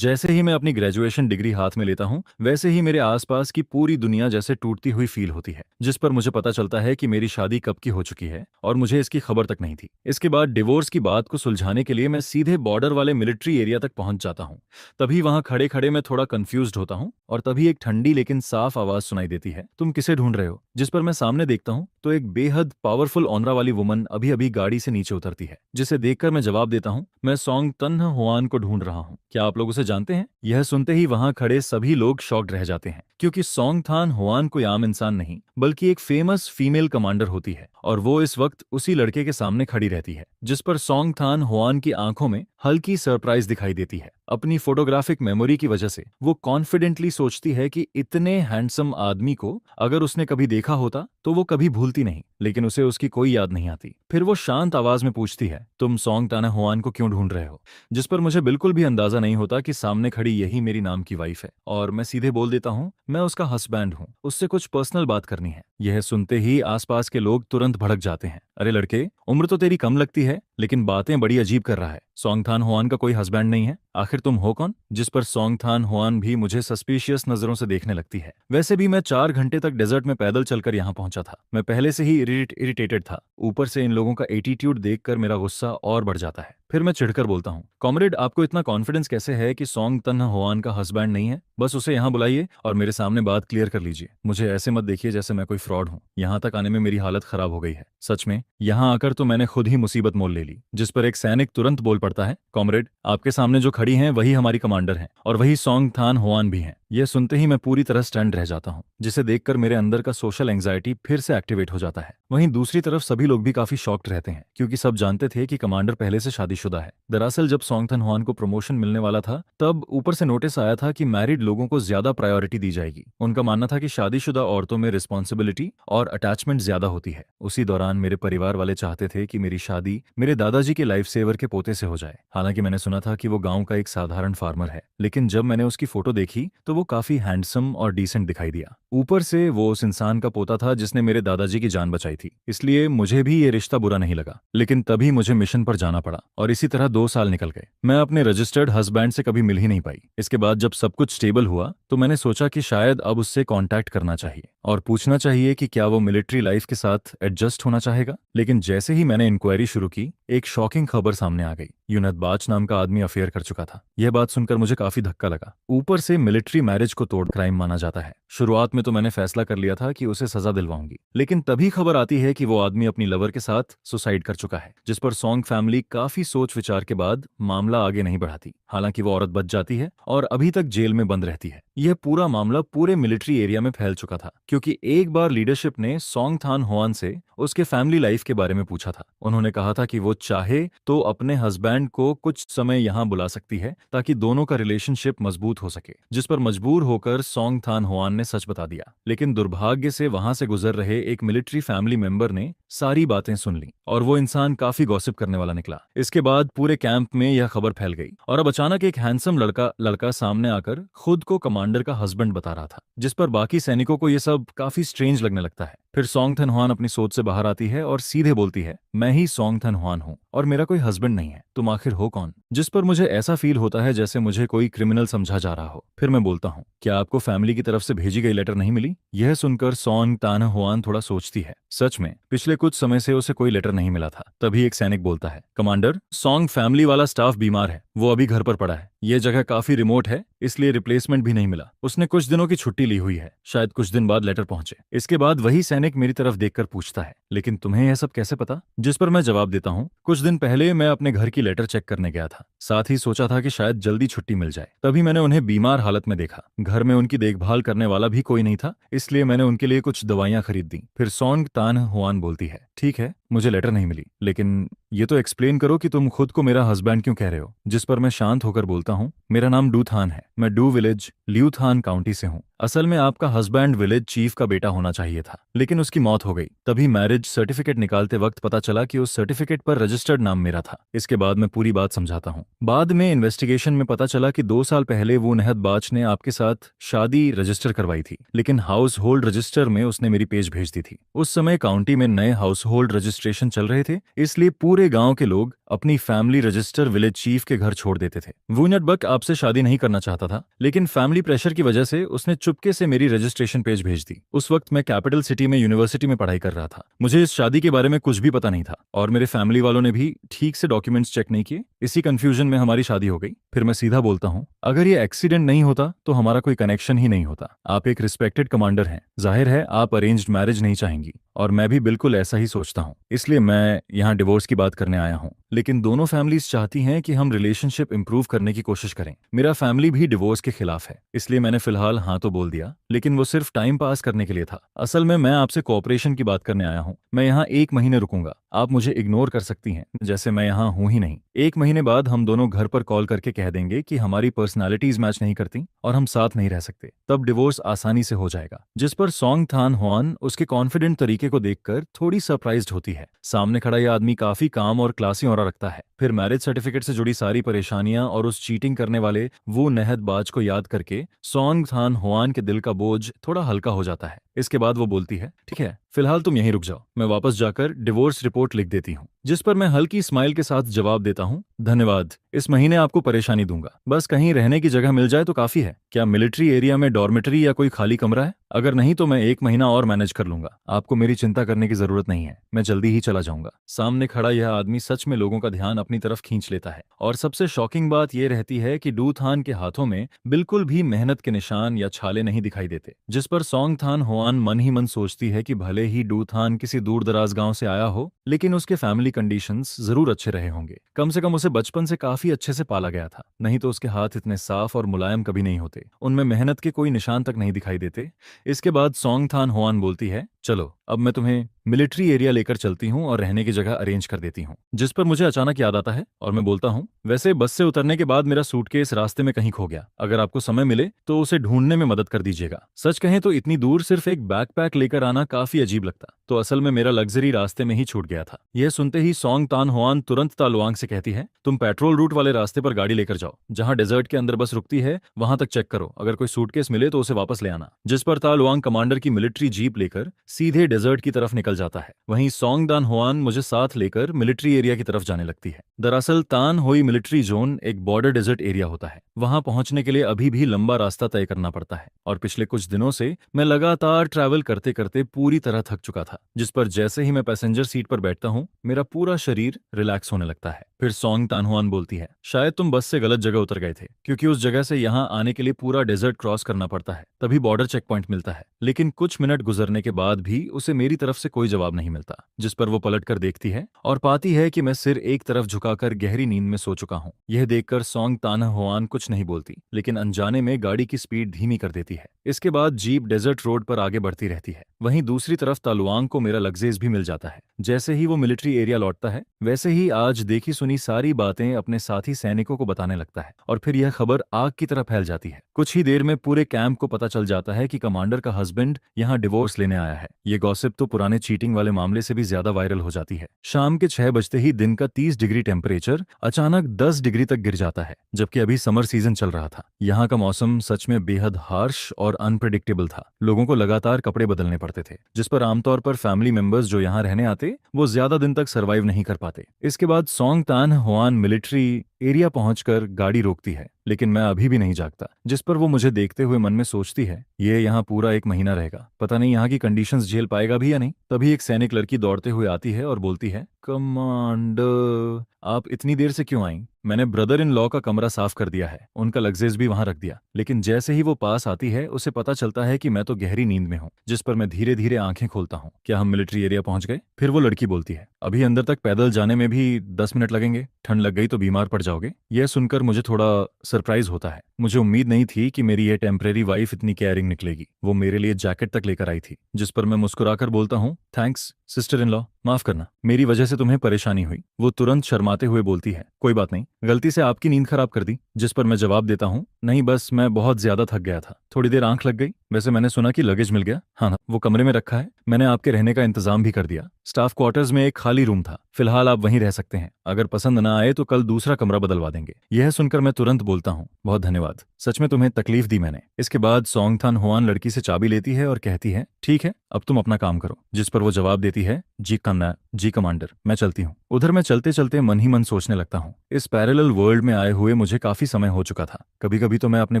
जैसे ही मैं अपनी ग्रेजुएशन डिग्री हाथ में लेता हूँ वैसे ही मेरे आसपास की पूरी दुनिया जैसे टूटती हुई फील होती है, जिस पर मुझे पता चलता है कि मेरी शादी कब की हो चुकी है और मुझे इसकी खबर तक नहीं थी। इसके बाद डिवोर्स की बात को सुलझाने के लिए मैं सीधे बॉर्डर वाले मिलिट्री एरिया तक पहुंच जाता हूँ। तभी वहां खड़े खड़े मैं थोड़ा कंफ्यूज्ड होता हूँ और तभी एक ठंडी लेकिन साफ आवाज सुनाई देती है, तुम किसे ढूंढ रहे हो? जिस पर मैं सामने देखता हूँ तो एक बेहद पावरफुल ऑनरा वाली वुमन अभी अभी गाड़ी से नीचे उतरती है, जिसे देखकर मैं जवाब देता हूँ, मैं सॉन्ग तन्ह हुआन को ढूंढ रहा हूँ। क्या आप लोग उसे जानते हैं? यह सुनते ही वहां खड़े सभी लोग शॉक्ड रह जाते हैं, क्योंकि सॉन्ग थान हुआन कोई आम इंसान नहीं बल्कि एक फेमस फीमेल कमांडर होती है और वो इस वक्त उसी लड़के के सामने खड़ी रहती है, जिस पर सॉन्ग थान हुआन की आंखों में हल्की सरप्राइज दिखाई देती है। अपनी फोटोग्राफिक मेमोरी की वजह से वो कॉन्फिडेंटली सोचती है कि इतने हैंडसम आदमी को अगर उसने कभी देखा होता तो वो कभी भूलती नहीं, लेकिन उसे उसकी कोई याद नहीं आती। फिर वो शांत आवाज में पूछती है, तुम सॉन्ग ताना हुआन को क्यों ढूंढ रहे हो? जिस पर मुझे बिल्कुल भी अंदाजा नहीं होता कि सामने खड़ी यही मेरी नाम की वाइफ है, और मैं सीधे बोल देता हूँ, मैं उसका हस्बैंड हूँ, उससे कुछ पर्सनल बात करनी है। यह सुनते ही आसपास के लोग तुरंत भड़क जाते हैं, अरे लड़के, उम्र तो तेरी कम लगती है लेकिन बातें बड़ी अजीब कर रहा है। सॉन्ग थान हुआन का कोई हस्बैंड नहीं है? आखिर तुम हो कौन? जिस पर सॉन्ग थान हुआन भी मुझे सस्पिशियस नजरों से देखने लगती है। वैसे भी मैं 4 घंटे तक डेजर्ट में पैदल चलकर यहाँ पहुंचा था, मैं पहले से ही इरिटेटेड था, ऊपर से इन लोगों का एटीट्यूड देखकर मेरा गुस्सा और बढ़ जाता है। फिर मैं चिढ़कर बोलता हूँ, कॉमरेड, आपको इतना कॉन्फिडेंस कैसे है कि सॉन्ग तन्हा हुआन का हस्बैंड नहीं है? बस उसे यहाँ बुलाइए और मेरे सामने बात क्लियर कर लीजिए। मुझे ऐसे मत देखिए जैसे मैं कोई फ्रॉड हूँ। यहाँ तक आने में मेरी हालत खराब हो गई है, सच में यहाँ आकर तो मैंने खुद ही मुसीबत मोल ले ली। जिस पर एक सैनिक तुरंत बोल पड़ता है, कॉमरेड, आपके सामने जो खड़ी हैं वही हमारी कमांडर हैं और वही सॉन्ग थान हुआन भी हैं। यह सुनते ही मैं पूरी तरह स्टैंड रह जाता हूँ, जिसे देखकर मेरे अंदर का सोशल एंजाइटी फिर से एक्टिवेट हो जाता है। वहीं दूसरी तरफ सभी लोग भी काफी शॉक्ड रहते हैं, क्योंकि सब जानते थे कि कमांडर पहले से शादीशुदा है। दरअसल जब सॉन्ग थान हुआन को प्रमोशन मिलने वाला था तब ऊपर से नोटिस आया था कि मैरिड लोगों को ज्यादा प्रायोरिटी दी जाएगी। उनका मानना था कि शादीशुदा औरतों में रिस्पॉन्सिबिलिटी और अटैचमेंट ज्यादा होती है। उसी दौरान मेरे परिवार वाले चाहते थे कि मेरी शादी मेरे दादाजी के लाइफ सेवर के पोते से हो जाए। हालांकि मैंने सुना था कि वो गांव का एक साधारण फार्मर है, लेकिन जब मैंने उसकी फोटो देखी तो वो काफी हैंडसम और डिसेंट दिखाई दिया। ऊपर से वो उस इंसान का पोता था जिसने मेरे दादाजी की जान बचाई थी, इसलिए मुझे भी ये रिश्ता बुरा नहीं लगा। लेकिन तभी मुझे मिशन पर जाना पड़ा और इसी तरह 2 साल निकल गए। मैं अपने रजिस्टर्ड हस्बैंड से कभी मिल ही नहीं पाई। इसके बाद जब सब कुछ स्टेबल हुआ तो मैंने सोचा कि शायद अब उससे कांटेक्ट करना चाहिए और पूछना चाहिए कि क्या वो मिलिट्री लाइफ के साथ एडजस्ट होना चाहेगा। लेकिन जैसे ही मैंने इंक्वायरी शुरू की, एक शॉकिंग खबर सामने आ गई। यूनत बाच नाम का आदमी अफेयर कर चुका था। यह बात सुनकर मुझे काफी धक्का लगा। ऊपर से मिलिट्री मैरिज को तोड़ क्राइम माना जाता है। शुरुआत में तो मैंने फैसला कर लिया था कि उसे सजा दिलवाऊंगी, लेकिन तभी खबर आती है कि वो आदमी अपनी लवर के साथ सुसाइड कर चुका है, जिस पर सॉन्ग फैमिली काफी सोच विचार के बाद मामला आगे नहीं बढ़ाती। हालांकि वो औरत बच जाती है और अभी तक जेल में बंद रहती है। यह पूरा मामला पूरे मिलिट्री एरिया में फैल चुका था, क्योंकि एक बार लीडरशिप ने सॉन्ग थान हुआन से उसके फैमिली लाइफ के बारे में पूछा था। उन्होंने कहा था कि वो चाहे तो अपने हस्बैंड को कुछ समय यहाँ बुला सकती है ताकि दोनों का रिलेशनशिप मजबूत हो सके, जिस पर मजबूर होकर सॉन्ग थान हुआन ने सच बता दिया। लेकिन दुर्भाग्य से वहां से गुजर रहे एक मिलिट्री फैमिली मेंबर ने सारी बातें सुन ली और वो इंसान काफी गॉसिप करने वाला निकला। इसके बाद पूरे कैंप में यह खबर फैल गई और अब अचानक एक हैंडसम लड़का सामने आकर खुद को कमांडर का हस्बैंड बता रहा था, जिस पर बाकी सैनिकों को यह सब काफी स्ट्रेंज लगने लगता है। फिर सॉन्ग थन हुआन अपनी सोच से बाहर आती है और सीधे बोलती है, मैं ही सॉन्ग थन हुआन हूँ और मेरा कोई हस्बैंड नहीं है, तुम आखिर हो कौन? जिस पर मुझे ऐसा फील होता है जैसे मुझे कोई क्रिमिनल समझा जा रहा हो। फिर मैं बोलता हूँ, क्या आपको फैमिली की तरफ से भेजी गई लेटर नहीं मिली? यह सुनकर सॉन्ग तान हुआन थोड़ा सोचती है। सच में पिछले कुछ समय से उसे कोई लेटर नहीं मिला था। तभी एक सैनिक बोलता है, कमांडर, सॉन्ग फैमिली वाला स्टाफ बीमार है, वो अभी घर पर पड़ा है। यह जगह काफी रिमोट है, इसलिए रिप्लेसमेंट भी नहीं मिला। उसने कुछ दिनों की छुट्टी ली हुई है, शायद कुछ दिन बाद लेटर पहुंचे। इसके बाद वही सैनिक मेरी तरफ देखकर पूछता है, लेकिन तुम्हें यह सब कैसे पता? जिस पर मैं जवाब देता हूँ, कुछ दिन पहले मैं अपने घर की लेटर चेक करने गया था, साथ ही सोचा था कि शायद जल्दी छुट्टी मिल जाए। तभी मैंने उन्हें बीमार हालत में देखा। घर में उनकी देखभाल करने वाला भी कोई नहीं था, इसलिए मैंने उनके लिए कुछ दवाइयां खरीद दी। फिर सॉन्ग तान हुआन बोलती है, ठीक है, मुझे लेटर नहीं मिली, लेकिन ये तो एक्सप्लेन करो कि तुम खुद को मेरा हस्बैंड क्यों कह रहे हो? जिस पर मैं शांत होकर बोलता हूँ, मेरा नाम डू थान है, मैं डू विलेज ल्यू थान काउंटी से हूँ। असल में आपका हस्बैंड विलेज चीफ का बेटा होना चाहिए था, लेकिन उसकी मौत हो गई। तभी मैरिज सर्टिफिकेट निकालते वक्त पता चला कि उस सर्टिफिकेट पर रजिस्टर्ड नाम मेरा था। इसके बाद मैं पूरी बात समझाता हूँ। बाद में इन्वेस्टिगेशन में पता चला कि 2 साल पहले वो नहद बाच ने आपके साथ शादी रजिस्टर करवाई थी, लेकिन हाउस होल्ड रजिस्टर में उसने मेरी पेज भेज दी थी। उस समय काउंटी में नए हाउस होल्ड रजिस्टर रजिस्ट्रेशन चल रहे थे, इसलिए पूरे गांव के लोग अपनी फैमिली रजिस्टर विलेज चीफ के घर छोड़ देते थे। वूनट बक आपसे शादी नहीं करना चाहता था, लेकिन फैमिली प्रेशर की वजह से उसने चुपके से मेरी रजिस्ट्रेशन पेज भेज दी। उस वक्त मैं कैपिटल सिटी में यूनिवर्सिटी में पढ़ाई कर रहा था। मुझे इस शादी के बारे में कुछ भी पता नहीं था और मेरे फैमिली वालों ने भी ठीक से डॉक्यूमेंट्स चेक नहीं किए। इसी कंफ्यूजन में हमारी शादी हो गई। फिर मैं सीधा बोलता हूँ, अगर ये एक्सीडेंट नहीं होता तो हमारा कोई कनेक्शन ही नहीं होता। आप एक रिस्पेक्टेड कमांडर हैं, जाहिर है आप अरेंज्ड मैरिज नहीं चाहेंगी, और मैं भी बिल्कुल ऐसा ही सोचता हूँ, इसलिए मैं यहाँ डिवोर्स की बात करने आया हूँ। लेकिन दोनों फैमिलीज चाहती हैं कि हम रिलेशनशिप इंप्रूव करने की कोशिश करें। मेरा फैमिली भी डिवोर्स के खिलाफ है, इसलिए मैंने फिलहाल हाँ तो बोल दिया, लेकिन वो सिर्फ टाइम पास करने के लिए था। असल में मैं आपसे कोऑपरेशन की बात करने आया हूँ। मैं यहाँ 1 महीने रुकूंगा। आप मुझे इग्नोर कर सकती हैं जैसे मैं यहाँ हूँ ही नहीं। 1 महीने बाद हम दोनों घर पर कॉल करके कह देंगे कि हमारी पर्सनालिटीज मैच नहीं करती और हम साथ नहीं रह सकते। तब डिवोर्स आसानी से हो जाएगा। जिस पर सोंग थान हुआन उसके कॉन्फिडेंट तरीके को देखकर थोड़ी सरप्राइज्ड होती है। सामने खड़ा यह आदमी काफी काम और क्लासी ऑरा रखता है। फिर मैरिज सर्टिफिकेट से जुड़ी सारी परेशानियां और उस चीटिंग करने वाले वो नहदबाज को याद करके सोंग थान हुआन के दिल का बोझ थोड़ा हल्का हो जाता है। इसके बाद वो बोलती है, ठीक है, फिलहाल तुम यहीं रुक जाओ, मैं वापस जाकर डिवोर्स रिपोर्ट लिख देती हूँ। जिस पर मैं हल्की स्माइल के साथ जवाब देता हूँ, धन्यवाद, इस महीने आपको परेशानी दूंगा, बस कहीं रहने की जगह मिल जाए तो काफी है। क्या मिलिट्री एरिया में डॉर्मेटरी या कोई खाली कमरा है? अगर नहीं तो मैं 1 महीना और मैनेज कर लूंगा। आपको मेरी चिंता करने की जरूरत नहीं है, मैं जल्दी ही चला जाऊंगा। सामने खड़ा यह आदमी सच में लोगों का ध्यान अपनी तरफ खींच लेता है। और सबसे शॉकिंग बात यह रहती है कि डू थान के हाथों में बिल्कुल भी मेहनत के निशान या छाले नहीं दिखाई देते। जिस पर सोंग थान हुआन मन ही मन सोचती है कि भले ही डू थान किसी दूर दराज गांव से आया हो, लेकिन उसके फैमिली कंडीशंस जरूर अच्छे रहे होंगे। कम से कम उसे बचपन से काफी अच्छे से पाला गया था, नहीं तो उसके हाथ इतने साफ और मुलायम कभी नहीं होते। उनमें मेहनत के कोई निशान तक नहीं दिखाई देते। इसके बाद सोंग थान हुआन बोलती है, चलो अब मैं तुम्हें मिलिट्री एरिया लेकर चलती हूँ और रहने की जगह अरेंज कर देती हूँ। जिस पर मुझे अचानक याद आता है और मैं बोलता हूँ, वैसे बस से उतरने के बाद मेरा सूटकेस रास्ते में कहीं खो गया। अगर आपको समय मिले तो उसे ढूंढने में मदद कर दीजिएगा। सच कहें तो इतनी दूर सिर्फ एक बैकपैक लेकर आना काफी अजीब लगता, तो असल में मेरा लग्जरी रास्ते में ही छूट गया था। यह सुनते ही सोंग तान हुआन तुरंत तालुआंग से कहती है, तुम पेट्रोल रूट वाले रास्ते पर गाड़ी लेकर जाओ, जहां डेजर्ट के अंदर बस रुकती है वहां तक चेक करो, अगर कोई सूटकेस मिले तो उसे वापस ले आना। जिस पर तालुआंग कमांडर की मिलिट्री जीप लेकर सीधे डेजर्ट की तरफ निकल जाता है। वहीं सोंग दान हुआन मुझे साथ लेकर मिलिट्री एरिया की तरफ जाने लगती है। दरअसल तान होई मिलिट्री जोन एक बॉर्डर डेजर्ट एरिया होता है। वहां पहुंचने के लिए अभी भी लंबा रास्ता तय करना पड़ता है और पिछले कुछ दिनों से मैं लगातार ट्रैवल करते करते पूरी तरह थक चुका था। जिस पर जैसे ही मैं पैसेंजर सीट पर बैठता हूं, मेरा पूरा शरीर रिलैक्स होने लगता है। फिर सोंग तान हुआन बोलती है, शायद तुम बस से गलत जगह उतर गए थे, क्योंकि उस जगह से यहाँ आने के लिए पूरा डेजर्ट क्रॉस करना पड़ता है, तभी बॉर्डर चेक पॉइंट मिलता है। लेकिन कुछ मिनट गुजरने के बाद भी उसे मेरी तरफ से कोई जवाब नहीं मिलता। जिस पर वो पलट कर देखती है और पाती है कि मैं सिर एक तरफ झुकाकर गहरी नींद में सो चुका हूँ। यह देखकर सोंग तान हुआन कुछ नहीं बोलती, लेकिन अनजाने में गाड़ी की स्पीड धीमी कर देती है। इसके बाद जीप डेजर्ट रोड पर आगे बढ़ती रहती है। वहीं दूसरी तरफ तालुआंग को मेरा लग्जेज भी मिल जाता है। जैसे ही वो मिलिट्री एरिया लौटता है, वैसे ही आज देखी सुनी सारी बातें अपने साथी सैनिकों को बताने लगता है और फिर यह खबर आग की तरह फैल जाती है। कुछ ही देर में पूरे कैंप को पता चल जाता है कि कमांडर का हस्बैंड यहाँ डिवोर्स लेने आया है। ये गॉसिप तो पुराने चीटिंग वाले मामले से भी ज्यादा वायरल हो जाती है। शाम के 6 बजते ही दिन का 30 डिग्री टेम्परेचर अचानक 10 डिग्री तक गिर जाता है, जबकि अभी समर सीजन चल रहा था। यहाँ का मौसम सच में बेहद हार्श और अनप्रेडिक्टेबल था। लोगों को लगातार कपड़े बदलने पड़ते थे, जिस पर आमतौर पर फैमिली मेंबर्स जो यहाँ रहने आते वो ज्यादा दिन तक सर्वाइव नहीं कर पाते। इसके बाद सोंग तान हुआन मिलिट्री एरिया पहुंचकर गाड़ी रोकती है, लेकिन मैं अभी भी नहीं जागता। जिस पर वो मुझे देखते हुए मन में सोचती है, ये यहाँ पूरा 1 महीना रहेगा, पता नहीं यहाँ की कंडीशंस झेल पाएगा भी या नहीं। तभी एक सैनिक लड़की दौड़ते हुए आती है और बोलती है, कमांडर आप इतनी देर से क्यों आई? मैंने ब्रदर इन लॉ का कमरा साफ कर दिया है, उनका लग्जेज भी वहां रख दिया। लेकिन जैसे ही वो पास आती है, उसे पता चलता है कि मैं तो गहरी नींद में हूँ। जिस पर मैं धीरे धीरे आंखें खोलता हूँ। क्या हम मिलिट्री एरिया पहुंच गए? फिर वो लड़की बोलती है, अभी अंदर तक पैदल जाने में भी 10 मिनट लगेंगे, ठंड लग गई तो बीमार पड़ जाओगे। यह सुनकर मुझे थोड़ा सरप्राइज होता है। मुझे उम्मीद नहीं थी कि मेरी ये टेम्परेरी वाइफ इतनी केयरिंग निकलेगी। वो मेरे लिए जैकेट तक लेकर आई थी। जिस पर मैं मुस्कुराकर बोलता हूँ, थैंक्स सिस्टर इन लॉ, माफ करना, मेरी वजह से तुम्हें परेशानी हुई। वो तुरंत शर्माते हुए बोलती है, कोई बात नहीं, गलती से आपकी नींद खराब कर दी। जिस पर मैं जवाब देता हूँ, नहीं बस मैं बहुत ज्यादा थक गया था, थोड़ी देर आंख लग गई। वैसे मैंने सुना कि लगेज मिल गया। हाँ, वो कमरे में रखा है, मैंने आपके रहने का इंतजाम भी कर दिया। स्टाफ क्वार्टर्स में एक खाली रूम था, फिलहाल आप वहीं रह सकते हैं। अगर पसंद ना आए तो कल दूसरा कमरा बदलवा देंगे। यह सुनकर मैं तुरंत बोलता हूँ, बहुत धन्यवाद, सच में तुम्हें तकलीफ दी मैंने। इसके बाद सोंग थान हुआन लड़की से चाबी लेती है और कहती है, ठीक है अब तुम अपना काम करो। जिस पर वो जवाब देती है, जी कन्ना, जी कमांडर, मैं चलती हूँ। उधर मैं चलते चलते मन ही मन सोचने लगता हूँ, इस पैरेलल वर्ल्ड में आए हुए मुझे काफी समय हो चुका था। कभी कभी तो मैं अपने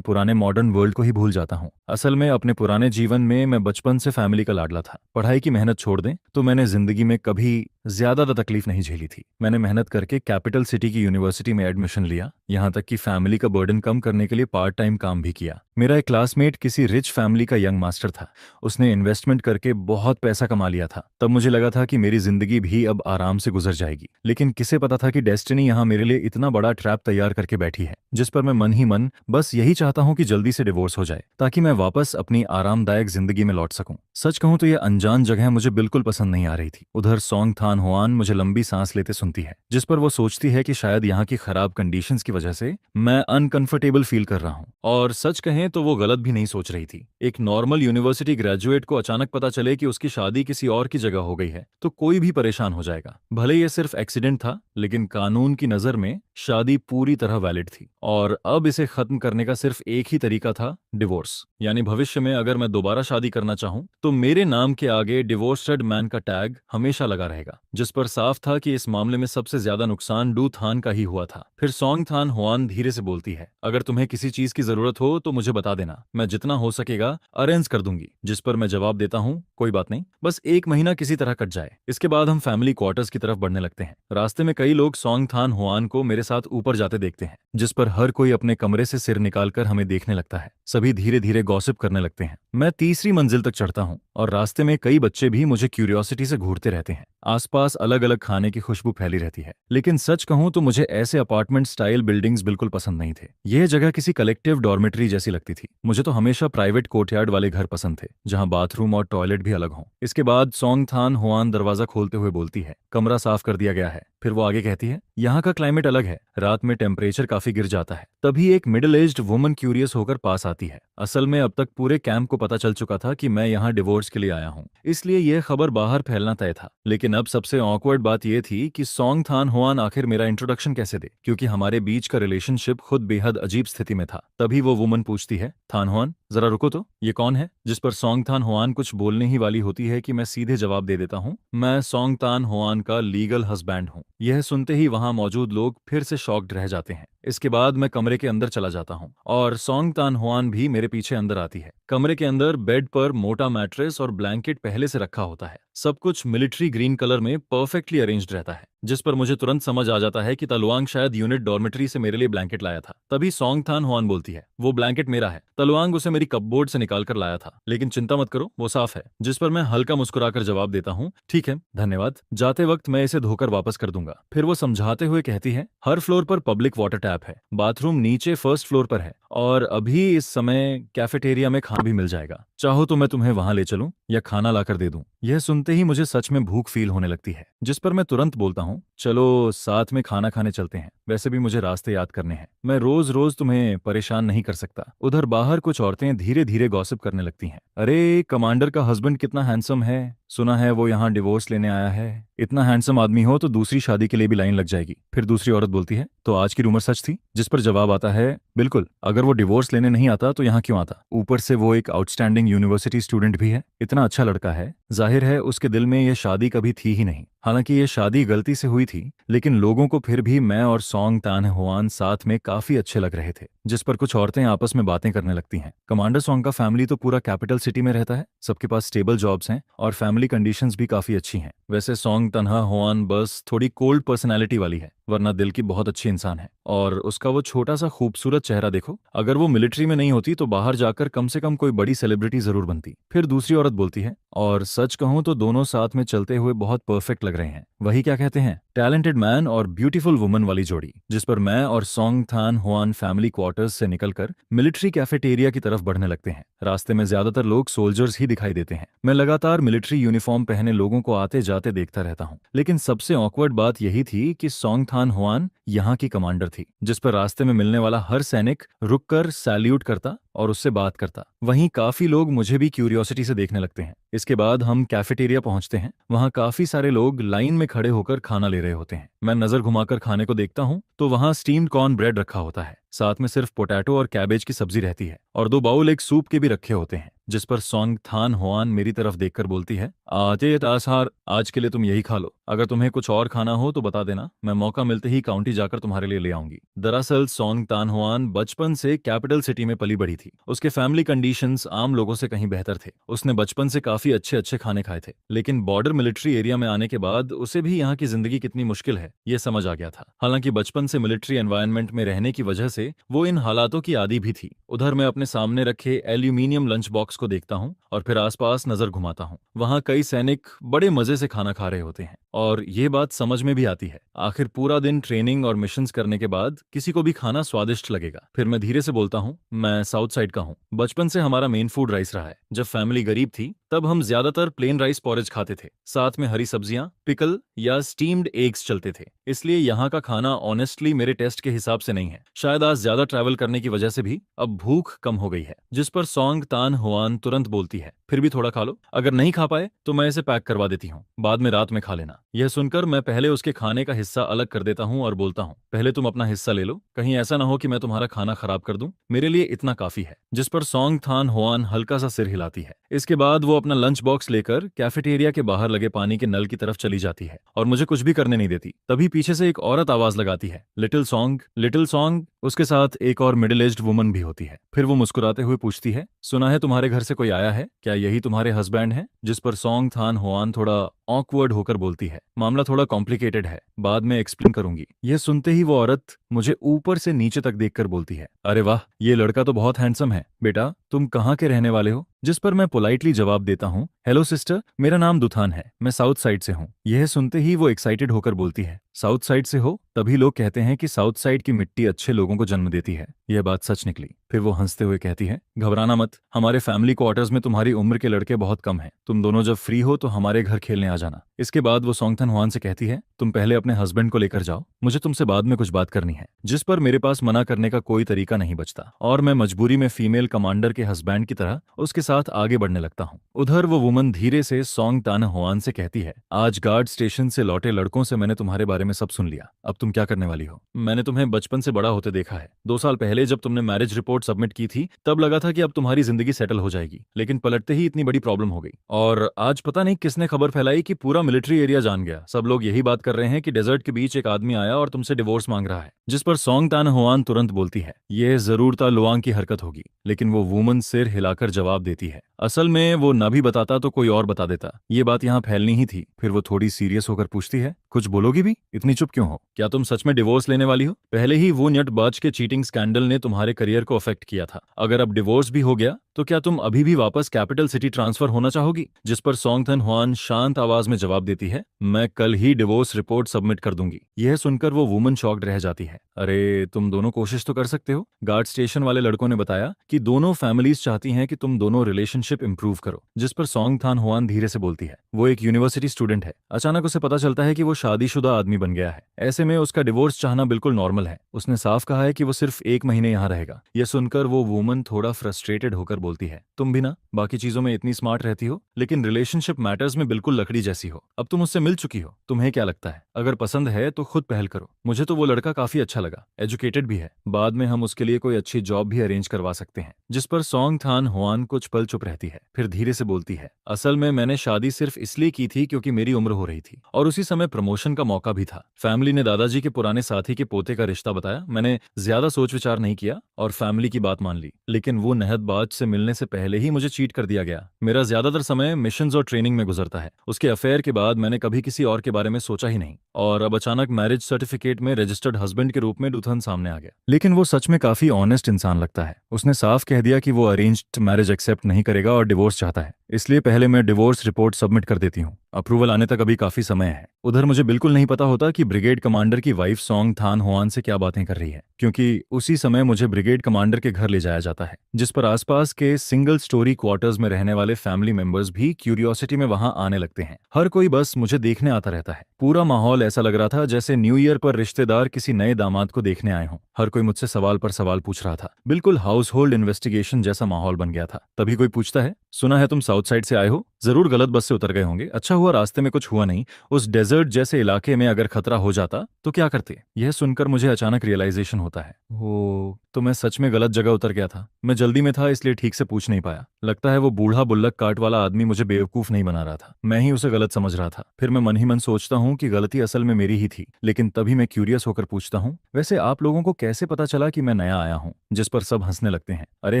पुराने मॉडर्न वर्ल्ड को ही भूल जाता हूँ। असल में अपने पुराने जीवन में मैं बचपन से फैमिली का लाडला था। पढ़ाई की मेहनत छोड़ दें तो मैंने जिंदगी में कभी ज्यादा तकलीफ नहीं झेली थी। मैंने मेहनत करके कैपिटल सिटी की यूनिवर्सिटी में एडमिशन लिया, यहाँ तक कि फैमिली का बर्डन कम करने के लिए पार्ट टाइम काम भी किया। मेरा एक क्लासमेट किसी रिच फैमिली का यंग मास्टर था। उसने इन्वेस्टमेंट करके बहुत पैसा कमा लिया था। तब मुझे लगा था कि मेरी जिंदगी भी अब आराम से गुजर जाएगी, लेकिन किसे पता था कि डेस्टिनी यहाँ मेरे लिए इतना बड़ा ट्रैप तैयार करके बैठी है, जिस पर मैं मन ही मन बस यही चाहता हूँ कि जल्दी से डिवोर्स हो जाए ताकि मैं वापस अपनी आरामदायक जिंदगी में लौट सकूं। सच कहूं तो यह अनजान जगह मुझे बिल्कुल पसंद नहीं आ रही थी। उधर सोंग थान हुआन मुझे लंबी सांस लेते सुनती है, जिस पर वो सोचती है कि शायद यहाँ की खराब कंडीशंस की वजह से मैं अनकंफर्टेबल फील कर रहा हूँ। और सच कहें तो वो गलत भी नहीं सोच रही थी। एक नॉर्मल यूनिवर्सिटी ग्रेजुएट को अचानक पता चले कि उसकी शादी किसी और की जगह हो गई है तो कोई भी परेशान हो जाएगा। भले ये सिर्फ एक्सीडेंट था, लेकिन कानून की नजर में शादी पूरी तरह वैलिड थी और अब इसे खत्म करने का सिर्फ एक ही तरीका था, डिवोर्स। यानी भविष्य में अगर मैं दोबारा शादी करना चाहूं तो मेरे नाम के आगे डिवोर्स्ड मैन का टैग हमेशा लगा रहेगा, जिस पर साफ था कि इस मामले में सबसे ज्यादा नुकसान डू थान का ही हुआ था। फिर सोंग थान हुआन धीरे से बोलती है, अगर तुम्हें किसी चीज की जरूरत हो तो मुझे बता देना, मैं जितना हो सकेगा अरेंज कर दूंगी। जिस पर मैं जवाब देता हूँ, कोई बात नहीं, बस एक महीना किसी तरह कट जाए। इसके बाद हम फैमिली क्वार्टर्स की तरफ बढ़ने लगते हैं। रास्ते में कई लोग सोंग थान हुआन को मेरे साथ ऊपर जाते देखते हैं, जिस पर हर कोई अपने कमरे से सिर निकालकर हमें देखने लगता है। सभी धीरे धीरे गॉसिप करने लगते हैं। मैं तीसरी मंजिल तक चढ़ता हूँ और रास्ते में कई बच्चे भी मुझे क्यूरियोसिटी से घूरते रहते हैं। आसपास अलग अलग खाने की खुशबू फैली रहती है, लेकिन सच कहूं तो मुझे ऐसे अपार्टमेंट स्टाइल बिल्डिंग्स बिल्कुल पसंद नहीं थे। यह जगह किसी कलेक्टिव डॉर्मेट्री जैसी लगती थी। मुझे तो हमेशा प्राइवेट कोर्टयार्ड वाले घर पसंद थे, जहां बाथरूम और टॉयलेट भी अलग हों। इसके बाद सोंग थान हुआन दरवाजा खोलते हुए बोलती है, कमरा साफ कर दिया गया है। फिर वो आगे कहती है, यहाँ का क्लाइमेट अलग है, रात में टेम्परेचर काफी गिर जाता है। तभी एक मिडिल एज्ड वुमन क्यूरियस होकर पास आती है। असल में अब तक पूरे कैंप को पता चल चुका था कि मैं यहाँ डिवोर्स के लिए आया हूँ, इसलिए यह खबर बाहर फैलना तय था। लेकिन अब सबसे ऑकवर्ड बात यह थी कि सोंग थान हुआन आखिर मेरा इंट्रोडक्शन कैसे दे, क्योंकि हमारे बीच का रिलेशनशिप खुद बेहद अजीब स्थिति में था। तभी वो वुमन पूछती है, थान हुआन जरा रुको तो, ये कौन है? जिस पर सोंग थान हुआन कुछ बोलने ही वाली होती है कि मैं सीधे जवाब दे देता हूँ, मैं सोंग थान हुआन का लीगल हस्बैंड हूँ। यह सुनते ही वहां मौजूद लोग फिर से शॉक्ड रह जाते हैं। इसके बाद मैं कमरे के अंदर चला जाता हूँ और सोंग थान हुआन भी मेरे पीछे अंदर आती है। कमरे के अंदर बेड पर मोटा मैट्रेस और ब्लैंकेट पहले से रखा होता है। सब कुछ मिलिट्री ग्रीन कलर में परफेक्टली अरेंज्ड रहता है, जिस पर मुझे तुरंत समझ आ जाता है कि तलवांग शायद यूनिट डॉर्मेट्री से मेरे लिए ब्लैंकेट लाया था। तभी सोंग थान हुआन बोलती है, वो ब्लैंकेट मेरा है, तलवांग उसे मेरी कपबोर्ड से निकाल कर लाया था, लेकिन चिंता मत करो, वो साफ है। जिस पर मैं हल्का मुस्कुराकर जवाब देता हूँ, ठीक है, धन्यवाद, जाते वक्त मैं इसे धोकर वापस कर दूंगा। फिर वो समझाते हुए कहती है, हर फ्लोर पर पब्लिक वाटर टैप है, बाथरूम नीचे फर्स्ट फ्लोर पर है और अभी इस समय कैफेटेरिया में खाना भी मिल जाएगा। चाहो तो मैं तुम्हें वहां ले चलूं या खाना लाकर दे दूं। यह सुनते ही मुझे सच में भूख फील होने लगती है, जिस पर मैं तुरंत बोलता हूं, चलो साथ में खाना खाने चलते हैं, वैसे भी मुझे रास्ते याद करने हैं, मैं रोज रोज तुम्हें परेशान नहीं कर सकता। उधर बाहर कुछ औरतें धीरे धीरे गॉसिप करने लगती हैं, अरे कमांडर का हस्बैंड कितना हैंडसम है, सुना है वो यहाँ डिवोर्स लेने आया है। इतना हैंडसम आदमी हो तो दूसरी शादी के लिए भी लाइन लग जाएगी। फिर दूसरी औरत बोलती है, तो आज की रूमर सच थी? जिस पर जवाब आता है, बिल्कुल, अगर वो डिवोर्स लेने नहीं आता तो यहाँ क्यों आता? ऊपर से वो एक आउटस्टैंडिंग यूनिवर्सिटी स्टूडेंट भी है, इतना अच्छा लड़का है, जाहिर है उसके दिल में ये शादी कभी थी ही नहीं। हालांकि ये शादी गलती से हुई थी, लेकिन लोगों को फिर भी मैं और सोंग थान हुआन साथ में काफी अच्छे लग रहे थे। जिस पर कुछ औरतें आपस में बातें करने लगती हैं, कमांडर सोंग का फैमिली तो पूरा कैपिटल सिटी में रहता है, सबके पास स्टेबल जॉब्स हैं और फैमिली कंडीशंस भी काफी अच्छी हैं। वैसे सोंग तन्हा हुआन बस थोड़ी कोल्ड पर्सनैलिटी वाली है, वरना दिल की बहुत अच्छी इंसान है। और उसका वो छोटा सा खूबसूरत चेहरा देखो, अगर वो मिलिट्री में नहीं होती तो बाहर जाकर कम से कम कोई बड़ी सेलिब्रिटी जरूर बनती। फिर दूसरी औरत बोलती है, और सच कहूं तो दोनों साथ में चलते हुए बहुत परफेक्ट लग रहे हैं। वही क्या कहते हैं, टैलेंटेड मैन और ब्यूटीफुल वुमन वाली जोड़ी। जिस पर मैं और सोंग थान हुआन फैमिली क्वार्टर्स से निकलकर मिलिट्री कैफेटेरिया की तरफ बढ़ने लगते हैं। रास्ते में ज्यादातर लोग सोल्जर्स ही दिखाई देते हैं। मैं लगातार मिलिट्री यूनिफॉर्म पहने लोगों को आते जाते देखता रहता हूँ, लेकिन सबसे ऑकवर्ड बात यही थी कि सोंग थान हुआन यहाँ की कमांडर थी, जिस पर रास्ते में मिलने वाला हर सैनिक रुककर सैल्यूट करता और उससे बात करता। वहीं काफी लोग मुझे भी क्यूरियोसिटी से देखने लगते हैं। इसके बाद हम कैफेटेरिया पहुंचते हैं। वहां काफी सारे लोग लाइन में खड़े होकर खाना ले रहे होते हैं। मैं नजर घुमाकर खाने को देखता हूं तो वहां स्टीम्ड कॉर्न ब्रेड रखा होता है। साथ में सिर्फ पोटैटो और कैबेज की सब्जी रहती है और 2 बाउल एक सूप के भी रखे होते हैं। जिस पर सोंग थान होआन मेरी तरफ देखकर बोलती है, आते आसार, आज के लिए तुम यही खा लो। अगर तुम्हें कुछ और खाना हो तो बता देना, मैं मौका मिलते ही काउंटी जाकर तुम्हारे लिए ले आऊंगी। दरअसल सोंग तान होआन बचपन से कैपिटल सिटी में पली बड़ी थी। उसके फैमिली कंडीशंस आम लोगों से कहीं बेहतर थे। उसने बचपन से काफी अच्छे अच्छे खाने खाए थे, लेकिन बॉर्डर मिलिट्री एरिया में आने के बाद उसे भी यहाँ की जिंदगी कितनी मुश्किल है ये समझ आ गया था। हालांकि बचपन से मिलिट्री एनवायरनमेंट में रहने की वजह से वो इन हालातों की आदी भी थी। उधर मैं अपने सामने रखे एल्यूमिनियम लंच बॉक्स को देखता हूँ और फिर आसपास नजर घुमाता हूँ। वहाँ कई सैनिक बड़े मजे से खाना खा रहे होते हैं और ये बात समझ में भी आती है। आखिर पूरा दिन ट्रेनिंग और मिशंस करने के बाद किसी को भी खाना स्वादिष्ट लगेगा। फिर मैं धीरे से बोलता हूँ, मैं साउथ साइड का हूँ। बचपन से हमारा मेन फूड राइस रहा है। जब फैमिली गरीब थी तब हम ज्यादातर प्लेन राइस पॉरेज खाते थे, साथ में हरी सब्जियां, पिकल या स्टीम्ड एग्स चलते थे। इसलिए यहाँ का खाना ऑनेस्टली मेरे टेस्ट के हिसाब से नहीं है। शायद आज ज्यादा ट्रैवल करने की वजह से भी अब भूख कम हो गई है। जिस पर सोंग तान होआन तुरंत बोलती है, फिर भी थोड़ा खा लो, अगर नहीं खा पाए तो मैं इसे पैक करवा देती हूँ, बाद में रात में खा लेना। यह सुनकर मैं पहले उसके खाने का हिस्सा अलग कर देता हूँ और बोलता हूँ, पहले तुम अपना हिस्सा ले लो, कहीं ऐसा ना हो कि मैं तुम्हारा खाना खराब कर दूं, मेरे लिए इतना काफी है। जिस पर सोंग थान होआन हल्का सा सिर हिलाती है। इसके बाद वो अपना लंच बॉक्स लेकर कैफेटेरिया के बाहर लगे पानी के नल की तरफ चली जाती है और मुझे कुछ भी करने नहीं देती। तभी पीछे से एक औरत आवाज लगाती है, लिटिल सॉन्ग, लिटिल सॉन्ग। उसके साथ एक और मिडिल एज्ड वुमन भी होती है। फिर वो मुस्कुराते हुए पूछती है, सुना है तुम्हारे घर से कोई आया है, क्या यही तुम्हारे हस्बैंड हैं? जिस पर सोंग थान होआन थोड़ा ऑकवर्ड होकर बोलती है, मामला थोड़ा कॉम्प्लिकेटेड है, बाद में एक्सप्लेन करूंगी। यह सुनते ही वो औरत मुझे ऊपर से नीचे तक देखकर बोलती है, अरे वाह, ये लड़का तो बहुत हैंडसम है। बेटा, तुम कहाँ के रहने वाले हो? जिस पर मैं पोलाइटली जवाब देता हूँ, हेलो सिस्टर, मेरा नाम दुथान है, मैं साउथ साइड से हूँ। यह सुनते ही वो एक्साइटेड होकर बोलती है, साउथ साइड से हो? तभी लोग कहते हैं कि साउथ साइड की मिट्टी अच्छे लोगों को जन्म देती है। यह बात सच निकली। फिर वो हंसते हुए कहती है, घबराना मत, हमारे फैमिली क्वार्टर्स में तुम्हारी उम्र के लड़के बहुत कम हैं। तुम दोनों जब फ्री हो तो हमारे घर खेलने आ जाना। इसके बाद वो सोंग थान होआन से कहती है, तुम पहले अपने हस्बैंड को लेकर जाओ, मुझे तुमसे बाद में कुछ बात करनी है। जिस पर मेरे पास मना करने का कोई तरीका नहीं बचता और मैं मजबूरी में फीमेल कमांडर के हस्बैंड की तरह उसके साथ आगे बढ़ने लगता हूँ। उधर वो वुमन धीरे से सोंग तान होआन से कहती है, आज गार्ड स्टेशन से लौटे लड़कों से मैंने तुम्हारे बारे में सब सुन लिया, अब तुम क्या करने वाली हो? मैंने तुम्हें बचपन से बड़ा होते देखा है। 2 साल पहले जब तुमने मैरिज रिपोर्ट सबमिट की थी तब लगा था कि अब तुम्हारी जिंदगी सेटल हो जाएगी, लेकिन पलटते ही इतनी बड़ी प्रॉब्लम हो गई। और आज पता नहीं किसने खबर फैलाई कि पूरा मिलिट्री एरिया जान गया। सब लोग यही बात कर रहे हैं कि डेजर्ट के बीच एक आदमी आया और तुमसे डिवोर्स मांग रहा है। जिस पर सोंग तान होआन तुरंत बोलती है, यह जरूर ता लुआंग की हरकत होगी। लेकिन वो वुमन सिर हिलाकर जवाब देती है, असल में वो ना भी बताता तो कोई और बता देता, ये बात यहाँ फैलनी ही थी। फिर वो थोड़ी सीरियस होकर पूछती है, कुछ बोलोगी भी? इतनी चुप क्यों हो? क्या तुम सच में डिवोर्स लेने वाली हो? पहले ही वो न्यटबाज के चीटिंग स्कैंडल ने तुम्हारे करियर को अफेक्ट किया था, अगर अब डिवोर्स भी हो गया तो क्या तुम अभी भी वापस कैपिटल सिटी ट्रांसफर होना चाहोगी? जिस पर सोंग थान होआन शांत आवाज में जवाब देती है, मैं कल ही डिवोर्स रिपोर्ट सबमिट कर दूंगी। यह सुनकर वो वुमन शॉक्ड रह जाती है, अरे तुम दोनों कोशिश तो कर सकते हो। गार्ड स्टेशन वाले लड़कों ने बताया कि दोनों फैमिलीज चाहती हैं कि तुम दोनों रिलेशनशिप इंप्रूव करो। जिस पर सोंग थान होआन धीरे से बोलती है, वो एक यूनिवर्सिटी स्टूडेंट है, अचानक उसे पता चलता है कि वो शादीशुदा आदमी बन गया है। ऐसे में उसका डिवोर्स चाहना बिल्कुल नॉर्मल है। उसने साफ कहा है कि वो सिर्फ 1 महीने यहाँ रहेगा। यह सुनकर वो वुमन थोड़ा फ्रस्ट्रेटेड होकर बोलती है, तुम भी ना बाकी चीजों में इतनी स्मार्ट रहती हो, लेकिन रिलेशनशिप मैटर्स में बिल्कुल लकड़ी जैसी हो। अब तुम उससे मिल चुकी हो, तुम्हें क्या लगता है? अगर पसंद है तो खुद पहल करो। मुझे तो वो लड़का काफी अच्छा लगा, एजुकेटेड भी है, बाद में हम उसके लिए कोई अच्छी जॉब भी अरेंज करवा सकते हैं। जिस पर सोंग थान होआन कुछ पल चुप रहती है, फिर धीरे से बोलती है, असल में मैंने शादी सिर्फ इसलिए की थी क्योंकि मेरी उम्र हो रही थी और उसी समय प्रमोशन का मौका भी था। फैमिली ने दादाजी के पुराने साथी के पोते का रिश्ता बताया। मैंने ज्यादा सोच विचार नहीं किया और फैमिली की बात मान ली, लेकिन वो नहदबाज से मिलने से पहले ही मुझे चीट कर दिया गया। मेरा ज्यादातर समय मिशंस और ट्रेनिंग में गुजरता है। उसके अफेयर के बाद मैंने कभी किसी और के बारे में सोचा ही नहीं और अब अचानक मैरिज सर्टिफिकेट में रजिस्टर्ड हस्बैंड के रूप में दुथन सामने आ गया। लेकिन वो सच में काफी ऑनेस्ट इंसान लगता है। उसने साफ कह दिया कि वो अरेंज्ड मैरिज एक्सेप्ट नहीं करेगा और डिवोर्स चाहता है, इसलिए पहले मैं डिवोर्स रिपोर्ट सबमिट कर देती हूँ। अप्रूवल आने तक अभी काफी समय है। उधर मुझे बिल्कुल नहीं पता होता कि ब्रिगेड कमांडर की वाइफ सोंग थान होआन से क्या बातें कर रही है, क्योंकि उसी समय मुझे ब्रिगेड कमांडर के घर ले जाया जाता है, जिस पर आसपास के सिंगल स्टोरी क्वार्टर्स में रहने वाले फैमिली मेंबर्स भी क्यूरियोसिटी में वहां आने लगते हैं। हर कोई बस मुझे देखने आता रहता है। पूरा माहौल ऐसा लग रहा था जैसे न्यू ईयर पर रिश्तेदार किसी नए दामाद को देखने आए हों। हर कोई मुझसे सवाल पर सवाल पूछ रहा था। बिल्कुल हाउस होल्ड इन्वेस्टिगेशन जैसा माहौल बन गया था। तभी कोई पूछता है, सुना है तुम साउथ साइड से आए हो? जरूर गलत बस से उतर गए होंगे। अच्छा हुआ रास्ते में कुछ हुआ नहीं। उस डेजर्ट जैसे इलाके में अगर खतरा हो जाता तो क्या करते? यह सुनकर मुझे अचानक रियलाइजेशन होता है, ओ तो मैं सच में गलत जगह उतर गया था। मैं जल्दी में था इसलिए ठीक से पूछ नहीं पाया। लगता है वो बूढ़ा बुल्लक काट वाला आदमी मुझे बेवकूफ नहीं बना रहा था, मैं ही उसे गलत समझ रहा था। फिर मैं मन ही मन सोचता हूँ कि गलती असल में मेरी ही थी, लेकिन तभी मैं क्यूरियस होकर पूछता हूँ, वैसे आप लोगों को कैसे पता चला कि मैं नया आया हूँ? जिस पर सब हंसने लगते हैं। अरे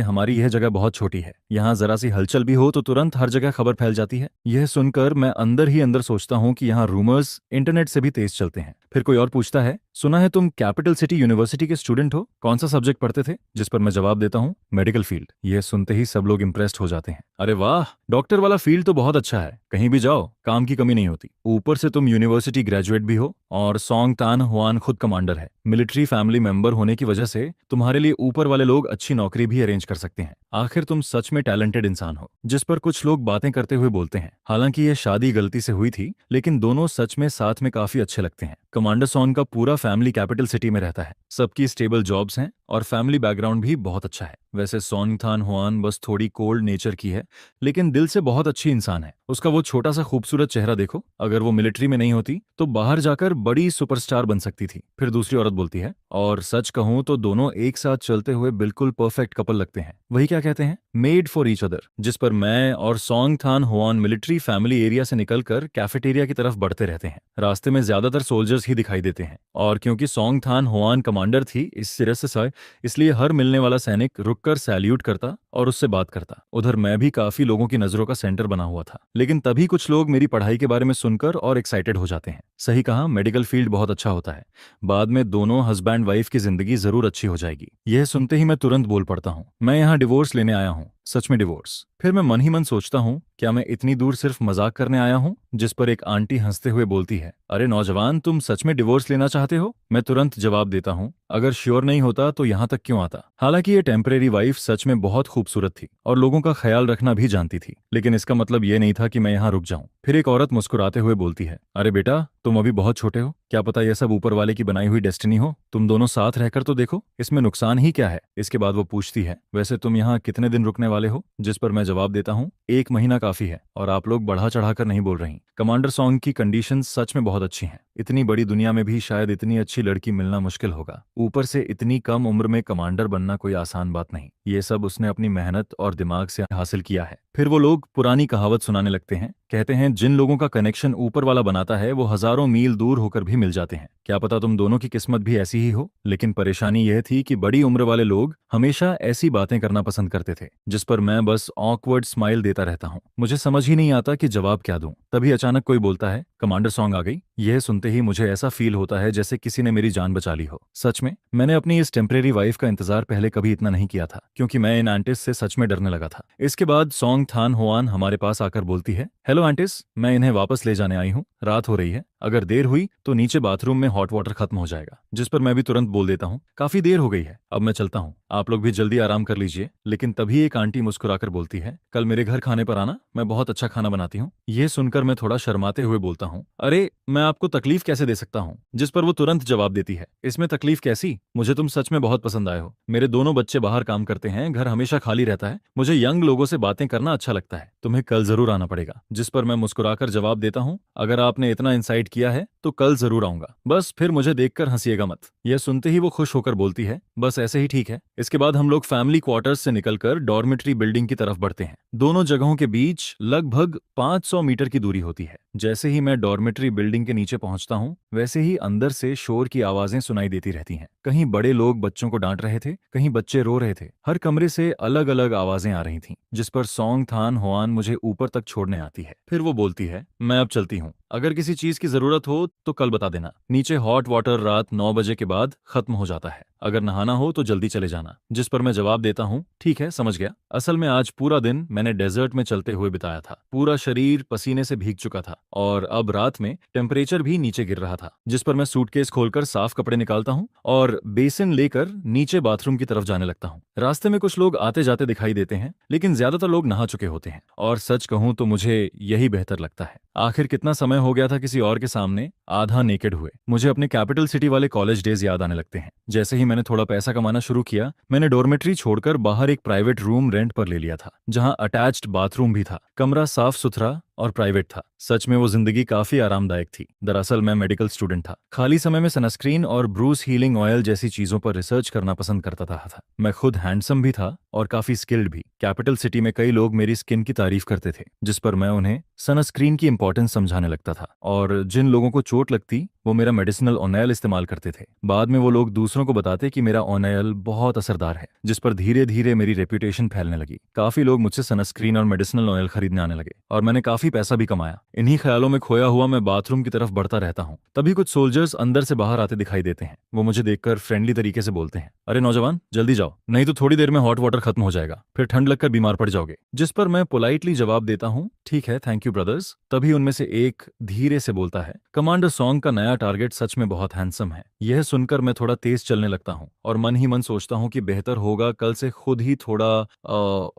हमारी यह जगह बहुत छोटी है, यहाँ जरा सी हलचल भी हो तो तुरंत हर जगह खबर फैल जाती है। यह सुनकर मैं अंदर ही अंदर सोचता हूँ कि यहाँ रूमर्स इंटरनेट से भी तेज चलते हैं। फिर कोई और पूछता है, सुना है तुम कैपिटल सिटी यूनिवर्सिटी के स्टूडेंट हो, कौन सा सब्जेक्ट पढ़ते थे? जिस पर मैं जवाब देता हूँ, मेडिकल फील्ड। यह सुनते ही सब लोग इंप्रेस्ड हो जाते हैं। अरे वाह, डॉक्टर वाला फील्ड तो बहुत अच्छा है, कहीं भी जाओ काम की कमी नहीं होती। ऊपर से तुम यूनिवर्सिटी ग्रेजुएट भी हो और सोंग तान हुआन खुद कमांडर है। मिलिट्री फैमिली मेंबर होने की वजह से तुम्हारे लिए ऊपर वाले लोग अच्छी नौकरी भी अरेंज कर सकते हैं। आखिर तुम सच में टैलेंटेड इंसान हो। जिस पर कुछ लोग बातें करते हुए बोलते हैं, हालांकि यह शादी गलती से हुई थी, लेकिन दोनों सच में साथ में काफी अच्छे लगते हैं। कमांडर सॉन का पूरा फैमिली कैपिटल सिटी में रहता है, सबकी स्टेबल जॉब्स हैं और फैमिली बैकग्राउंड भी बहुत अच्छा है। वैसे सोंग थान हुआन बस थोड़ी कोल्ड नेचर की है, लेकिन दिल से बहुत अच्छी इंसान है। उसका वो छोटा सा खूबसूरत चेहरा देखो, अगर वो मिलिट्री में नहीं होती तो बाहर जाकर बड़ी सुपरस्टार बन सकती थी। फिर दूसरी औरत बोलती है, और सच कहूं तो दोनों एक साथ चलते हुए बिल्कुल परफेक्ट कपल लगते हैं। वही क्या कहते हैं, मेड फॉर ईच अदर। जिस पर मैं और सोंग थान हुआन मिलिट्री फैमिली एरिया से निकलकर कैफेटेरिया की तरफ बढ़ते रहते हैं। रास्ते में ज्यादातर सोल्जर्स ही दिखाई देते हैं, और क्योंकि सोंग थान हुआन कमांडर थी इस सिरे से, इसलिए हर मिलने वाला सैनिक रुककर सैल्यूट करता और उससे बात करता। उधर मैं भी काफी लोगों की नजरों का सेंटर बना हुआ था, लेकिन तभी कुछ लोग मेरी पढ़ाई के बारे में सुनकर और एक्साइटेड हो जाते हैं। सही कहा, मेडिकल फील्ड बहुत अच्छा होता है, बाद में दोनों हस्बैंड वाइफ की जिंदगी जरूर अच्छी हो जाएगी। यह सुनते ही मैं तुरंत बोल पड़ता हूँ, मैं यहाँ डिवोर्स लेने आया हूँ, सच में डिवोर्स। फिर मैं मन ही मन सोचता हूँ, क्या मैं इतनी दूर सिर्फ मजाक करने आया हूँ? जिस पर एक आंटी हंसते हुए बोलती है, अरे नौजवान, तुम सच में डिवोर्स लेना चाहते हो? मैं तुरंत जवाब देता हूँ, अगर श्योर नहीं होता तो यहाँ तक क्यों आता। हालांकि ये टेम्परेरी वाइफ सच में बहुत खूबसूरत थी और लोगों का ख्याल रखना भी जानती थी, लेकिन इसका मतलब ये नहीं था कि मैं यहाँ रुक जाऊं। फिर एक औरत मुस्कुराते हुए बोलती है, अरे बेटा, तुम अभी बहुत छोटे हो, क्या पता यह सब ऊपर वाले की बनाई हुई डेस्टिनी हो। तुम दोनों साथ रहकर तो देखो, इसमें नुकसान ही क्या है। इसके बाद वो पूछती है, वैसे तुम यहाँ कितने दिन रुकने वाले हो? जिस पर मैं जवाब देता हूँ, 1 महीना काफी है, और आप लोग बढ़ा चढ़ाकर नहीं बोल रही। कमांडर सॉन्ग की कंडीशन सच में बहुत अच्छी हैं। इतनी बड़ी दुनिया में भी शायद इतनी अच्छी लड़की मिलना मुश्किल होगा, ऊपर से इतनी कम उम्र में कमांडर बनना कोई आसान बात नहीं। ये सब उसने अपनी मेहनत और दिमाग से हासिल किया है। फिर वो लोग पुरानी कहावत सुनाने लगते हैं, कहते हैं, जिन लोगों का कनेक्शन ऊपर वाला बनाता है वो हजारों मील दूर होकर भी मिल जाते हैं। क्या पता तुम दोनों की किस्मत भी ऐसी ही हो। लेकिन परेशानी यह थी कि बड़ी उम्र वाले लोग हमेशा ऐसी बातें करना पसंद करते थे, जिस पर मैं बस ऑकवर्ड स्माइल देता रहता हूँ। मुझे समझ ही नहीं आता कि जवाब क्या दूं। तभी अचानक कोई बोलता है, कमांडर सॉन्ग आ गई। यह सुनते ही मुझे ऐसा फील होता है जैसे किसी ने मेरी जान बचा ली हो। सच में मैंने अपनी इस टेम्परेरी वाइफ का इंतजार पहले कभी इतना नहीं किया था, क्योंकि मैं इन आंटिस से सच में डरने लगा था। इसके बाद सोंग थान हुआन हमारे पास आकर बोलती है, हेलो आंटिस, मैं इन्हें वापस ले जाने आई हूँ, रात हो रही है, अगर देर हुई तो नीचे बाथरूम में हॉट वाटर खत्म हो जाएगा। जिस पर मैं भी तुरंत बोल देता हूँ, काफी देर हो गई है, अब मैं चलता हूँ, आप लोग भी जल्दी आराम कर लीजिए। लेकिन तभी एक आंटी मुस्कुराकर बोलती है, कल मेरे घर खाने पर आना, मैं बहुत अच्छा खाना बनाती हूँ। यह सुनकर मैं थोड़ा शर्माते हुए बोलता हूँ, अरे मैं आपको तकलीफ कैसे दे सकता हूँ। जिस पर वो तुरंत जवाब देती है, इसमें तकलीफ कैसी, मुझे तुम सच में बहुत पसंद आए हो। मेरे दोनों बच्चे बाहर काम करते हैं, घर हमेशा खाली रहता है, मुझे यंग लोगों से बातें करना अच्छा लगता है, तुम्हें कल जरूर आना पड़ेगा। जिस पर मैं मुस्कुराकर जवाब देता हूँ, अगर आपने इतना इंसाइट किया है तो कल जरूर आऊंगा, बस फिर मुझे देखकर हंसिएगा मत। यह सुनते ही वो खुश होकर बोलती है, बस ऐसे ही ठीक है। इसके बाद हम लोग फैमिली क्वार्टर्स से निकलकर डॉर्मेट्री बिल्डिंग की तरफ बढ़ते हैं। दोनों जगहों के बीच लगभग 500 मीटर की दूरी होती है। जैसे ही मैं डॉर्मेट्री बिल्डिंग के नीचे पहुंचता हूं, वैसे ही अंदर से शोर की आवाजें सुनाई देती रहती हैं। कहीं बड़े लोग बच्चों को डांट रहे थे, कहीं बच्चे रो रहे थे, हर कमरे से अलग अलग आवाजें आ रही थीं। जिस पर सोंग थान हुआन मुझे ऊपर तक छोड़ने आती है। फिर वो बोलती है, मैं अब चलती हूँ, अगर किसी चीज की जरूरत हो तो कल बता देना। नीचे हॉट वाटर रात 9 बजे के बाद खत्म हो जाता है, अगर नहाना हो तो जल्दी चले जाना। जिस पर मैं जवाब देता हूँ, ठीक है, समझ गया। असल में आज पूरा दिन मैंने डेजर्ट में चलते हुए बिताया था, पूरा शरीर पसीने से भीग चुका था और अब रात में टेम्परेचर भी नीचे गिर रहा था। जिस पर मैं सूटकेस खोलकर साफ कपड़े निकालता हूँ और बेसिन लेकर नीचे बाथरूम की तरफ जाने लगता हूँ। रास्ते में कुछ लोग आते जाते दिखाई देते हैं, लेकिन ज्यादातर लोग नहा चुके होते हैं, और सच कहूँ तो मुझे यही बेहतर लगता है। आखिर कितना समय हो गया था किसी और के सामने आधा नेकेड हुए। मुझे अपने कैपिटल सिटी वाले कॉलेज डेज याद आने लगते हैं। जैसे ही मैंने थोड़ा पैसा कमाना शुरू किया, मैंने डॉर्मेट्री छोड़कर बाहर एक प्राइवेट रूम रेंट पर ले लिया था, जहां अटैच्ड बाथरूम भी था। कमरा साफ सुथरा और प्राइवेट था। सच में वो जिंदगी काफी आरामदायक थी। दरअसल मैं मेडिकल स्टूडेंट था। खाली समय में सनस्क्रीन और ब्रूस हीलिंग ऑयल जैसी चीजों पर रिसर्च करना पसंद करता था। मैं खुद हैंडसम भी था और काफी स्किल्ड भी। कैपिटल सिटी में कई लोग मेरी स्किन की तारीफ करते थे, जिस पर मैं उन्हें सनस्क्रीन की इंपॉर्टेंस समझाने लगता था, और जिन लोगों को चोट लगती वो मेरा मेडिसिनल ऑयल इस्तेमाल करते थे। बाद में वो लोग दूसरों को बताते कि मेरा ऑयल बहुत असरदार है, जिस पर धीरे धीरे मेरी रेप्यूटेशन फैलने लगी। काफी लोग मुझसे सनस्क्रीन और मेडिसिनल ऑयल खरीदने आने लगे और मैंने काफी पैसा भी कमाया। इन्हीं ख्यालों में खोया हुआ मैं बाथरूम की तरफ बढ़ता रहता हूँ। तभी कुछ सोल्जर्स अंदर से बाहर आते दिखाई देते हैं। वो मुझे देखकर फ्रेंडली तरीके से बोलते हैं, अरे नौजवान, जल्दी जाओ, नहीं तो थोड़ी देर में हॉट वाटर खत्म हो जाएगा, फिर ठंड लगकर बीमार पड़ जाओगे। जिस पर मैं पोलाइटली जवाब देता हूँ, ठीक है, थैंक यू ब्रदर्स। तभी उनमें से एक धीरे से बोलता है, कमांडर सॉन्ग का नया टारगेट सच में बहुत हैंडसम है। यह सुनकर मैं थोड़ा तेज चलने लगता हूँ और मन ही मन सोचता हूँ कि बेहतर होगा कल से खुद ही थोड़ा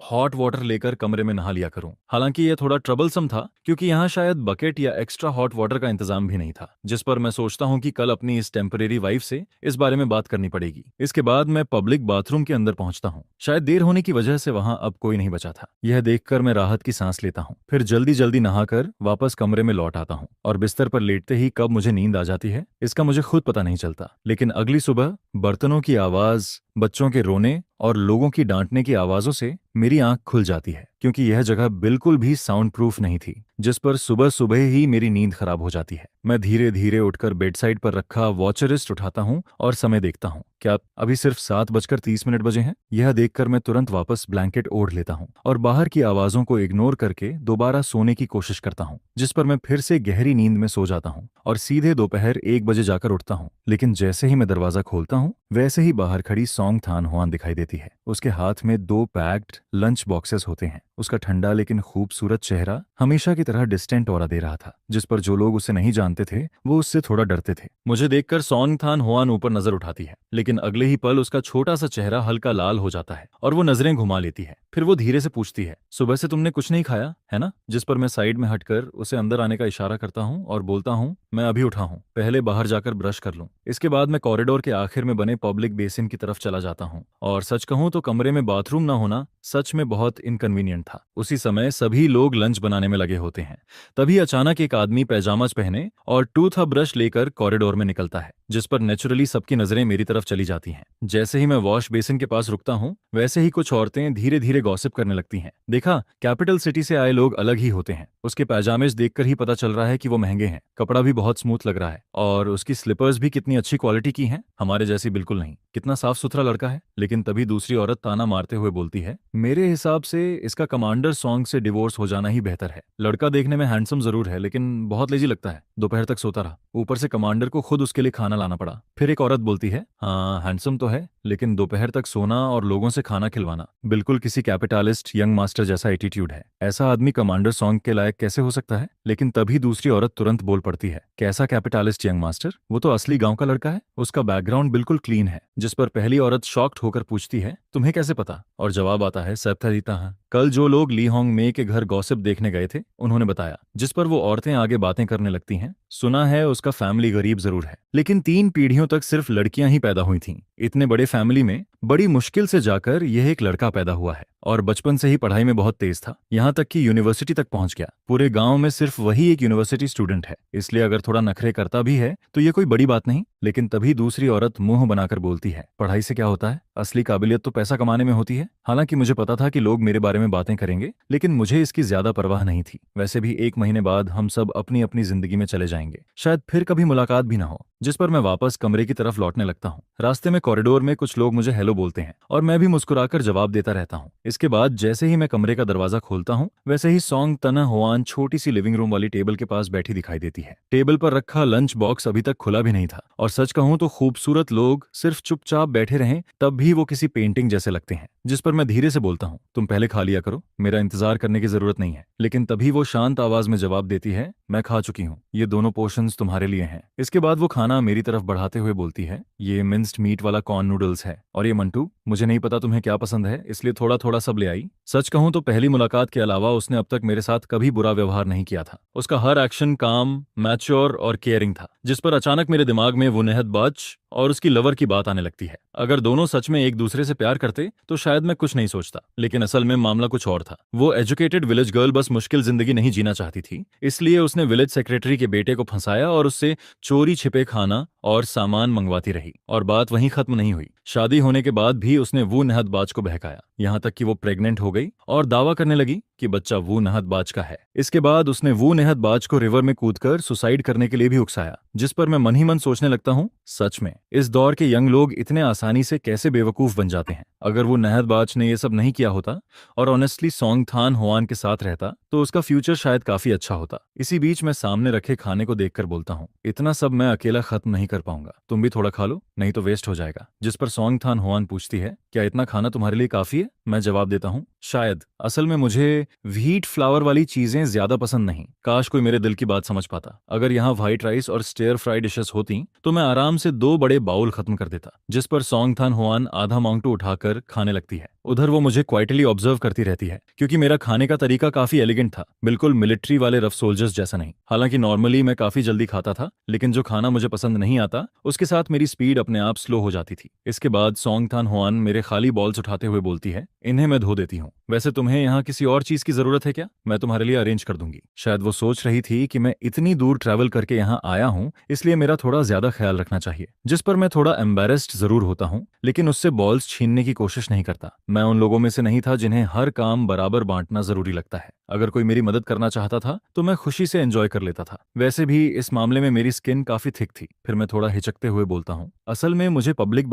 हॉट वाटर लेकर कमरे में नहा लिया करूं। हालांकि यह थोड़ा ट्रबलसम था, क्योंकि यहाँ शायद बकेट या एक्स्ट्रा हॉट वाटर का इंतजाम भी नहीं था। जिस पर मैं सोचता हूँ कि कल अपनी इस टेम्परेरी वाइफ से इस बारे में बात करनी पड़ेगी। इसके बाद मैं पब्लिक बाथरूम के अंदर पहुंचता हूँ। शायद देर होने की वजह से वहां अब कोई नहीं बचा था। यह देखकर मैं राहत की सांस लेता हूँ। फिर जल्दी जल्दी नहाकर वापस कमरे में लौट आता हूँ और बिस्तर पर लेटते ही कब मुझे नींद आ जाती है इसका मुझे खुद पता नहीं चलता। लेकिन अगली सुबह बर्तनों की आवाज, बच्चों के रोने और लोगों की डांटने की आवाजों से मेरी आंख खुल जाती है, क्योंकि यह जगह बिल्कुल भी साउंड प्रूफ नहीं थी, जिस पर सुबह सुबह ही मेरी नींद खराब हो जाती है। मैं धीरे धीरे उठकर बेडसाइड पर रखा वॉच रिस्ट उठाता हूँ और समय देखता हूँ। क्या अभी सिर्फ 7:30 बजे हैं? यह देखकर मैं तुरंत वापस ब्लैंकेट ओढ़ लेता हूँ और बाहर की आवाजों को इग्नोर करके दोबारा सोने की कोशिश करता हूँ, जिस पर मैं फिर से गहरी नींद में सो जाता हूँ और सीधे दोपहर 1 बजे जाकर उठता हूँ। लेकिन जैसे ही मैं दरवाजा खोलता हूँ, वैसे ही बाहर खड़ी सॉन्ग थान हुआन दिखाई देती है। उसके हाथ में 2 पैक्ड लंच बॉक्सेस होते हैं। उसका ठंडा लेकिन खूबसूरत चेहरा हमेशा की तरह डिस्टेंट ऑरा दे रहा था, जिस पर जो लोग उसे नहीं जानते थे वो उससे थोड़ा डरते थे। मुझे देखकर सॉन्ग थान हुआन ऊपर नजर उठाती है, लेकिन अगले ही पल उसका छोटा सा चेहरा हल्का लाल हो जाता है और वो नजरें घुमा लेती है। फिर वो धीरे से पूछती है, सुबह से तुमने कुछ नहीं खाया है ना? जिस पर मैं साइड में हटकर उसे अंदर आने का इशारा करता हूँ और बोलता हूँ, मैं अभी उठा हूँ, पहले बाहर जाकर ब्रश कर लूं। इसके बाद मैं कॉरिडोर के आखिर में बने पब्लिक बेसिन की तरफ चला जाता हूँ। और सच कहूं तो कमरे में बाथरूम ना होना सच में बहुत इनकन्वीनियंट था। उसी समय सभी लोग लंच बनाने में लगे होते हैं। तभी अचानक एक आदमी पैजामाज पहने और टूथ ब्रश लेकर कॉरिडोर में निकलता है, जिस पर नेचुरली सबकी नजरें मेरी तरफ चली जाती हैं। जैसे ही मैं वॉश बेसिन के पास रुकता हूँ, वैसे ही कुछ औरतें धीरे धीरे गॉसिप करने लगती हैं। देखा, कैपिटल सिटी से आए लोग अलग ही होते हैं। उसके पैजामेज देखकर ही पता चल रहा है कि वो महंगे हैं। कपड़ा भी बहुत स्मूथ लग रहा है और उसकी स्लीपर्स भी कितनी अच्छी क्वालिटी की हैं, हमारे जैसी बिल्कुल नहीं। कितना साफ सुथरा लड़का है। लेकिन तभी दूसरी औरत ताना मारते हुए बोलती है, मेरे हिसाब से इसका कमांडर सॉन्ग से डिवोर्स हो जाना ही बेहतर है। लड़का देखने में हैंडसम जरूर है, लेकिन बहुत लेजी लगता है। दोपहर तक सोता रहा, ऊपर से कमांडर को खुद उसके लिए खाना लाना पड़ा। फिर एक औरत बोलती है, हाँ हैंडसम तो है, लेकिन दोपहर तक सोना और लोगों से खाना खिलवाना बिल्कुल किसी कैपिटलिस्ट यंग मास्टर जैसा एटीट्यूड है। ऐसा आदमी कमांडर सॉन्ग के लायक कैसे हो सकता है? लेकिन तभी दूसरी औरत तुरंत बोल पड़ती है, कैसा कैपिटलिस्ट यंग मास्टर? वो तो असली गांव का लड़का है, उसका बैकग्राउंड बिल्कुल क्लीन है। जिस पर पहली औरत शॉक्ड होकर पूछती है, तुम्हें कैसे पता? और जवाब आता है, सप्ताह हाँ, कल जो लोग ली होंग मे के घर गॉसिप देखने गए थे उन्होंने बताया। जिस पर वो औरतें आगे बातें करने लगती हैं, सुना है उसका फैमिली गरीब जरूर है, लेकिन 3 पीढ़ियों तक सिर्फ लड़कियां ही पैदा हुई थीं। इतने बड़े फैमिली में बड़ी मुश्किल से जाकर यह एक लड़का पैदा हुआ है और बचपन से ही पढ़ाई में बहुत तेज था, यहाँ तक कि यूनिवर्सिटी तक पहुंच गया। पूरे गांव में सिर्फ वही एक यूनिवर्सिटी स्टूडेंट है, इसलिए अगर थोड़ा नखरे करता भी है तो ये कोई बड़ी बात नहीं। लेकिन तभी दूसरी औरत मुंह बनाकर बोलती है, पढ़ाई से क्या होता है? असली काबिलियत तो पैसा कमाने में होती है। हालांकि मुझे पता था कि लोग मेरे बारे में बातें करेंगे, लेकिन मुझे इसकी ज्यादा परवाह नहीं थी। वैसे भी 1 महीने बाद हम सब अपनी अपनी जिंदगी में चले जाएंगे, शायद फिर कभी मुलाकात भी ना हो। जिस पर मैं वापस कमरे की तरफ लौटने लगता हूँ। रास्ते में कॉरिडोर में कुछ लोग मुझे हेलो बोलते हैं और मैं भी मुस्कुराकर जवाब देता रहता हूँ। इसके बाद जैसे ही मैं कमरे का दरवाजा खोलता हूँ, वैसे ही सॉन्ग तना हुआन छोटी सी लिविंग रूम वाली टेबल के पास बैठी दिखाई देती है। टेबल पर रखा लंच बॉक्स अभी तक खुला भी नहीं था और सच कहूं तो खूबसूरत लोग सिर्फ चुपचाप बैठे रहें तब भी वो किसी पेंटिंग जैसे लगते हैं। जिस पर मैं धीरे से बोलता हूँ, तुम पहले खा लिया करो, मेरा इंतजार करने की जरूरत नहीं है। लेकिन तभी वो शांत आवाज में जवाब देती है, मैं खा चुकी हूँ, ये दोनों पोर्शंस तुम्हारे लिए हैं। इसके बाद वो खाना मेरी तरफ बढ़ाते हुए बोलती है, ये मिंस्ड मीट वाला कॉर्न नूडल्स है, और ये मंटू, मुझे नहीं पता तुम्हें क्या पसंद है, इसलिए थोड़ा थोड़ा सब ले आई। सच कहूं तो पहली मुलाकात के अलावा उसने अब तक मेरे साथ कभी बुरा व्यवहार नहीं किया था। उसका हर एक्शन काम, मैच्योर और केयरिंग था। जिस पर अचानक मेरे दिमाग में वो नेहद बच और उसकी लवर की बात आने लगती है। अगर दोनों सच में एक दूसरे से प्यार करते तो शायद मैं कुछ नहीं सोचता, लेकिन असल में मामला कुछ और था। वो एजुकेटेड विलेज गर्ल बस मुश्किल जिंदगी नहीं जीना चाहती थी, इसलिए उसने विलेज सेक्रेटरी के बेटे को फंसाया और उससे चोरी छिपे खाना और सामान मंगवाती रही। और बात वहीं खत्म नहीं हुई। शादी होने के बाद भी उसने वो नहदबाज को बहकाया, यहाँ तक कि वो प्रेग्नेंट हो गई और दावा करने लगी कि बच्चा वो नहदबाज का है। इसके बाद उसने वो नहदबाज को रिवर में कूदकर सुसाइड करने के लिए भी उकसाया, जिस पर मैं मन ही मन सोचने लगता हूँ, सच में इस दौर के यंग लोग इतने आसानी से कैसे बेवकूफ बन जाते हैं। अगर वो नहदबाज ने ये सब नहीं किया होता और ऑनेस्टली सोंगथान होआन के साथ रहता तो उसका फ्यूचर शायद काफी अच्छा होता। इसी बीच मैं सामने रखे खाने को देखकर बोलता हूँ, इतना सब मैं अकेला खत्म नहीं कर पाऊंगा, तुम भी थोड़ा खा लो, नहीं तो वेस्ट हो जाएगा। जिस पर सोंगथान होआन पूछती है, क्या इतना खाना तुम्हारे लिए काफी है? मैं जवाब देता हूँ, शायद। असल में मुझे व्हीट फ्लावर वाली चीजें ज्यादा पसंद नहीं। काश कोई मेरे दिल की बात समझ पाता। अगर यहाँ व्हाइट राइस और स्टेयर फ्राई डिशेस होती तो मैं आराम से 2 बड़े बाउल खत्म कर देता। जिस पर सोंगथान होआन आधा मांगटू उठाकर खाने लगती है। उधर वो मुझे क्वाइटली ऑब्जर्व करती रहती है, क्योंकि मेरा खाने का तरीका काफी एलिगेंट था, बिल्कुल मिलिट्री वाले रफ सोल्जर्स जैसा नहीं। हालांकि नॉर्मली मैं काफी जल्दी खाता था, लेकिन जो खाना मुझे पसंद नहीं आता उसके साथ मेरी स्पीड अपने आप स्लो हो जाती थी। इसके बाद सोंगथान होआन मेरे खाली बॉल्स उठाते हुए बोलती है, इन्हें मैं धो देती हूँ। वैसे तुम्हें यहाँ किसी और चीज की जरूरत है क्या? मैं तुम्हारे लिए अरेंज कर दूंगी। शायद वो सोच रही थी कि मैं इतनी दूर ट्रैवल करके यहाँ आया हूँ, इसलिए मेरा थोड़ा ज्यादा ख्याल रखना चाहिए। जिस पर मैं थोड़ा एम्बेरेस्ड जरूर होता हूँ, लेकिन उससे बॉल्स छीनने की कोशिश नहीं करता। मैं उन लोगों में से नहीं था जिन्हें हर काम बराबर बांटना जरूरी लगता है। अगर कोई मेरी मदद करना चाहता था तो मैं खुशी से एंजॉय कर लेता था। वैसे भी इस मामले में मेरी स्किन काफी थिक थी। फिर मैं थोड़ा हिचकते हुए बोलता हूँ, असल में मुझे पब्लिक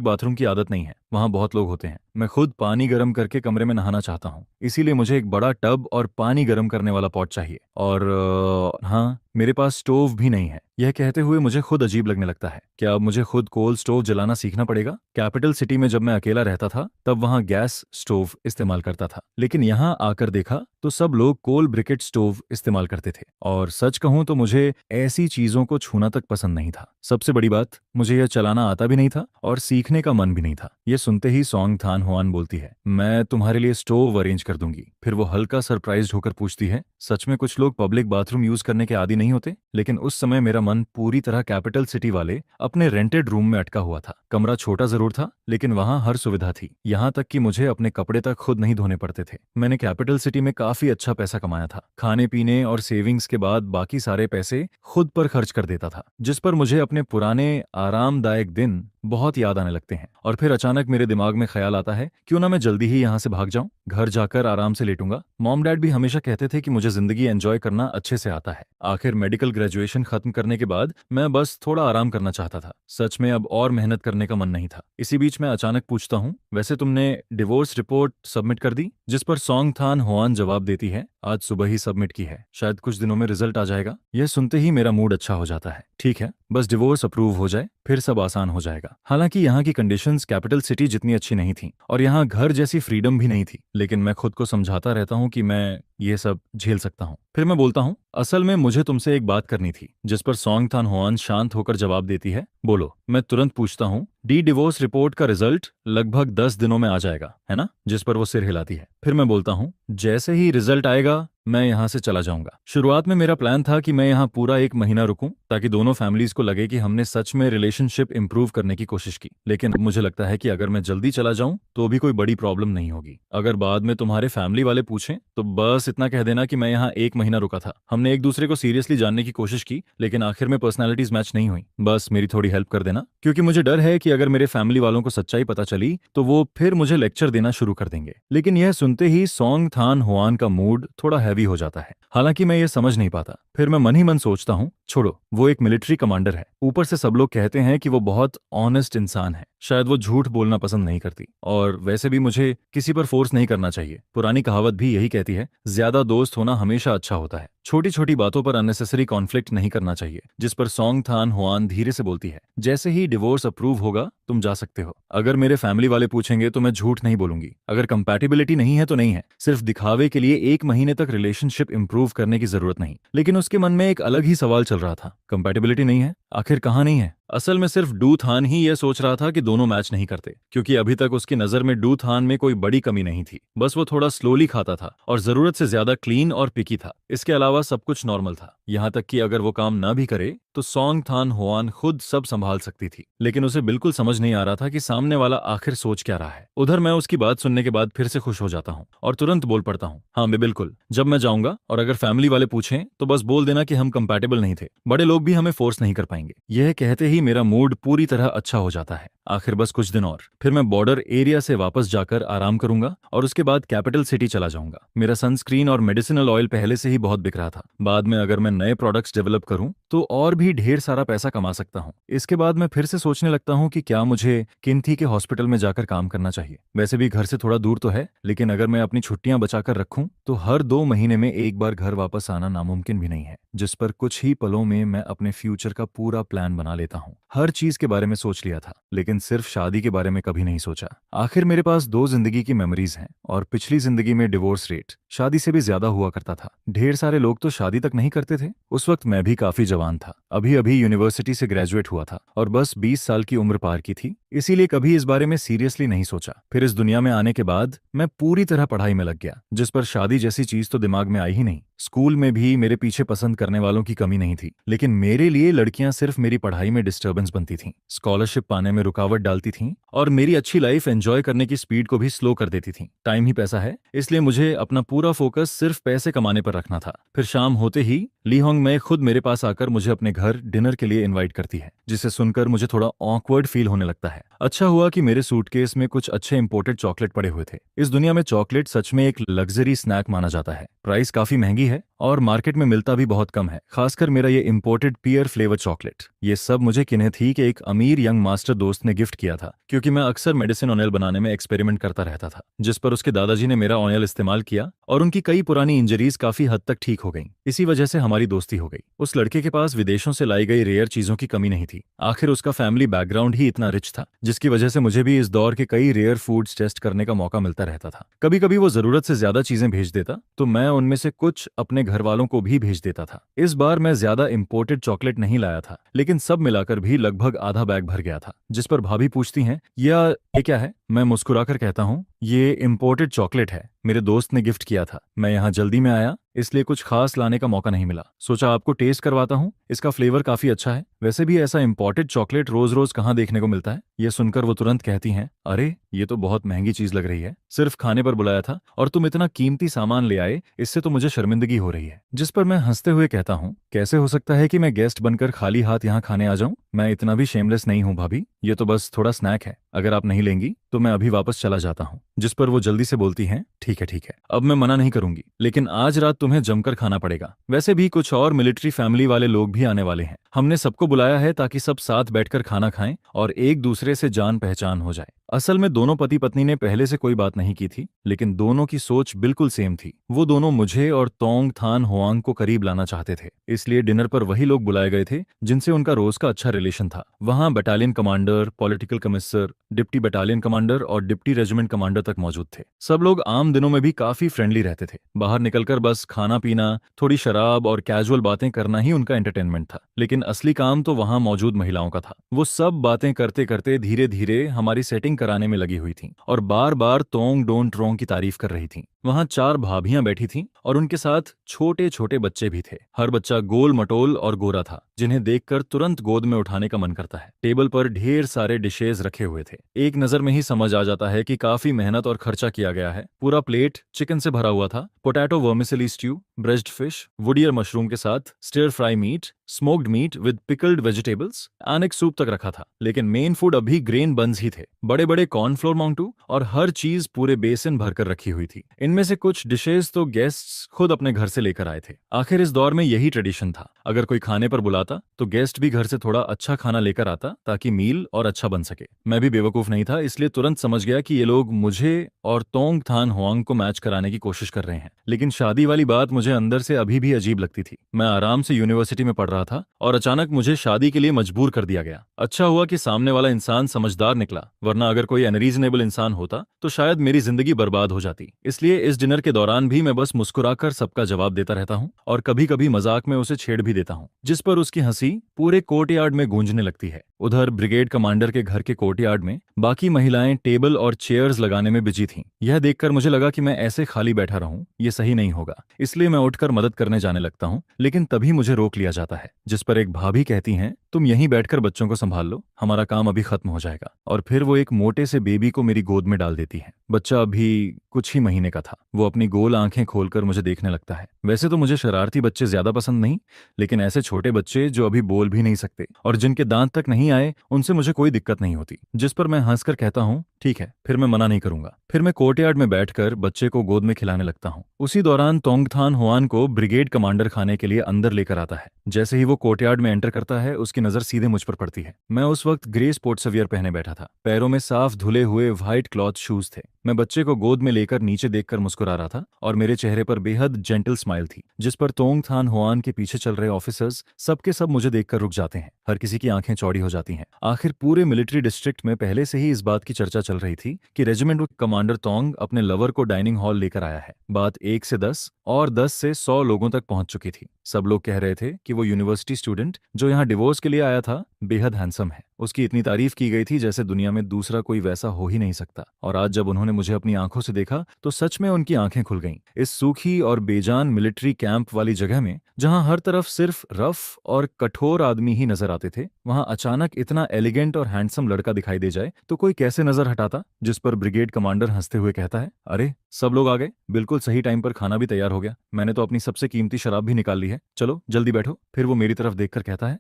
बाथरूम की आदत नहीं है, वहाँ बहुत लोग होते हैं। मैं खुद पानी गर्म करके कमरे में नहाना चाहता हूँ, इसीलिए मुझे एक बड़ा टब और पानी गर्म करने वाला पॉट चाहिए। और हाँ, मेरे पास स्टोव भी नहीं है। यह कहते हुए मुझे खुद अजीब लगने लगता है। क्या अब मुझे खुद कोल स्टोव जलाना सीखना पड़ेगा? कैपिटल सिटी में जब मैं अकेला रहता था तब वहाँ गैस स्टोव इस्तेमाल करता था, लेकिन यहाँ आकर देखा तो सब लोग कोल ब्रिकेट स्टोव इस्तेमाल करते थे। और सच कहूँ तो मुझे ऐसी चीजों को छूना तक पसंद नहीं था। सबसे बड़ी बात, मुझे यह चलाना आता भी नहीं था और सीखने का मन भी नहीं था। ये सुनते ही सोंगथान होआन बोलती है, मैं तुम्हारे लिए स्टोव अरेंज कर दूंगी। फिर वो हल्का सरप्राइज्ड होकर पूछती है, सच में कुछ लोग पब्लिक बाथरूम यूज करने के आदी नहीं होते? लेकिन उस समय मेरा मन पूरी तरह कैपिटल सिटी वाले अपने रेंटेड रूम में अटका हुआ था। कमरा छोटा जरूर था, लेकिन वहां हर सुविधा थी, यहाँ तक कि मुझे अपने कपड़े तक खुद नहीं धोने पड़ते थे। मैंने कैपिटल सिटी में काफी अच्छा पैसा कमाया था। खाने पीने और सेविंग्स के बाद बाकी सारे पैसे खुद पर खर्च कर देता था, जिस पर मुझे अपने पुराने आरामदायक दिन बहुत याद आने लगते हैं। और फिर अचानक मेरे दिमाग में ख्याल आता है, क्यों ना मैं जल्दी ही यहाँ से भाग जाऊं, घर जाकर आराम से लेटूंगा। मॉम डैड भी हमेशा कहते थे कि मुझे जिंदगी एंजॉय करना अच्छे से आता है। आखिर मेडिकल ग्रेजुएशन खत्म करने के बाद मैं बस थोड़ा आराम करना चाहता था। सच में अब और मेहनत करने का मन नहीं था। इसी बीच मैं अचानक पूछता हूँ, वैसे तुमने डिवोर्स रिपोर्ट सबमिट कर दी? जिस पर सोंगथान होआन जवाब देती है, आज सुबह ही सबमिट की है, शायद कुछ दिनों में रिजल्ट आ जाएगा। यह सुनते ही मेरा मूड अच्छा हो जाता है। ठीक है, बस डिवोर्स अप्रूव हो जाए, फिर सब आसान हो जाएगा। हालांकि यहाँ की कंडीशंस कैपिटल सिटी जितनी अच्छी नहीं थी और यहाँ घर जैसी फ्रीडम भी नहीं थी, लेकिन मैं खुद को समझाता रहता हूँ कि मैं ये सब झेल सकता हूँ। फिर मैं बोलता हूँ, असल में मुझे तुमसे एक बात करनी थी। जिस पर सोंगथान होआन शांत होकर जवाब देती है, बोलो। मैं तुरंत पूछता हूँ, डिवोर्स रिपोर्ट का रिजल्ट लगभग 10 दिनों में आ जाएगा, है ना? जिस पर वो सिर हिलाती है। फिर मैं बोलता हूँ, जैसे ही रिजल्ट आएगा मैं यहाँ से चला जाऊंगा। शुरुआत में मेरा प्लान था कि मैं यहाँ पूरा 1 महीना रुकूं, ताकि दोनों फैमिलीज को लगे कि हमने सच में रिलेशनशिप इंप्रूव करने की कोशिश की। लेकिन अब मुझे लगता है कि अगर मैं जल्दी चला जाऊं तो भी कोई बड़ी प्रॉब्लम नहीं होगी। अगर बाद में तुम्हारे फैमिली वाले पूछें तो बस इतना कह देना कि मैं यहाँ 1 महीना रुका था। हमने एक दूसरे को सीरियसली जानने की कोशिश की, लेकिन आखिर में पर्सनैलिटीज मैच नहीं हुई। बस मेरी थोड़ी हेल्प कर देना, क्योंकि मुझे डर है कि अगर मेरे फैमिली वालों को सच्चाई पता चली तो वो फिर मुझे लेक्चर देना शुरू कर देंगे। लेकिन यह सुनते ही सोंगथान होआन का मूड थोड़ा हैवी हो जाता है। हालांकि मैं ये समझ नहीं पाता। फिर मैं मन ही मन सोचता हूँ, छोड़ो, वो एक मिलिट्री कमांडर है, ऊपर से सब लोग कहते हैं कि वो बहुत ऑनेस्ट इंसान है। शायद वो झूठ बोलना पसंद नहीं करती, और वैसे भी मुझे किसी पर फोर्स नहीं करना चाहिए। पुरानी कहावत भी यही कहती है, ज्यादा दोस्त होना हमेशा अच्छा होता है। छोटी छोटी बातों पर अननेसेसरी कॉन्फ्लिक्ट नहीं करना चाहिए। जिस पर सोंगथान होआन धीरे से बोलती है, जैसे ही डिवोर्स अप्रूव होगा तुम जा सकते हो। अगर मेरे फैमिली वाले पूछेंगे तो मैं झूठ नहीं बोलूंगी। अगर कंपैटिबिलिटी नहीं है तो नहीं है, सिर्फ दिखावे के लिए 1 महीने तक रिलेशनशिप इंप्रूव करने की जरूरत नहीं। लेकिन उसके मन में एक अलग ही सवाल चल रहा था, कंपैटिबिलिटी नहीं है, आखिर कहाँ नहीं है? असल में सिर्फ डू थान ही यह सोच रहा था कि दोनों मैच नहीं करते, क्योंकि अभी तक उसकी नजर में डू थान में कोई बड़ी कमी नहीं थी। बस वो थोड़ा स्लोली खाता था और जरूरत से ज्यादा क्लीन और पिकी था। इसके अलावा सब कुछ नॉर्मल था, यहाँ तक कि अगर वो काम ना भी करे तो सॉन्ग थान होआन खुद सब संभाल सकती थी। लेकिन उसे बिल्कुल समझ नहीं आ रहा था कि सामने वाला आखिर सोच क्या रहा है। उधर मैं उसकी बात सुनने के बाद फिर से खुश हो जाता हूँ और तुरंत बोल पड़ता हूँ, हाँ मैं बिल्कुल, जब मैं जाऊंगा और अगर फैमिली वाले पूछें तो बस बोल देना कि हम कंपैटिबल नहीं थे, बड़े लोग भी हमें फोर्स नहीं कर पाएंगे। यह कहते ही मेरा मूड पूरी तरह अच्छा हो जाता है। आखिर बस कुछ दिन और, फिर मैं बॉर्डर एरिया से वापस जाकर आराम करूंगा और उसके बाद कैपिटल सिटी चला जाऊंगा। मेरा सनस्क्रीन और मेडिसिनल ऑयल पहले से ही बहुत बिक रहा था। बाद में अगर मैं नए प्रोडक्ट्स डेवलप करूं तो और भी ढेर सारा पैसा कमा सकता हूं। इसके बाद मैं फिर से सोचने लगता हूं कि क्या मुझे किन्थी के हॉस्पिटल में जाकर काम करना चाहिए। वैसे भी घर से थोड़ा दूर तो है, लेकिन अगर मैं अपनी छुट्टियां बचाकर रखूं तो हर 2 महीने में एक बार घर वापस आना नामुमकिन भी नहीं है। जिस पर कुछ ही पलों में मैं अपने फ्यूचर का पूरा प्लान बना लेता हूँ। हर चीज के बारे में सोच लिया था, लेकिन सिर्फ शादी के बारे में कभी नहीं सोचा। आखिर मेरे पास 2 जिंदगी की मेमोरीज हैं और पिछली जिंदगी में डिवोर्स रेट शादी से भी ज्यादा हुआ करता था। ढेर सारे लोग तो शादी तक नहीं करते थे। उस वक्त मैं भी काफी जवान था, अभी अभी यूनिवर्सिटी से ग्रेजुएट हुआ था और बस 20 साल की उम्र पार की थी, इसीलिए कभी इस बारे में सीरियसली नहीं सोचा। फिर इस दुनिया में आने के बाद मैं पूरी तरह पढ़ाई में लग गया, जिस पर शादी जैसी चीज तो दिमाग में आई ही नहीं। स्कूल में भी मेरे पीछे पसंद करने वालों की कमी नहीं थी, लेकिन मेरे लिए लड़कियां सिर्फ मेरी पढ़ाई में डिस्टर्बेंस बनती थीं, स्कॉलरशिप पाने में रुकावट डालती थीं और मेरी अच्छी लाइफ एंजॉय करने की स्पीड को भी स्लो कर देती थीं। टाइम ही पैसा है, इसलिए मुझे अपना पूरा फोकस सिर्फ पैसे कमाने पर रखना था। फिर शाम होते ही ली होंग मैं खुद मेरे पास आकर मुझे अपने घर डिनर के लिए इनवाइट करती है, जिसे सुनकर मुझे थोड़ा ऑकवर्ड फील होने लगता है। अच्छा हुआ कि मेरे सूटकेस में कुछ अच्छे इंपोर्टेड चॉकलेट पड़े हुए थे। इस दुनिया में चॉकलेट सच में एक लग्जरी स्नैक माना जाता है। प्राइस काफी महंगी है और मार्केट में मिलता भी बहुत कम है, खासकर मेरा ये इंपोर्टेड पियर फ्लेवर चॉकलेट। ये सब मुझे किन्हें थी कि एक अमीर यंग मास्टर दोस्त ने गिफ्ट किया था, क्योंकि मैं अक्सर मेडिसिन ऑयल बनाने में एक्सपेरिमेंट करता रहता था, जिस पर उसके दादाजी ने मेरा ऑयल इस्तेमाल किया और उनकी कई पुरानी इंजरीज काफी हद तक ठीक हो गईं। इसी वजह से हमारी दोस्ती हो गई। उस लड़के के पास विदेशों से लाई गई रेयर चीजों की कमी नहीं थी। आखिर उसका फैमिली बैकग्राउंड ही इतना रिच था, जिसकी वजह से मुझे भी इस दौर के कई रेयर फूड्स टेस्ट करने का मौका मिलता रहता था। कभी कभी वो जरूरत से ज्यादा चीजें भेज देता तो मैं उनमें से कुछ अपने घर वालों को भी भेज देता था। इस बार मैं ज्यादा इंपोर्टेड चॉकलेट नहीं लाया था, लेकिन सब मिलाकर भी लगभग आधा बैग भर गया था। जिस पर भाभी पूछती हैं, ये क्या है? मैं मुस्कुराकर कहता हूँ, ये इंपोर्टेड चॉकलेट है, मेरे दोस्त ने गिफ्ट किया था। मैं यहाँ जल्दी में आया, इसलिए कुछ खास लाने का मौका नहीं मिला। सोचा आपको टेस्ट करवाता हूँ, इसका फ्लेवर काफी अच्छा है। वैसे भी ऐसा इंपोर्टेड चॉकलेट रोज रोज कहाँ देखने को मिलता है। ये सुनकर वो तुरंत कहती हैं, अरे ये तो बहुत महंगी चीज लग रही है, सिर्फ खाने पर बुलाया था और तुम इतना कीमती सामान ले आए, इससे तो मुझे शर्मिंदगी हो रही है। जिस पर मैं हंसते हुए कहता हूँ, कैसे हो सकता है कि मैं गेस्ट बनकर खाली हाथ यहाँ खाने आ जाऊँ? मैं इतना भी शेमलेस नहीं हूँ भाभी, ये तो बस थोड़ा स्नैक है, अगर आप नहीं लेंगी तो मैं अभी वापस चला जाता हूँ। जिस पर वो जल्दी से बोलती हैं, ठीक है, अब मैं मना नहीं करूंगी, लेकिन आज रात तुम्हें जमकर खाना पड़ेगा। वैसे भी कुछ और मिलिट्री फैमिली वाले लोग भी आने वाले हैं। हमने सबको बुलाया है ताकि सब साथ बैठकर खाना खाएं और एक दूसरे से जान पहचान हो जाए। असल में दोनों पति पत्नी ने पहले से कोई बात नहीं की थी, लेकिन दोनों की सोच बिल्कुल सेम थी। वो दोनों मुझे और तोंग थान होआंग को करीब लाना चाहते थे, इसलिए डिनर पर वही लोग बुलाए गए थे जिनसे उनका रोज का अच्छा रिलेशन था। वहां battalion commander, political commissioner, deputy battalion commander और डिप्टी रेजिमेंट कमांडर तक मौजूद थे। सब लोग आम दिनों में भी काफी फ्रेंडली रहते थे। बाहर निकलकर बस खाना पीना, थोड़ी शराब और कैजुअल बातें करना ही उनका एंटरटेनमेंट था। लेकिन असली काम तो वहां मौजूद महिलाओं का था। वो सब बातें करते करते धीरे धीरे हमारी सेटिंग कराने में लगी हुई थीं और बार बार तोंग डोंट रोंग की तारीफ कर रही थीं। वहां 4 भाभियां बैठी थीं और उनके साथ छोटे छोटे बच्चे भी थे। हर बच्चा गोल मटोल और गोरा था, जिन्हें देखकर तुरंत गोद में उठाने का मन करता है। टेबल पर ढेर सारे डिशेज रखे हुए थे। एक नजर में ही समझ आ जाता है कि काफी मेहनत और खर्चा किया गया है। पूरा प्लेट चिकन से भरा हुआ था। Potato vermicelli stew, breast fish, wood ear mushroom के साथ stir fry meat, smoked meat with pickled vegetables, अनेक सूप तक रखा था। लेकिन मेन फूड अभी ग्रेन बन्स ही थे, बड़े बड़े कॉर्नफ्लोर मांगटू, और हर चीज पूरे बेसिन भरकर रखी हुई थी। इनमें से कुछ डिशेज तो गेस्ट्स खुद अपने घर से लेकर आए थे। आखिर इस दौर में यही ट्रेडिशन था, अगर कोई खाने पर बुलाता तो गेस्ट भी घर से थोड़ा अच्छा खाना लेकर आता ताकि मील और अच्छा बन सके। मैं भी बेवकूफ नहीं था, इसलिए तुरंत समझ गया कि ये लोग मुझे और तोंग थान होआंग को मैच कराने की कोशिश कर रहे हैं। लेकिन शादी वाली बात मुझे अंदर से अभी भी अजीब लगती थी। मैं आराम से यूनिवर्सिटी में पढ़ रहा था और अचानक मुझे शादी के लिए मजबूर कर दिया गया। अच्छा हुआ कि सामने वाला इंसान समझदार निकला, वरना अगर कोई अनरीजनेबल इंसान होता तो शायद मेरी जिंदगी बर्बाद हो जाती। इसलिए इस डिनर के दौरान भी मैं बस मुस्कुराकर सबका जवाब देता रहता हूँ और कभी कभी मजाक में उसे छेड़ भी देता हूँ, जिस पर उसकी हंसी पूरे कोर्टयार्ड में गूंजने लगती है। उधर ब्रिगेड कमांडर के घर के कोर्टयार्ड में बाकी महिलाएं टेबल और चेयर्स लगाने में बिजी थीं। यह देखकर मुझे लगा कि मैं ऐसे खाली बैठा रहूं ये सही नहीं होगा, इसलिए मैं उठकर मदद करने जाने लगता हूं, लेकिन तभी मुझे रोक लिया जाता है, जिस पर एक भाभी कहती हैं, तुम यहीं बैठकर बच्चों को संभाल लो, हमारा काम अभी खत्म हो जाएगा। और फिर वो एक मोटे से बेबी को मेरी गोद में डाल देती है। बच्चा अभी कुछ ही महीने का था। वो अपनी गोल आंखें खोलकर मुझे देखने लगता है। वैसे तो मुझे शरारती बच्चे ज्यादा पसंद नहीं, लेकिन ऐसे छोटे बच्चे जो अभी बोल भी नहीं सकते और जिनके दांत तक नहीं आए, उनसे मुझे कोई दिक्कत नहीं होती। जिस पर मैं हंसकर कहता हूँ, ठीक है, फिर मैं मना नहीं करूंगा। फिर मैं कोर्टयार्ड में बैठकर बच्चे को गोद में खिलाने लगता हूँ। उसी दौरान तोंगथान हुआन को ब्रिगेड कमांडर खाने के लिए अंदर लेकर आता है। जैसे ही वो कोर्टयार्ड में एंटर करता है, उसकी नजर सीधे मुझ पर पड़ती है। मैं उस वक्त ग्रे स्पोर्ट्सवियर पहने बैठा था। पैरों में साफ धुले हुए व्हाइट क्लॉथ शूज थे। मैं बच्चे को गोद में लेकर नीचे देखकर मुस्कुरा रहा था और मेरे चेहरे पर बेहद जेंटल स्माइल थी, जिस पर तोंगथान हुआन के पीछे चल रहे ऑफिसर्स सबके सब मुझे देखकर रुक जाते हैं। हर किसी की आंखें चौड़ी हो जाती हैं। आखिर पूरे मिलिट्री डिस्ट्रिक्ट में पहले से ही इस बात की चर्चा चल रही थी कि रेजिमेंट कमांडर तोंग अपने लवर को डाइनिंग हॉल लेकर आया है। बात 1 से 10 और 10 से 100 लोगों तक पहुंच चुकी थी। सब लोग कह रहे थे कि वो यूनिवर्सिटी स्टूडेंट जो यहाँ डिवोर्स के लिए आया था बेहद हैंडसम है। उसकी इतनी तारीफ की गई थी जैसे दुनिया में दूसरा कोई वैसा हो ही नहीं सकता। और आज जब उन्होंने मुझे अपनी आंखों से देखा तो सच में उनकी आंखें खुल गईं। इस सूखी और बेजान मिलिट्री कैंप वाली जगह में, जहां हर तरफ सिर्फ रफ और कठोर आदमी ही नजर आते थे, वहां अचानक इतना एलिगेंट और हैंडसम लड़का दिखाई दे जाए तो कोई कैसे नजर हटाता। जिस पर ब्रिगेड कमांडर हंसते हुए कहता है, अरे सब लोग आ गए, बिल्कुल सही टाइम पर खाना भी तैयार हो गया। मैंने तो अपनी सबसे कीमती शराब भी निकाल ली है, चलो जल्दी बैठो। फिर वो मेरी तरफ देखकर कहता है,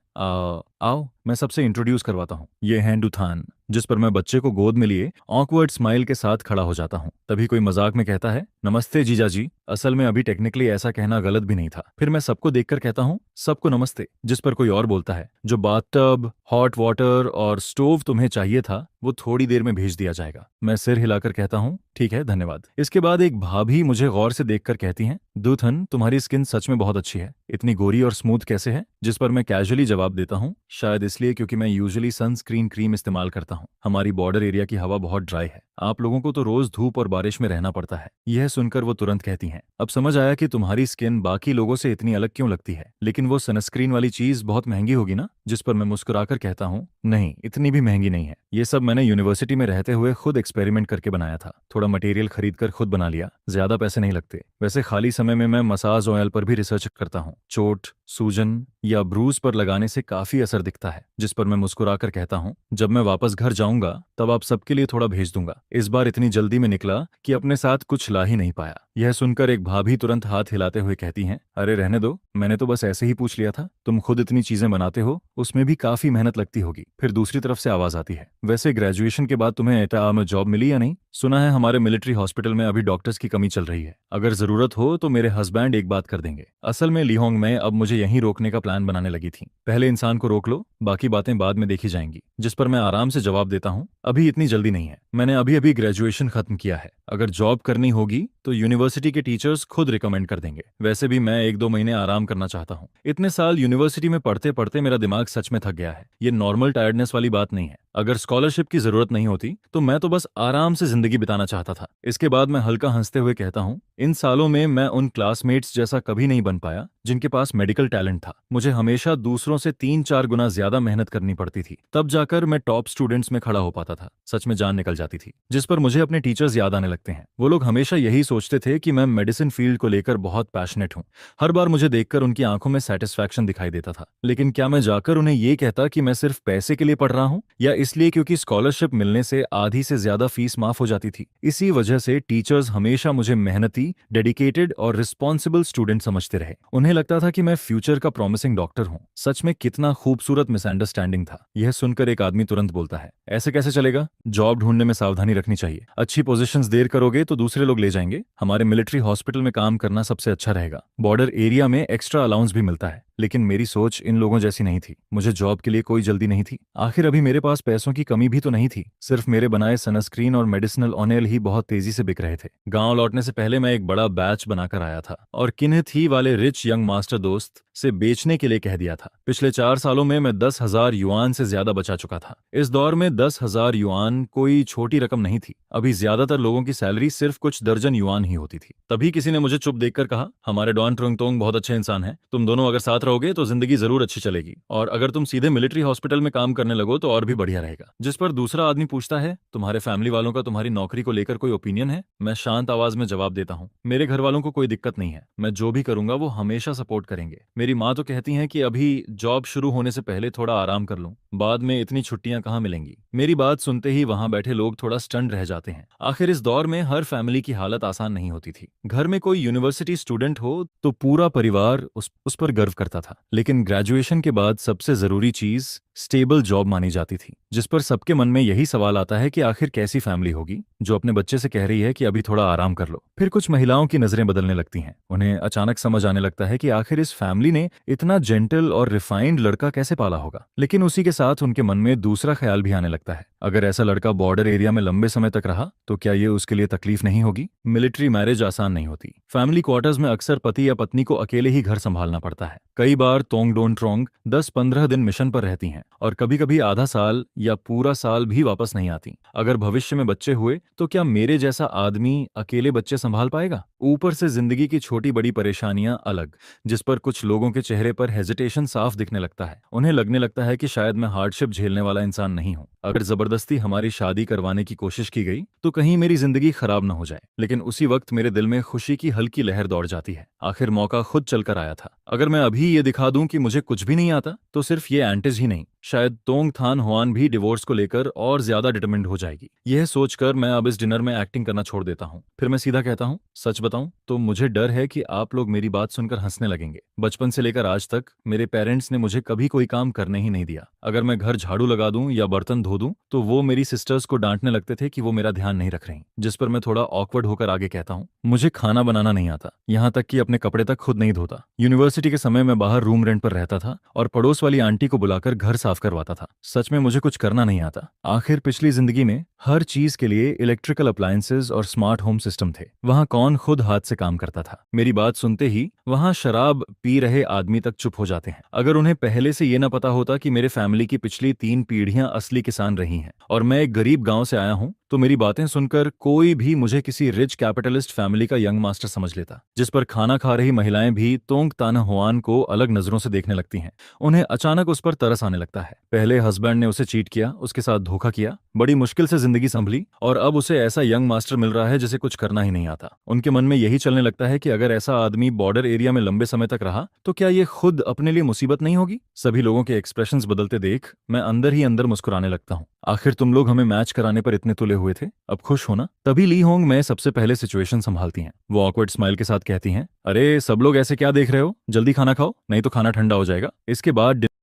आओ मैं सबसे इंट्रोड्यूस करवाता हूँ, ये हैं डूथान। जिस पर मैं बच्चे को गोद में लिए ऑकवर्ड स्माइल के साथ खड़ा हो जाता हूँ। तभी कोई मजाक में कहता है, नमस्ते जीजा जी। असल में अभी टेक्निकली ऐसा कहना गलत भी नहीं था। फिर मैं सबको देखकर कहता हूँ, सबको नमस्ते। जिस पर कोई और बोलता है, जो बाथटब, हॉट वाटर और स्टोव तुम्हें चाहिए था वो थोड़ी देर में भेज दिया जाएगा। मैं सिर हिलाकर कहता हूँ, ठीक है, धन्यवाद। इसके बाद एक भाभी मुझे गौर से देखकर कहती हैं, दूथन तुम्हारी स्किन सच में बहुत अच्छी है, इतनी गोरी और स्मूथ कैसे है? जिस पर मैं कैजुअली जवाब देता हूँ, शायद इसलिए क्योंकि मैं यूजुअली सनस्क्रीन क्रीम इस्तेमाल करता हूँ। हमारी बॉर्डर एरिया की हवा बहुत ड्राई है, आप लोगों को तो रोज धूप और बारिश में रहना पड़ता है। यह सुनकर वो तुरंत कहती हैं, अब समझ आया कि तुम्हारी स्किन बाकी लोगों से इतनी अलग क्यों लगती है, लेकिन वो सनस्क्रीन वाली चीज बहुत महंगी होगी ना? जिस पर मैं मुस्कुराकर कहता हूँ, नहीं, इतनी भी महंगी नहीं है। ये सब मैंने यूनिवर्सिटी में रहते हुए खुद एक्सपेरिमेंट करके बनाया था। थोड़ा मटेरियल खरीद कर खुद बना लिया, ज्यादा पैसे नहीं लगते। वैसे खाली समय में मैं मसाज ऑयल पर भी रिसर्च करता हूँ। चोट, सूजन या ब्रूज पर लगाने से काफी असर दिखता है। जिस पर मैं मुस्कुराकर कहता हूँ, जब मैं वापस घर जाऊंगा तब आप सबके लिए थोड़ा भेज दूंगा। इस बार इतनी जल्दी में निकला कि अपने साथ कुछ ला ही नहीं पाया। यह सुनकर एक भाभी तुरंत हाथ हिलाते हुए कहती हैं, अरे रहने दो, मैंने तो बस ऐसे ही पूछ लिया था। तुम खुद इतनी चीजें बनाते हो, उसमें भी काफी मेहनत लगती होगी। फिर दूसरी तरफ से आवाज आती है, वैसे ग्रेजुएशन के बाद तुम्हें एटा में जॉब मिली या नहीं? सुना है हमारे मिलिट्री हॉस्पिटल में अभी डॉक्टर्स की कमी चल रही है। अगर जरूरत हो तो मेरे हस्बैंड एक बात कर देंगे। असल में लिहोंग में अब मुझे यहीं रोकने का प्लान बनाने लगी थी। पहले इंसान को रोक लो, बाकी बातें बाद में देखी जाएंगी। जिस पर मैं आराम से जवाब देता हूँ, अभी इतनी जल्दी नहीं है, मैंने अभी अभी ग्रेजुएशन खत्म किया है। अगर जॉब करनी होगी तो यूनिवर्सिटी के टीचर्स खुद रिकमेंड कर देंगे। वैसे भी मैं 1-2 महीने आराम करना चाहता हूँ। इतने साल यूनिवर्सिटी में पढ़ते पढ़ते मेरा दिमाग सच में थक गया है। ये नॉर्मल टायर्डनेस वाली बात नहीं है। अगर स्कॉलरशिप की जरूरत नहीं होती तो मैं तो बस आराम से जिंदगी बिताना चाहता था। इसके बाद मैं हल्का हंसते हुए कहता हूँ, इन सालों में मैं उन क्लासमेट्स जैसा कभी नहीं बन पाया जिनके पास मेडिकल टैलेंट था। मुझे हमेशा दूसरों से 3-4 गुना ज्यादा मेहनत करनी पड़ती थी, तब जाकर मैं टॉप स्टूडेंट्स में खड़ा हो पाता था। सच में जान निकल जाती थी। जिस पर मुझे अपने टीचर्स याद आने लगते हैं। वो लोग हमेशा यही सोचते थे कि मैं मेडिसिन फील्ड को लेकर बहुत पैशनेट हूँ। हर बार मुझे देखकर उनकी आंखों में सेटिस्फैक्शन दिखाई देता था। लेकिन क्या मैं जाकर उन्हें ये कहता कि मैं सिर्फ पैसे के लिए पढ़ रहा हूँ, या इसलिए क्योंकि स्कॉलरशिप मिलने से आधी से ज्यादा फीस माफ हो जाती थी? इसी वजह से टीचर्स हमेशा मुझे मेहनती, डेडिकेटेड और रिस्पॉन्सिबल स्टूडेंट समझते रहे। उन्हें लगता था कि मैं फ्यूचर का प्रॉमिसिंग डॉक्टर हूँ। सच में कितना खूबसूरत मिसअंडरस्टैंडिंग था। यह सुनकर एक आदमी तुरंत बोलता है, ऐसे कैसे चलेगा? जॉब ढूंढने में सावधानी रखनी चाहिए। अच्छी पोजीशंस देर करोगे तो दूसरे लोग ले जाएंगे। हमारे मिलिट्री हॉस्पिटल में काम करना सबसे अच्छा रहेगा। बॉर्डर एरिया में एक्स्ट्रा अलाउंस भी मिलता है। लेकिन मेरी सोच इन लोगों जैसी नहीं थी। मुझे जॉब के लिए कोई जल्दी नहीं थी। आखिर अभी मेरे पास पैसों की कमी भी तो नहीं थी। सिर्फ मेरे बनाए सनस्क्रीन और मेडिसिनल ऑनेल ही बहुत तेजी से बिक रहे थे। गांव लौटने से पहले मैं एक बड़ा बैच बनाकर आया था और किन्ह थी वाले रिच यंग मास्टर दोस्त से बेचने के लिए कह दिया था। पिछले 4 सालों में मैं 10,000 युआन से ज्यादा बचा चुका था। इस दौर में 10,000 युआन कोई छोटी रकम नहीं थी। अभी ज्यादातर लोगों की सैलरी सिर्फ कुछ दर्जन युआन ही होती थी। तभी किसी ने मुझे चुप देखकर कहा, हमारे डॉन ट्रुंगतोंग बहुत अच्छे इंसान हैं, तुम दोनों अगर साथ रहोगे तो जिंदगी जरूर अच्छी चलेगी, और अगर तुम सीधे मिलिट्री हॉस्पिटल में काम करने लगो तो और भी बढ़िया रहेगा। जिस पर दूसरा आदमी पूछता है, तुम्हारे फैमिली वालों का तुम्हारी नौकरी को लेकर कोई ओपिनियन है? मैं शांत आवाज में जवाब देता हूँ, मेरे घर वालों को कोई दिक्कत नहीं है, मैं जो भी करूंगा वो हमेशा सपोर्ट करेंगे। मेरी माँ तो कहती है कि अभी जॉब शुरू होने से पहले थोड़ा आराम कर लूं, बाद में इतनी छुट्टियां कहाँ मिलेंगी। मेरी बात सुनते ही वहां बैठे लोग थोड़ा स्टन्ड रह जाते हैं। आखिर इस दौर में हर फैमिली की हालत आसान नहीं होती थी। घर में कोई यूनिवर्सिटी स्टूडेंट हो तो पूरा परिवार उस पर गर्व करता था, लेकिन ग्रेजुएशन के बाद सबसे जरूरी चीज स्टेबल जॉब मानी जाती थी, जिस पर सबके मन में यही सवाल आता है कि आखिर कैसी फैमिली होगी जो अपने बच्चे से कह रही है कि अभी थोड़ा आराम कर लो। फिर कुछ महिलाओं की नजरें बदलने लगती हैं। उन्हें अचानक समझ आने लगता है कि आखिर इस फैमिली ने इतना जेंटल और रिफाइंड लड़का कैसे पाला होगा। लेकिन उसी के साथ उनके मन में दूसरा ख्याल भी आने लगता है, अगर ऐसा लड़का बॉर्डर एरिया में लंबे समय तक रहा तो क्या ये उसके लिए तकलीफ नहीं होगी। मिलिट्री मैरिज आसान नहीं होती। फैमिली क्वार्टर्स में अक्सर पति या पत्नी को अकेले ही घर संभालना पड़ता है। कई बार तोंग डोन ट्रोंग 10-15 दिन मिशन पर रहती हैं और कभी कभी आधा साल या पूरा साल भी वापस नहीं आती। अगर भविष्य में बच्चे हुए तो क्या मेरे जैसा आदमी अकेले बच्चे संभाल पाएगा? ऊपर से जिंदगी की छोटी बड़ी परेशानियां अलग, जिस पर कुछ लोगों के चेहरे पर हेजिटेशन साफ दिखने लगता है। उन्हें लगने लगता है कि शायद मैं हार्डशिप झेलने वाला इंसान नहीं हूं। अगर जबरदस्ती हमारी शादी करवाने की कोशिश की गई तो कहीं मेरी जिंदगी खराब न हो जाए। लेकिन उसी वक्त मेरे दिल में खुशी की हल्की लहर दौड़ जाती है। आखिर मौका खुद चलकर आया था। अगर मैं अभी ये दिखा दूं कि मुझे कुछ भी नहीं आता तो सिर्फ ये एंटिज ही नहीं, शायद तोंग थान हुआन भी डिवोर्स को लेकर और ज्यादा डिटरमिन्ड हो जाएगी। यह सोचकर मैं अब इस डिनर में एक्टिंग करना छोड़ देता हूँ। फिर मैं सीधा कहता हूँ, सच बताऊं तो मुझे डर है कि आप लोग मेरी बात सुनकर हंसने लगेंगे। बचपन से लेकर आज तक मेरे पेरेंट्स ने मुझे कभी कोई काम करने ही नहीं दिया। अगर मैं घर झाड़ू लगा दूं या बर्तन धो दूं तो वो मेरी सिस्टर्स को डांटने लगते थे कि वो मेरा ध्यान नहीं रख रही। जिस पर मैं थोड़ा ऑकवर्ड होकर आगे कहता हूँ, मुझे खाना बनाना नहीं आता, यहाँ तक कि अपने कपड़े तक खुद नहीं धोता। यूनिवर्सिटी के समय मैं बाहर रूम रेंट पर रहता था और पड़ोस वाली आंटी को बुलाकर घर साफ करवाता था। सच में मुझे कुछ करना नहीं आता। आखिर पिछली जिंदगी में हर चीज के लिए इलेक्ट्रिकल अप्लायंसेज और स्मार्ट होम सिस्टम थे। वहां कौन खुद हाथ से काम करता था? मेरी बात सुनते ही वहां शराब पी रहे आदमी तक चुप हो जाते हैं। अगर उन्हें पहले से ये न पता होता कि मेरे फैमिली की पिछली 3 पीढ़ियां असली किसान रही हैं और मैं एक गरीब गांव से आया हूं, तो मेरी बातें सुनकर कोई भी मुझे किसी रिच कैपिटलिस्ट फैमिली का यंग मास्टर समझ लेता। जिस पर खाना खा रही महिलाएं भी तोंग ताना हुआन को अलग नजरों से देखने लगती हैं। उन्हें अचानक उस पर तरस आने लगता है। पहले हस्बैंड ने उसे चीट किया, उसके साथ धोखा किया, बड़ी मुश्किल से जिंदगी संभली, और अब उसे ऐसा यंग मास्टर मिल रहा है जिसे कुछ करना ही नहीं आता। उनके मन में यही चलने लगता है कि अगर ऐसा आदमी बॉर्डर एरिया में लंबे समय तक रहा तो क्या ये खुद अपने लिए मुसीबत नहीं होगी? सभी लोगों के एक्सप्रेशंस बदलते देख मैं अंदर ही अंदर मुस्कुराने लगता हूँ। आखिर तुम लोग हमें मैच कराने पर इतने तुले हुए थे, अब खुश हो ना? तभी ली होंग मैं सबसे पहले सिचुएशन संभालती हैं। वो ऑकवर्ड स्माइल के साथ कहती हैं, अरे सब लोग ऐसे क्या देख रहे हो, जल्दी खाना खाओ नहीं तो खाना ठंडा हो जाएगा।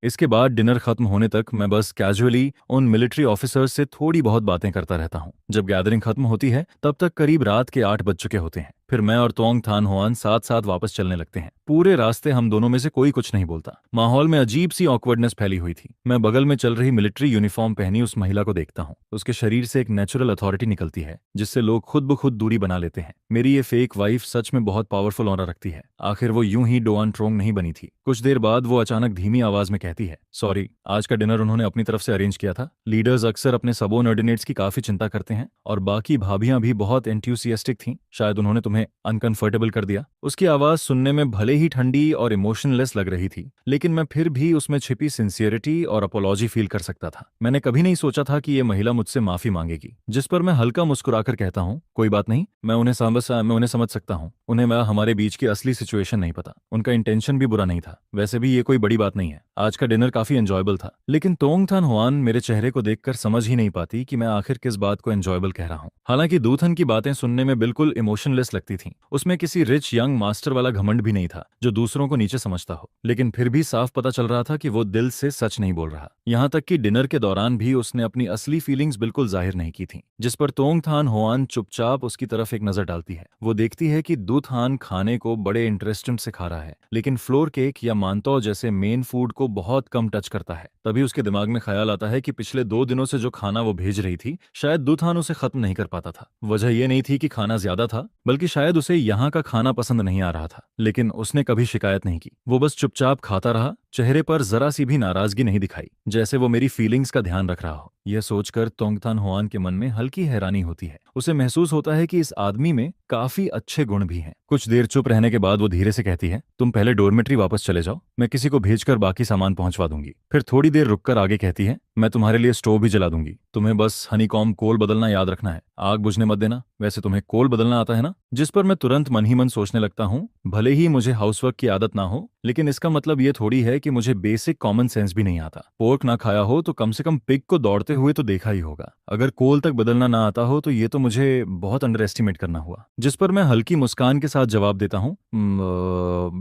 इसके बाद डिनर खत्म होने तक मैं बस कैजुअली उन मिलिट्री ऑफिसर्स से थोड़ी बहुत बातें करता रहता हूँ। जब गैदरिंग खत्म होती है तब तक करीब रात के 8 बज चुके होते हैं। फिर मैं और तोंग थान हुआन साथ साथ वापस चलने लगते हैं। पूरे रास्ते हम दोनों में से कोई कुछ नहीं बोलता। माहौल में अजीब सी ऑकवर्डनेस फैली हुई थी। मैं बगल में चल रही मिलिट्री यूनिफॉर्म पहनी उस महिला को देखता हूँ। उसके शरीर से एक नेचुरल अथॉरिटी निकलती है जिससे लोग खुद ब खुद दूरी बना लेते हैं। मेरी ये फेक वाइफ सच में बहुत पावरफुल ऑरा रखती है। आखिर वो यूं ही डोआन ट्रोंग नहीं बनी थी। कुछ देर बाद वो अचानक धीमी आवाज में कहती है, सॉरी, आज का डिनर उन्होंने अपनी तरफ से अरेंज किया था। लीडर्स अक्सर अपने सबऑर्डिनेट्स की काफी चिंता करते हैं और बाकी भाभियां भी बहुत एंथुसियास्टिक थीं। शायद उन्होंने तुम्हें अनकंफर्टेबल कर दिया। उसकी आवाज सुनने में भले ही ठंडी और इमोशनलेस लग रही थी, लेकिन मैं फिर भी उसमें छिपी सिंसियरिटी और अपोलॉजी फील कर सकता था। मैंने कभी नहीं सोचा था कि ये महिला मुझसे माफी मांगेगी। जिस पर मैं हल्का मुस्कुराकर कहता हूँ, कोई बात नहीं, मैं उन्हें समझ सकता हूँ। उन्हें मैं हमारे बीच की असली सिचुएशन नहीं पता। उनका इंटेंशन भी बुरा नहीं था। वैसे भी ये कोई बड़ी बात नहीं है। आज का डिनर काफी एंजॉयबल था। लेकिन तोंग थान हुआन मेरे चेहरे को देखकर समझ ही नहीं पाती कि मैं आखिर किस बात को एंजॉयबल कह रहा हूँ। हालांकि दूथन की बातें सुनने में बिल्कुल इमोशनलेस लगती थीं। उसमें किसी रिच यंग मास्टर वाला घमंड भी नहीं था जो दूसरों को नीचे समझता हो। लेकिन फिर भी साफ पता चल रहा था कि वो दिल से सच नहीं बोल रहा। यहाँ तक कि डिनर के दौरान भी उसने अपनी असली फीलिंग्स बिल्कुल जाहिर नहीं की थी। जिस पर तोंग थान हुआन चुपचाप उसकी तरफ एक नजर डालती है। वो देखती है कि दूथान खाने को बड़े इंटरेस्टेड से खा रहा है, लेकिन फ्लोर केक या मानतौ जैसे मेन फूड को बहुत कम टच करता है। तभी उसके दिमाग में ख्याल आता है कि पिछले 2 दिनों से जो खाना वो भेज रही थी शायद दूथान उसे खत्म नहीं कर पाता था। वजह यह नहीं थी कि खाना ज्यादा था, बल्कि शायद शायद उसे यहाँ का खाना पसंद नहीं आ रहा था, लेकिन उसने कभी शिकायत नहीं की। वो बस चुपचाप खाता रहा, चेहरे पर जरा सी भी नाराजगी नहीं दिखाई, जैसे वो मेरी फीलिंग्स का ध्यान रख रहा हो। यह सोचकर तोंगथान हुआन के मन में हल्की हैरानी होती है। उसे महसूस होता है कि इस आदमी में काफी अच्छे गुण भी हैं। कुछ देर चुप रहने के बाद वो धीरे से कहती है, तुम पहले डोरमेट्री वापस चले जाओ, मैं किसी को भेजकर बाकी सामान पहुंचवा दूंगी। फिर थोड़ी देर रुककर आगे कहती है, मैं तुम्हारे लिए स्टोव भी जला दूंगी, तुम्हें बस हनीकॉम्ब कोल बदलना याद रखना है, आग बुझने मत देना। वैसे तुम्हें कोल बदलना आता है ना? जिस पर मैं तुरंत मन ही मन सोचने लगता हूँ, भले ही मुझे हाउसवर्क की आदत ना हो, लेकिन इसका मतलब ये थोड़ी है कि मुझे बेसिक कॉमन सेंस भी नहीं आता। पोर्क ना खाया हो तो कम से कम पिग को दौड़ते हुए तो देखा ही होगा। अगर कोल तक बदलना ना आता हो तो ये तो मुझे बहुत अंडर एस्टिमेट करना हुआ। जिस पर मैं हल्की मुस्कान के साथ जवाब देता हूँ,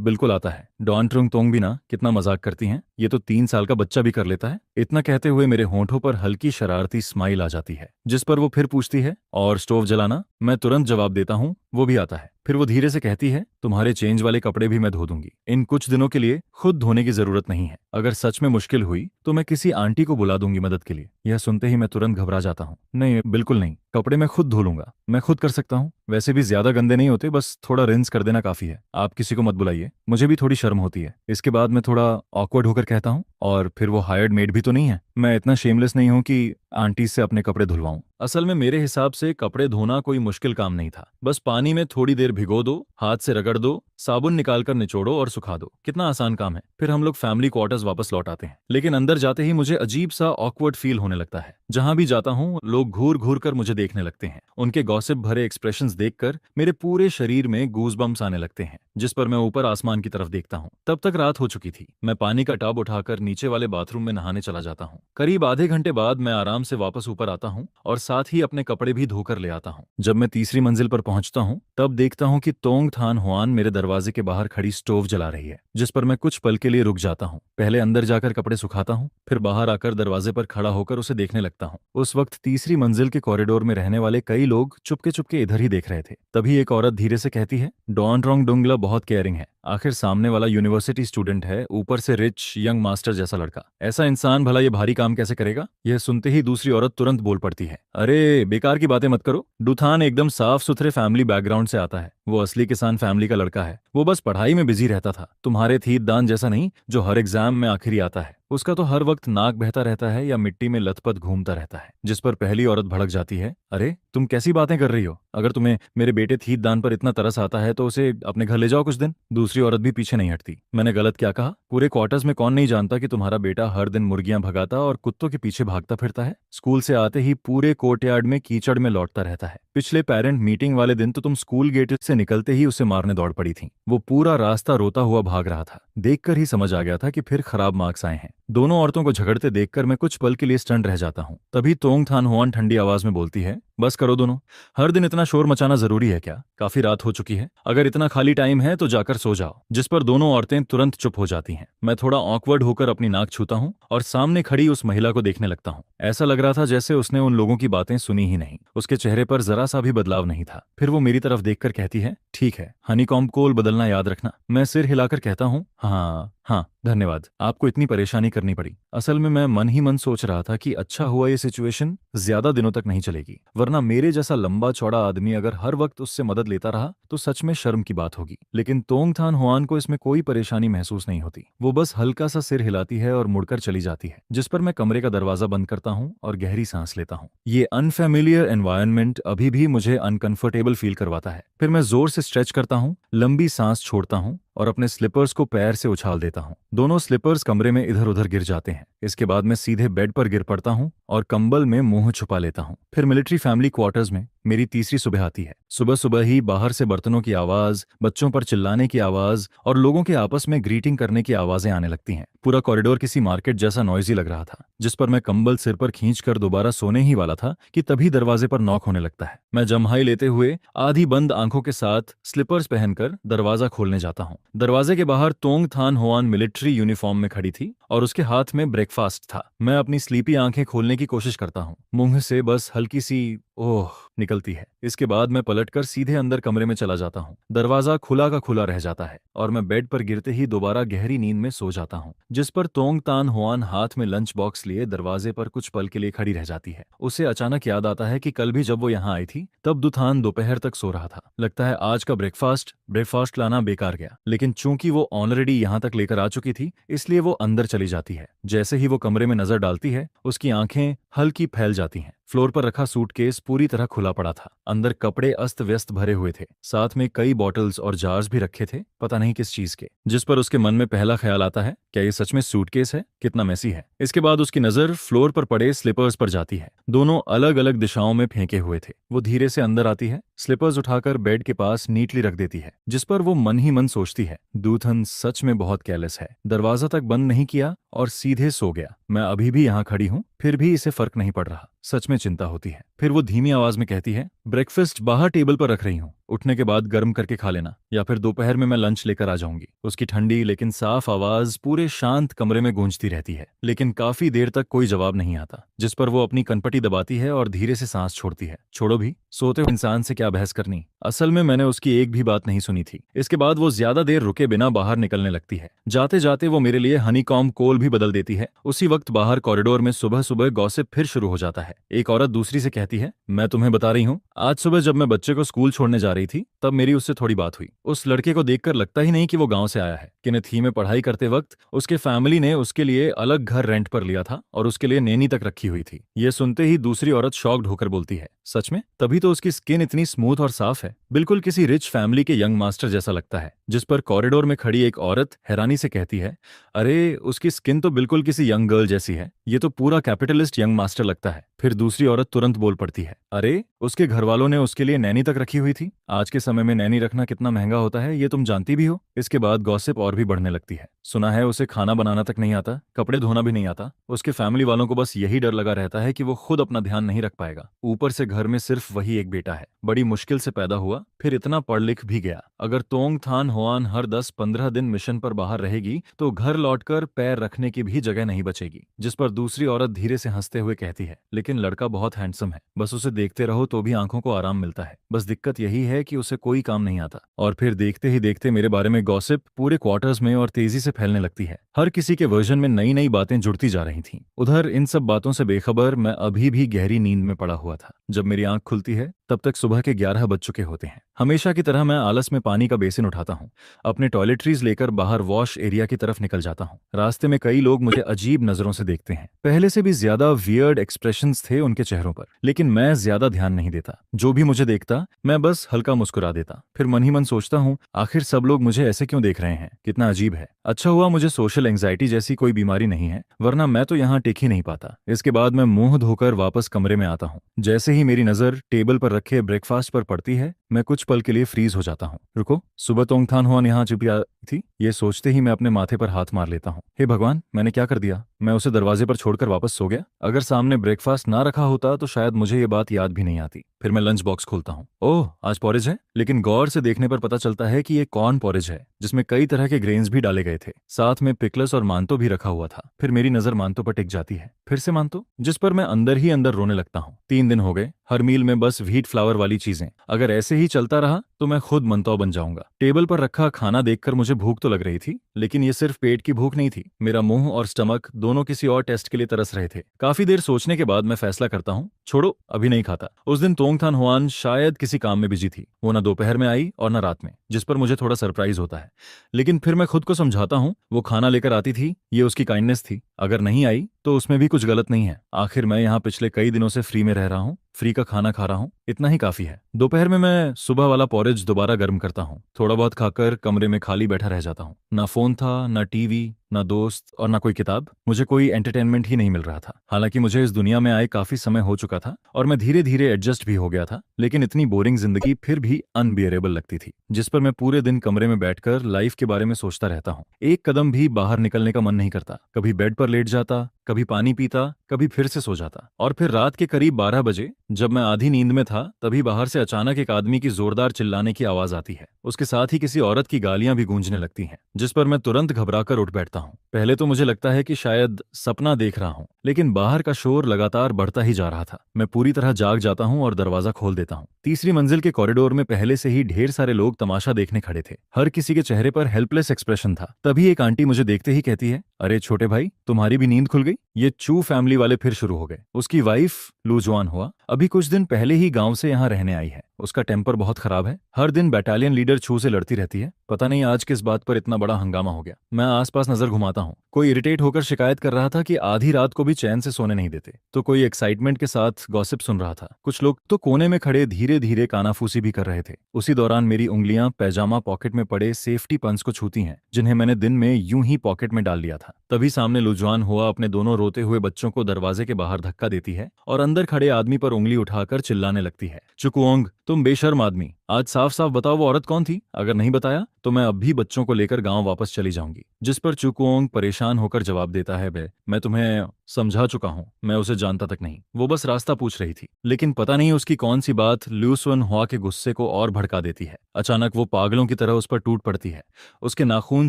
बिल्कुल आता है। डॉन ट्रुंग तोंग भी ना कितना मजाक करती हैं, ये तो 3 साल का बच्चा भी कर लेता है। इतना कहते हुए मेरे होंठों पर हल्की शरारती स्माइल आ जाती है, जिस पर वो फिर पूछती है, और स्टोव जलाना? मैं तुरंत जवाब देता हूँ, वो भी आता है। फिर वो धीरे से कहती है, तुम्हारे चेंज वाले कपड़े भी मैं धो दूंगी, इन कुछ दिनों के लिए खुद धोने की जरूरत नहीं है। अगर सच में मुश्किल हुई तो मैं किसी आंटी को बुला दूंगी मदद के लिए। यह सुनते ही मैं तुरंत घबरा जाता हूँ। नहीं, बिल्कुल नहीं, कपड़े मैं खुद धो लूंगा, मैं खुद कर सकता हूँ। वैसे भी ज्यादा गंदे नहीं होते, बस थोड़ा रिंस कर देना काफी है। आप किसी को मत बुलाइए, मुझे भी थोड़ी शर्म होती है। इसके बाद मैं थोड़ा ऑकवर्ड होकर कहता हूँ, और फिर वो हायर्ड मेड भी तो नहीं है, मैं इतना शेमलेस नहीं हूँ कि आंटी से अपने कपड़े धुलवाऊं। असल में मेरे हिसाब से कपड़े धोना कोई मुश्किल काम नहीं था। बस पानी में थोड़ी देर भिगो दो, हाथ से रगड़ दो, साबुन निकालकर निचोड़ो और सुखा दो। कितना आसान काम है। फिर हम लोग फैमिली क्वार्टर्स वापस लौट आते हैं। लेकिन अंदर जाते ही मुझे अजीब सा ऑकवर्ड फील होने लगता है। जहां भी जाता हूं लोग घूर घूर कर मुझे देखने लगते हैं। उनके गॉसिप भरे एक्सप्रेशंस देखकर मेरे पूरे शरीर में गूज़बम्प्स आने लगते हैं। जिस पर मैं ऊपर आसमान की तरफ देखता हूँ। तब तक रात हो चुकी थी। मैं पानी का टब उठाकर नीचे वाले बाथरूम में नहाने चला जाता हूँ। करीब आधे घंटे बाद मैं आराम से वापस ऊपर आता हूँ और साथ ही अपने कपड़े भी धोकर ले आता हूँ। जब मैं तीसरी मंजिल पर पहुंचता हूँ तब देखता हूँ कि तोंगथान हुआन मेरे दरवाजे के बाहर खड़ी स्टोव जला रही है, जिस पर मैं कुछ पल के लिए रुक जाता हूँ। पहले अंदर जाकर कपड़े सुखाता हूँ, फिर बाहर आकर दरवाजे पर खड़ा होकर उसे देखने लगता हूँ। उस वक्त तीसरी मंजिल के कॉरिडोर में रहने वाले कई लोग चुपके चुपके इधर ही देख रहे थे। तभी एक औरत धीरे से कहती है, डॉन ट्रोंग डुंगला बहुत केयरिंग है। आखिर सामने वाला यूनिवर्सिटी स्टूडेंट है, ऊपर से रिच यंग मास्टर जैसा लड़का। ऐसा इंसान भला ये भारी काम कैसे करेगा? यह सुनते ही दूसरी औरत तुरंत बोल पड़ती है, अरे बेकार की बातें मत करो। डूथान एकदम साफ सुथरे फैमिली बैकग्राउंड से आता है। वो असली किसान फैमिली का लड़का है। वो बस पढ़ाई में बिजी रहता था। तुम्हारे थीत दान जैसा नहीं जो हर एग्जाम में आखिरी आता है। उसका तो हर वक्त नाक बहता रहता है या मिट्टी में लथपथ घूमता रहता है। जिस पर पहली औरत भड़क जाती है, अरे तुम कैसी बातें कर रही हो? अगर तुम्हें मेरे बेटे थीत दान पर इतना तरस आता है तो उसे अपने घर ले जाओ कुछ दिन। दूसरी औरत भी पीछे नहीं हटती। मैंने गलत क्या कहा? पूरे क्वार्टर्स में कौन नहीं जानता कि तुम्हारा बेटा हर दिन मुर्गियां भगाता और कुत्तों के पीछे भागता फिरता है। स्कूल से आते ही पूरे कोर्टयार्ड में कीचड़ में लौटता रहता है। पिछले पेरेंट मीटिंग वाले दिन तो तुम स्कूल गेट से निकलते ही उसे मारने दौड़ पड़ी थी। वो पूरा रास्ता रोता हुआ भाग रहा था। देखकर ही समझ आ गया था कि फिर खराब मार्क्स आए हैं। दोनों औरतों को झगड़ते देखकर मैं कुछ पल के लिए स्टंट रह जाता हूँ। तभी तोंगथान हुआन ठंडी आवाज में बोलती है, बस करो दोनों। हर दिन इतना शोर मचाना जरूरी है क्या? काफी रात हो चुकी है। अगर इतना खाली टाइम है तो जाकर सो जाओ। जिस पर दोनों औरतें तुरंत चुप हो जाती हैं। मैं थोड़ा ऑकवर्ड होकर अपनी नाक छूता हूँ और सामने खड़ी उस महिला को देखने लगता हूँ। ऐसा लग रहा था जैसे उसने उन लोगों की बातें सुनी ही नहीं। उसके चेहरे पर जरा सा भी बदलाव नहीं था। फिर वो मेरी तरफ देखकर कहती है, ठीक है, हनीकॉम्ब कोल बदलना याद रखना। मैं सिर हिलाकर कहता हूँ, हाँ हाँ धन्यवाद, आपको इतनी परेशानी करनी पड़ी। असल में मैं मन ही मन सोच रहा था कि अच्छा हुआ ये सिचुएशन ज्यादा दिनों तक नहीं चलेगी, वरना मेरे जैसा लंबा चौड़ा आदमी अगर हर वक्त उससे मदद लेता रहा तो सच में शर्म की बात होगी। लेकिन तोंगथान हुआन को इसमें कोई परेशानी महसूस नहीं होती। वो बस हल्का सा सिर हिलाती है और मुड़कर चली जाती है। जिस पर मैं कमरे का दरवाजा बंद करता हूँ और गहरी सांस लेता हूँ। ये अनफेमिलियर एनवायरनमेंट अभी भी मुझे अनकंफर्टेबल फील करवाता है। फिर मैं जोर से स्ट्रेच करता हूँ, लंबी सांस छोड़ता हूँ और अपने स्लीपर्स को पैर से उछाल देता हूँ। दोनों स्लीपर्स कमरे में इधर उधर गिर जाते हैं। इसके बाद मैं सीधे बेड पर गिर पड़ता हूँ और कंबल में मुंह छुपा लेता हूँ। फिर मिलिट्री फैमिली क्वार्टर्स में मेरी तीसरी सुबह आती है। सुबह सुबह ही बाहर से बर्तनों की आवाज, बच्चों पर चिल्लाने की आवाज और लोगों के आपस में ग्रीटिंग करने की आवाजें आने लगती हैं। पूरा कॉरिडोर किसी मार्केट जैसा नॉइजी लग रहा था। जिस पर मैं कंबल सिर पर खींचकर दोबारा सोने ही वाला था कि तभी दरवाजे पर नॉक होने लगता है। मैं जम्हाई लेते हुए आधी बंद आंखों के साथ स्लीपर्स पहनकर दरवाजा खोलने जाता हूँ। दरवाजे के बाहर तोंगथान हुआन मिलिट्री यूनिफॉर्म में खड़ी थी और उसके हाथ में ब्रेकफास्ट था। मैं अपनी स्लीपी आंखें खोलने की कोशिश करता हूँ। मुंह से बस हल्की सी ओह निकलती है। इसके बाद मैं पलटकर सीधे अंदर कमरे में चला जाता हूँ। दरवाजा खुला का खुला रह जाता है और मैं बेड पर गिरते ही दोबारा गहरी नींद में सो जाता हूँ, जिस पर तोंग तान हुआन हाथ में लंच बॉक्स लिए दरवाजे पर कुछ पल के लिए खड़ी रह जाती है। उसे अचानक याद आता है कि कल भी जब वो यहाँ आई थी तब दुथान दोपहर तक सो रहा था। लगता है आज का ब्रेकफास्ट लाना बेकार गया, लेकिन चूंकि वो ऑलरेडी यहाँ तक लेकर आ चुकी थी इसलिए वो अंदर चली जाती है। जैसे ही वो कमरे में नजर डालती है उसकी आंखें हल्की फैल जाती हैं। फ्लोर पर रखा सूटकेस पूरी तरह खुला पड़ा था। अंदर कपड़े अस्त व्यस्त भरे हुए थे, साथ में कई बॉटल्स और जार्स भी रखे थे, पता नहीं किस चीज के। जिस पर उसके मन में पहला ख्याल आता है, क्या ये सच में सूटकेस है? कितना मैसी है। इसके बाद उसकी नजर फ्लोर पर पड़े स्लीपर्स पर जाती है। दोनों अलग अलग दिशाओं में फेंके हुए थे। वो धीरे से अंदर आती है, स्लीपर्स उठाकर बेड के पास नीटली रख देती है, जिस पर वो मन ही मन सोचती है, दूथन सच में बहुत केयरलेस है। दरवाजा तक बंद नहीं किया और सीधे सो गया। मैं अभी भी यहाँ खड़ी हूँ, फिर भी इसे फर्क नहीं पड़ रहा। सच में चिंता होती है। फिर वो धीमी आवाज में कहती है, ब्रेकफास्ट बाहर टेबल पर रख रही हूँ, उठने के बाद गर्म करके खा लेना, या फिर दोपहर में मैं लंच लेकर आ जाऊंगी। उसकी ठंडी लेकिन साफ आवाज पूरे शांत कमरे में गूंजती रहती है, लेकिन काफी देर तक कोई जवाब नहीं आता, जिस पर वो अपनी कनपटी दबाती है और धीरे से सांस छोड़ती है। छोड़ो भी, सोते हुए इंसान से क्या बहस करनी। असल में मैंने उसकी एक भी बात नहीं सुनी थी। इसके बाद वो ज्यादा देर रुके बिना बाहर निकलने लगती है। जाते जाते वो मेरे लिए हनीकॉम्ब कोल भी बदल देती है। उसी वक्त बाहर कॉरिडोर में सुबह सुबह गॉसिप फिर शुरू हो जाता है। एक औरत दूसरी से कहती है, मैं तुम्हें बता रही हूँ, आज सुबह जब मैं बच्चे को स्कूल छोड़ने जा रही थी तब मेरी उससे थोड़ी बात हुई। उस लड़के को देखकर लगता ही नहीं कि वो गांव से आया है। किनेथी में पढ़ाई करते वक्त उसके फैमिली ने उसके लिए अलग घर रेंट पर लिया था और उसके लिए नैनी तक रखी हुई थी। ये सुनते ही दूसरी औरत शॉक्ड होकर बोलती है, सच में? तभी तो उसकी स्किन इतनी स्मूथ और साफ है, बिल्कुल किसी रिच फैमिली के यंग मास्टर जैसा लगता है। जिस पर कॉरिडोर में खड़ी एक औरत हैरानी से कहती है, अरे उसकी स्किन तो बिल्कुल किसी यंग गर्ल जैसी है, ये तो पूरा कैपिटलिस्ट यंग मास्टर लगता है। फिर दूसरी औरत तुरंत बोल पड़ती है, अरे उसके घर वालों ने उसके लिए नैनी तक रखी हुई थी। आज के समय में नैनी रखना कितना महंगा होता है ये तुम जानती भी हो। इसके बाद गॉसिप और भी बढ़ने लगती है। सुना है उसे खाना बनाना तक नहीं आता, कपड़े धोना भी नहीं आता। उसके फैमिली वालों को बस यही डर लगा रहता है कि वो खुद अपना ध्यान नहीं रख पाएगा। ऊपर से घर में सिर्फ वही एक बेटा है, बड़ी मुश्किल से पैदा हुआ, फिर इतना पढ़ लिख भी गया। अगर तोंग थान होआन हर 10-15 दिन मिशन पर बाहर रहेगी तो घर लौटकर पैर रखने की भी जगह नहीं बचेगी। जिस पर दूसरी औरत धीरे से हंसते हुए कहती है, लेकिन लड़का बहुत हैंडसम है, बस उसे देखते रहो तो भी आंखों को आराम मिलता है। बस दिक्कत यही है कि उसे कोई काम नहीं आता। और फिर देखते ही देखते मेरे बारे में गॉसिप पूरे क्वार्टर्स में और तेजी से फैलने लगती है। हर किसी के वर्जन में नई नई बातें जुड़ती जा रही थीं। उधर इन सब बातों से बेखबर मैं अभी भी गहरी नींद में पड़ा हुआ था। जब मेरी आंख खुलती है तब तक सुबह के 11 बज चुके होते हैं। हमेशा की तरह मैं आलस में पानी का बेसिन उठाता हूँ, अपने टॉयलेटरीज लेकर बाहर वॉश एरिया की तरफ निकल जाता हूँ। रास्ते में कई लोग मुझे अजीब नजरों से देखते हैं। पहले से भी ज्यादा वियर्ड एक्सप्रेशंस थे उनके चेहरों पर, लेकिन मैं ज्यादा ध्यान नहीं देता। जो भी मुझे देखता मैं बस हल्का मुस्कुरा देता। फिर मन ही मन सोचता हूँ, आखिर सब लोग मुझे ऐसे क्यों देख रहे हैं, कितना अजीब है। अच्छा हुआ मुझे सोशल एंजाइटी जैसी कोई बीमारी नहीं है, वरना मैं तो यहाँ टिक ही नहीं पाता। इसके बाद मैं मुंह धोकर वापस कमरे में आता हूँ। जैसे ही मेरी नजर टेबल पर रखे ब्रेकफास्ट पर पड़ती है मैं कुछ पल के लिए फ्रीज हो जाता हूँ। रुको, सुबह तोंगथान हुआन यहाँ चुपी आई थी, ये सोचते ही मैं अपने माथे पर हाथ मार लेता हूँ। हे भगवान, मैंने क्या कर दिया? मैं उसे दरवाजे पर छोड़कर वापस सो गया। अगर सामने ब्रेकफास्ट ना रखा होता तो शायद मुझे ये बात याद भी नहीं आती। फिर मैं लंच बॉक्स खोलता हूँ। ओह, आज पॉरेज है, लेकिन गौर से देखने पर पता चलता है कि ये कॉर्न पॉरेज है, जिसमें कई तरह के ग्रेन्स भी डाले गए थे। साथ में पिकल्स और मांतो भी रखा हुआ था। फिर मेरी नजर मांतो पर टिक जाती है, फिर से मांतो, जिस पर मैं अंदर ही अंदर रोने लगता हूँ। 3 दिन हो गए, हर मील में बस व्हीट फ्लावर वाली चीजें। अगर ऐसे ही चलता रहा तो मैं खुद मंतौ बन जाऊंगा। टेबल पर रखा खाना देखकर मुझे भूख तो लग रही थी, लेकिन ये सिर्फ पेट की भूख नहीं थी। मेरा मुंह और स्टमक दोनों किसी और टेस्ट के लिए तरस रहे थे। काफी देर सोचने के बाद मैं फैसला करता हूँ, छोड़ो, अभी नहीं खाता। उस दिन तोंगथान हुआन शायद किसी काम में बिजी थी। वो ना दोपहर में आई और ना रात में, जिस पर मुझे थोड़ा सरप्राइज होता है। लेकिन फिर मैं खुद को समझाता हूँ, वो खाना लेकर आती थी, ये उसकी काइंडनेस थी। अगर नहीं आई तो उसमें भी कुछ गलत नहीं है। आखिर मैं यहाँ पिछले कई दिनों से फ्री में रह रहा हूँ, फ्री का खाना खा रहा हूँ, इतना ही काफी है। दोपहर में मैं सुबह वाला पॉरेज दोबारा गर्म करता हूँ। थोड़ा बहुत खाकर कमरे में खाली बैठा रह जाता हूँ। ना फोन था, ना टीवी, ना दोस्त और ना कोई किताब। मुझे कोई एंटरटेनमेंट ही नहीं मिल रहा था। हालांकि मुझे इस दुनिया में आए काफी समय हो चुका था और मैं धीरे धीरे एडजस्ट भी हो गया था, लेकिन इतनी बोरिंग जिंदगी फिर भी अनबियरेबल लगती थी, जिस पर मैं पूरे दिन कमरे में बैठकर लाइफ के बारे में सोचता रहता हूँ। एक कदम भी बाहर निकलने का मन नहीं करता। कभी बेड पर लेट जाता, कभी पानी पीता, कभी फिर से सो जाता। और फिर रात के करीब 12 बजे जब मैं आधी नींद में था, तभी बाहर से अचानक एक आदमी की जोरदार चिल्लाने की आवाज आती है। उसके साथ ही किसी औरत की गालियां भी गूंजने लगती हैं, जिस पर मैं तुरंत घबराकर उठ बैठता हूं। जाता हूँ। पहले तो मुझे लगता है कि शायद सपना देख रहा हूँ, लेकिन बाहर का शोर लगातार बढ़ता ही जा रहा था। मैं पूरी तरह जाग जाता हूँ और दरवाजा खोल देता हूँ। तीसरी मंजिल के कॉरिडोर में पहले से ही ढेर सारे लोग तमाशा देखने खड़े थे। हर किसी के चेहरे पर हेल्पलेस एक्सप्रेशन था। तभी एक आंटी मुझे देखते ही कहती है, अरे छोटे भाई, तुम्हारी भी नींद खुल गई? ये चू फैमिली वाले फिर शुरू हो गए। उसकी वाइफ लूजवान हुआ अभी कुछ दिन पहले ही गांव से यहाँ रहने आई है। उसका टेम्पर बहुत खराब है। हर दिन बटालियन लीडर छू से लड़ती रहती है। पता नहीं आज किस बात पर इतना बड़ा हंगामा हो गया। मैं आसपास नजर घुमाता हूँ। कोई इरिटेट होकर शिकायत कर रहा था कि आधी रात को भी चैन से सोने नहीं देते, तो कोई एक्साइटमेंट के साथ गॉसिप सुन रहा था। कुछ लोग तो कोने में खड़े धीरे धीरे कानाफूसी भी कर रहे थे। उसी दौरान मेरी उंगलियां पैजामा पॉकेट में पड़े सेफ्टी पंच को छूती हैं, जिन्हें मैंने दिन में यूं ही पॉकेट में डाल लिया था। तभी सामने लुजवान हुआ अपने दोनों रोते हुए बच्चों को दरवाजे के बाहर धक्का देती है और अंदर खड़े आदमी पर उंगली उठाकर चिल्लाने लगती है, चुकुओंग, तुम बेशर्म आदमी, आज साफ साफ बताओ वो औरत कौन थी? अगर नहीं बताया तो मैं अब भी बच्चों को लेकर गांव वापस चली जाऊंगी। जिस पर चुकुओंग परेशान होकर जवाब देता है, बे मैं तुम्हें समझा चुका हूं, मैं उसे जानता तक नहीं, वो बस रास्ता पूछ रही थी। लेकिन पता नहीं उसकी कौन सी बात ल्यूसन हुआ के गुस्से को और भड़का देती है। अचानक वो पागलों की तरह उस पर टूट पड़ती है। उसके नाखून